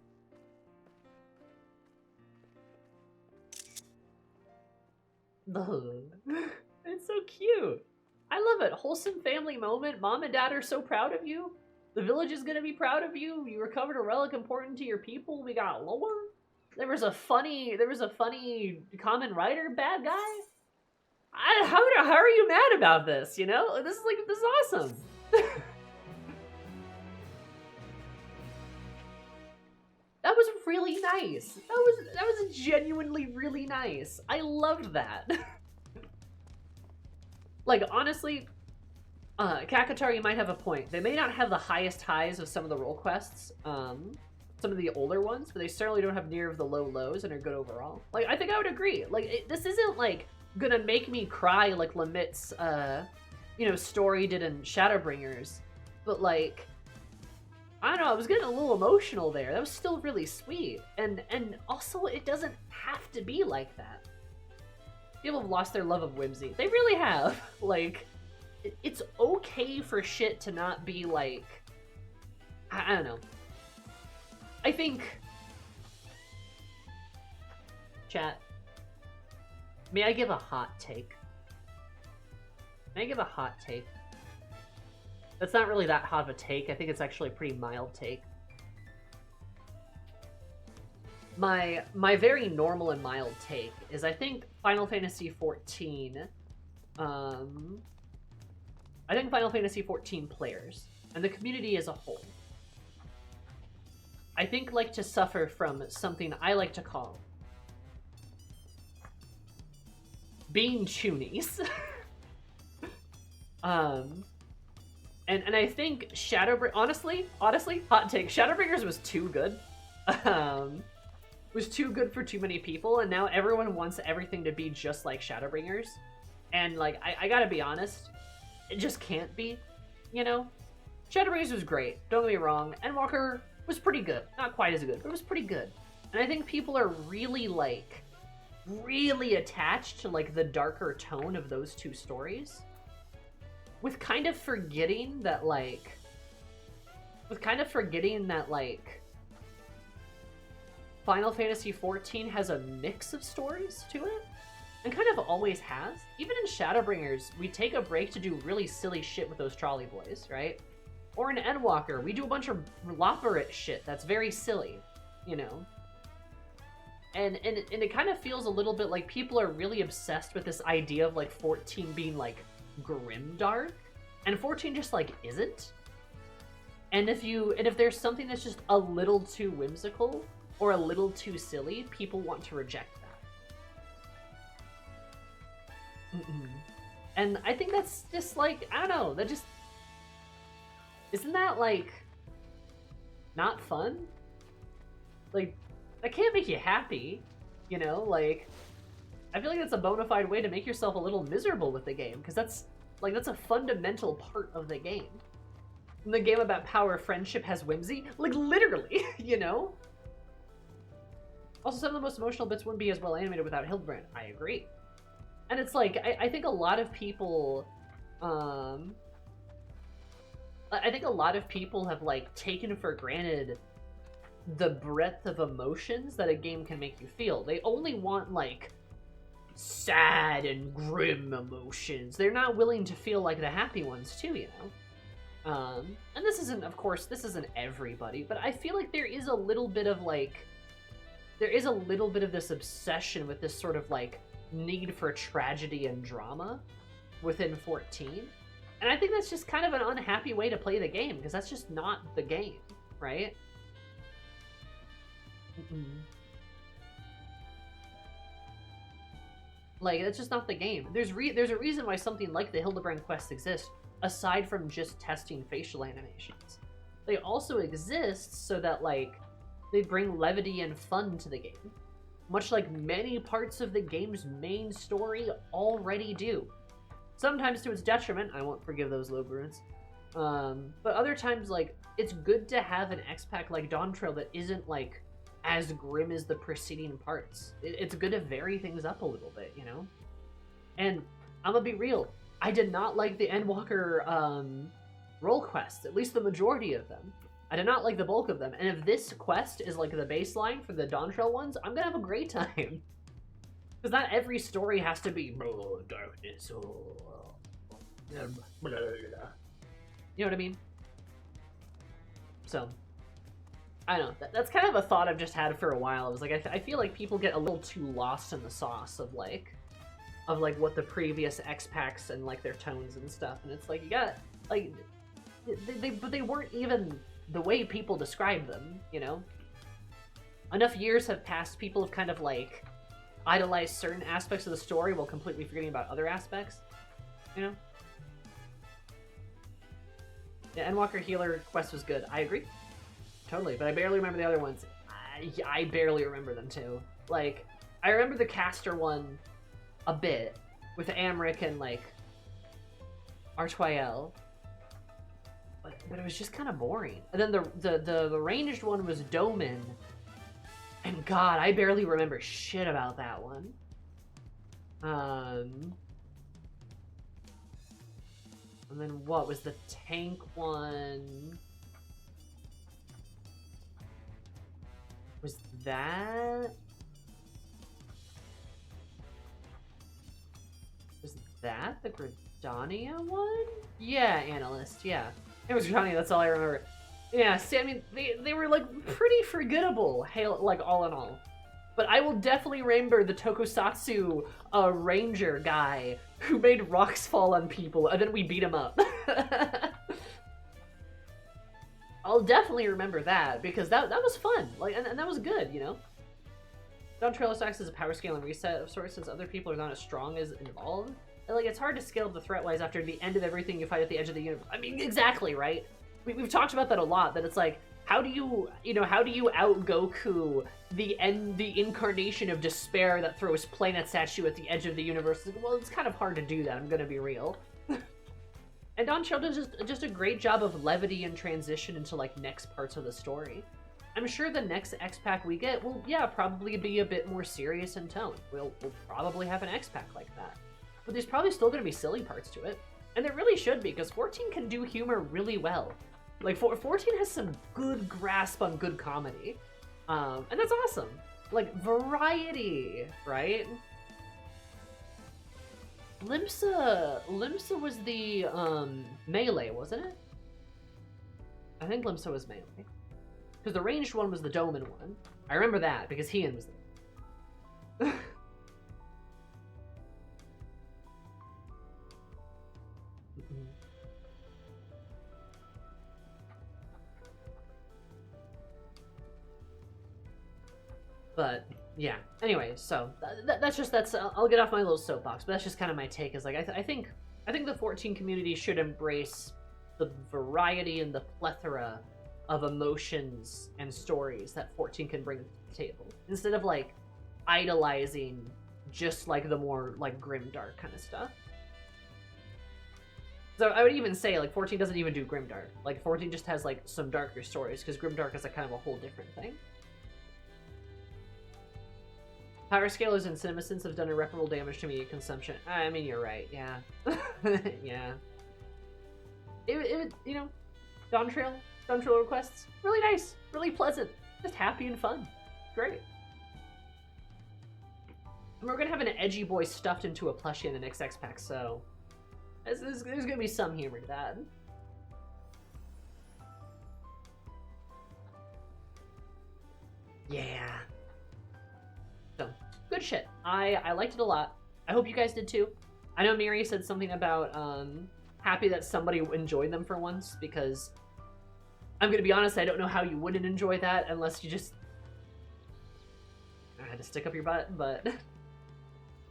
It's so cute. I love it. Wholesome family moment. Mom and dad are so proud of you. The village is gonna be proud of you. You recovered a relic important to your people. We got lore. There was a funny common writer bad guy. How are you mad about this? You know, this is awesome. That was really nice. That was genuinely really nice. I loved that. Like, honestly, Kakatar, you might have a point. They may not have the highest highs of some of the role quests, some of the older ones, but they certainly don't have near of the low lows and are good overall. Like, I think I would agree. Like, this isn't, like, gonna make me cry like Lamit's, you know, story did in Shadowbringers, but, like, I don't know, I was getting a little emotional there. That was still really sweet. And also, it doesn't have to be like that. People have lost their love of whimsy. They really have. Like, it's okay for shit to not be like... I don't know. I think... Chat. May I give a hot take? May I give a hot take? That's not really that hot of a take. I think it's actually a pretty mild take. My very normal and mild take is I think Final Fantasy XIV, I think Final Fantasy XIV players and the community as a whole, I think like to suffer from something I like to call being choonies. And I think honestly, hot take, Shadowbringers was too good. Was too good for too many people, and now everyone wants everything to be just like Shadowbringers. And, like, I gotta be honest, it just can't be, you know? Shadowbringers was great, don't get me wrong. Endwalker was pretty good. Not quite as good, but it was pretty good. And I think people are really, like, really attached to, like, the darker tone of those two stories. With kind of forgetting that, like... Final Fantasy XIV has a mix of stories to it, and kind of always has. Even in Shadowbringers, we take a break to do really silly shit with those trolley boys, right? Or in Endwalker, we do a bunch of lopperit shit that's very silly, you know? And it kind of feels a little bit like people are really obsessed with this idea of, like, 14 being, like, grimdark, and 14 just, like, isn't. And if there's something that's just a little too whimsical, or a little too silly, people want to reject that. And I think that's just like, I don't know, that just... Isn't that, like, not fun? Like, that can't make you happy, you know? Like, I feel like that's a bona fide way to make yourself a little miserable with the game, because that's a fundamental part of the game. And the game about power friendship has whimsy, like, literally, you know? Also, some of the most emotional bits wouldn't be as well animated without Hildebrand. I agree. And it's like, I think a lot of people, I think a lot of people have, like, taken for granted the breadth of emotions that a game can make you feel. They only want, like, sad and grim emotions. They're not willing to feel like the happy ones, too, you know? And this isn't, of course, this isn't everybody, but I feel like there is a little bit of, like, this obsession with this sort of, like, need for tragedy and drama within 14. And I think that's just kind of an unhappy way to play the game, because that's just not the game, right? Like, that's just not the game. There's a reason why something like the Hildebrand quest exists, aside from just testing facial animations. They also exist so that, like, they bring levity and fun to the game. Much like many parts of the game's main story already do. Sometimes to its detriment, I won't forgive those low runes. But other times, like, it's good to have an X-Pack like Dawntrail that isn't, like, as grim as the preceding parts. It's good to vary things up a little bit, you know? And I'm gonna be real, I did not like the Endwalker role quests, at least the majority of them. I did not like the bulk of them, and if this quest is like the baseline for the Dawntrail ones, I'm gonna have a great time. Because not every story has to be darkness or blah, blah, blah. You know what I mean? So, I don't know. That's kind of a thought I've just had for a while. I was like, I feel like people get a little too lost in the sauce of like what the previous X-Packs and like their tones and stuff. And it's like, you got, like, they weren't even the way people describe them, you know? Enough years have passed, people have kind of like idolized certain aspects of the story while completely forgetting about other aspects, you know? Yeah, Endwalker Healer quest was good. I agree. Totally, but I barely remember the other ones. I barely remember them too. Like, I remember the caster one a bit with Amric and like Archwael, but it was just kind of boring. And then the ranged one was Doman, and God, I barely remember shit about that one. And then what was the tank one? Was that the Gridania one? Yeah, Analyst, yeah. It was Gridania, that's all I remember. Yeah, see, I mean, they were, like, pretty forgettable, like, all in all. But I will definitely remember the Tokusatsu ranger guy who made rocks fall on people, and then we beat him up. I'll definitely remember that, because that was fun, like, and that was good, you know? Dawntrail acts as a power scale and reset of sorts, since other people are not as strong as involved. And, like, it's hard to scale the threat-wise after the end of everything you fight at the edge of the universe. I mean, exactly, right? We've talked about that a lot, that it's like, how do you out Goku the incarnation of despair that throws planets at you at the edge of the universe? Well, it's kind of hard to do that, I'm gonna be real. And Dawntrail does just a great job of levity and transition into, like, next parts of the story. I'm sure the next X-Pack we get will, yeah, probably be a bit more serious in tone. We'll probably have an X-Pack like that. But there's probably still gonna be silly parts to it. And there really should be, because 14 can do humor really well. Like, 14 has some good grasp on good comedy. And that's awesome. Like, variety, right? Limsa was the, melee, wasn't it? I think Limsa was melee. Because the ranged one was the Doman one. I remember that, because Heian was there. But yeah, anyway, so I'll get off my little soapbox, but that's just kind of my take. Is like I think the 14 community should embrace the variety and the plethora of emotions and stories that 14 can bring to the table, instead of like idolizing just like the more like grimdark kind of stuff. So I would even say like 14 doesn't even do grimdark. Like 14 just has like some darker stories, because grimdark is a kind of a whole different thing. Power scalers and CinemaSins have done irreparable damage to media consumption. I mean, you're right, yeah. Yeah. It you know, Dawntrail requests, really nice, really pleasant, just happy and fun. Great. And we're gonna have an edgy boy stuffed into a plushie in the next X-Pack, so there's gonna be some humor to that. Yeah. So, good shit. I liked it a lot. I hope you guys did too. I know Miri said something about happy that somebody enjoyed them for once, because I'm gonna be honest, I don't know how you wouldn't enjoy that unless you just had to stick up your butt, but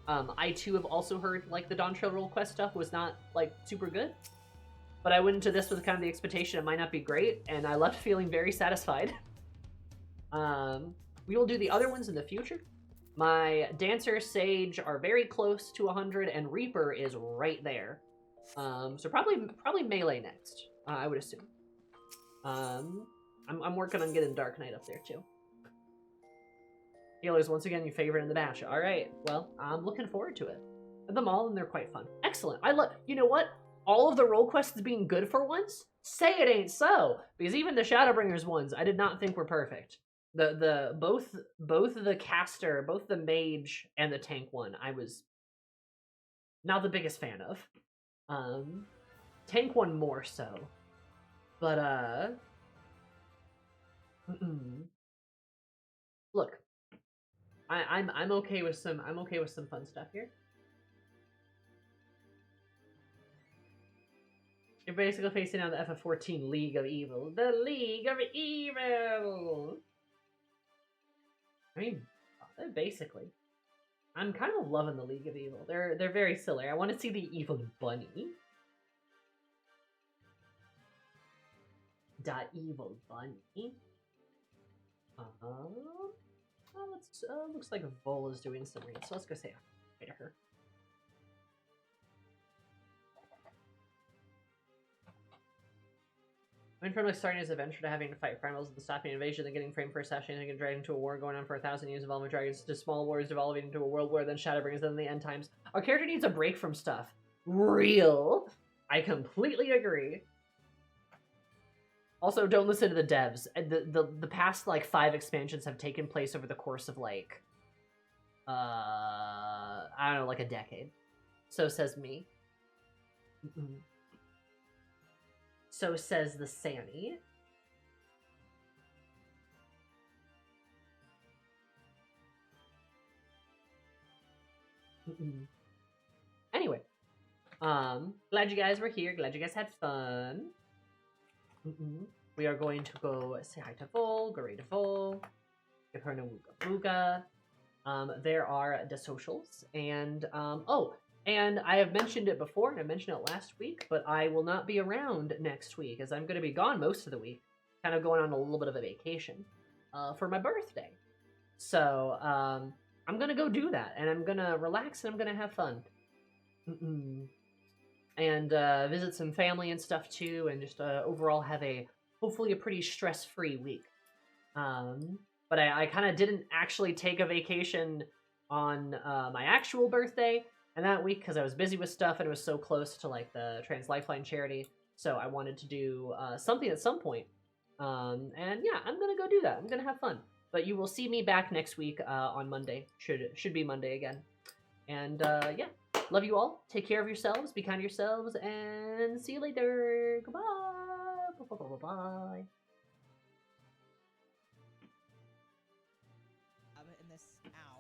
I too have also heard like the Dawntrail role quest stuff was not like super good, but I went into this with kind of the expectation it might not be great, and I left feeling very satisfied. We will do the other ones in the future. My Dancer, Sage are very close to 100, and Reaper is right there. So probably Melee next, I would assume. I'm working on getting Dark Knight up there too. Healers, once again, your favorite in the batch. All right, well, I'm looking forward to it. Them all, and they're quite fun. Excellent. I love. You know what? All of the role quests being good for once. Say it ain't so, because even the Shadowbringers ones, I did not think were perfect. Both the caster, both the mage and the tank one, I was not the biggest fan of. Tank one more so, but look, I'm okay with some fun stuff here. You're basically facing down the FF14 League of Evil. The League of Evil. I mean, basically, I'm kind of loving the League of Evil. They're very silly. I want to see the evil bunny. The evil bunny. Looks like Vol is doing some reads, so let's go say hi to her. Went from like starting his adventure to having to fight primals at the stopping invasion, then getting framed for assassination and dragged into a war going on for 1,000 years, evolving dragons to small wars, devolving into a world war, then Shadowbringers, then the end times. Our character needs a break from stuff. Real. I completely agree. Also, don't listen to the devs. The past like 5 expansions have taken place over the course of like I don't know, like a decade. So says me. So says the Sanny. Anyway, glad you guys were here. Glad you guys had fun. We are going to go say hi to Vol, go read to Vol, give her a wooga booga. There are the socials, and oh, and I have mentioned it before, and I mentioned it last week, but I will not be around next week, as I'm going to be gone most of the week, kind of going on a little bit of a vacation for my birthday. So I'm going to go do that, and I'm going to relax, and I'm going to have fun. And visit some family and stuff too, and just overall have hopefully a pretty stress-free week. But I kind of didn't actually take a vacation on my actual birthday and that week because I was busy with stuff and it was so close to like the Trans Lifeline charity. So I wanted to do something at some point. And yeah, I'm gonna go do that. I'm gonna have fun. But you will see me back next week on Monday. Should be Monday again. And yeah, love you all. Take care of yourselves. Be kind to yourselves, and see you later. Goodbye. Bye. In this, ow.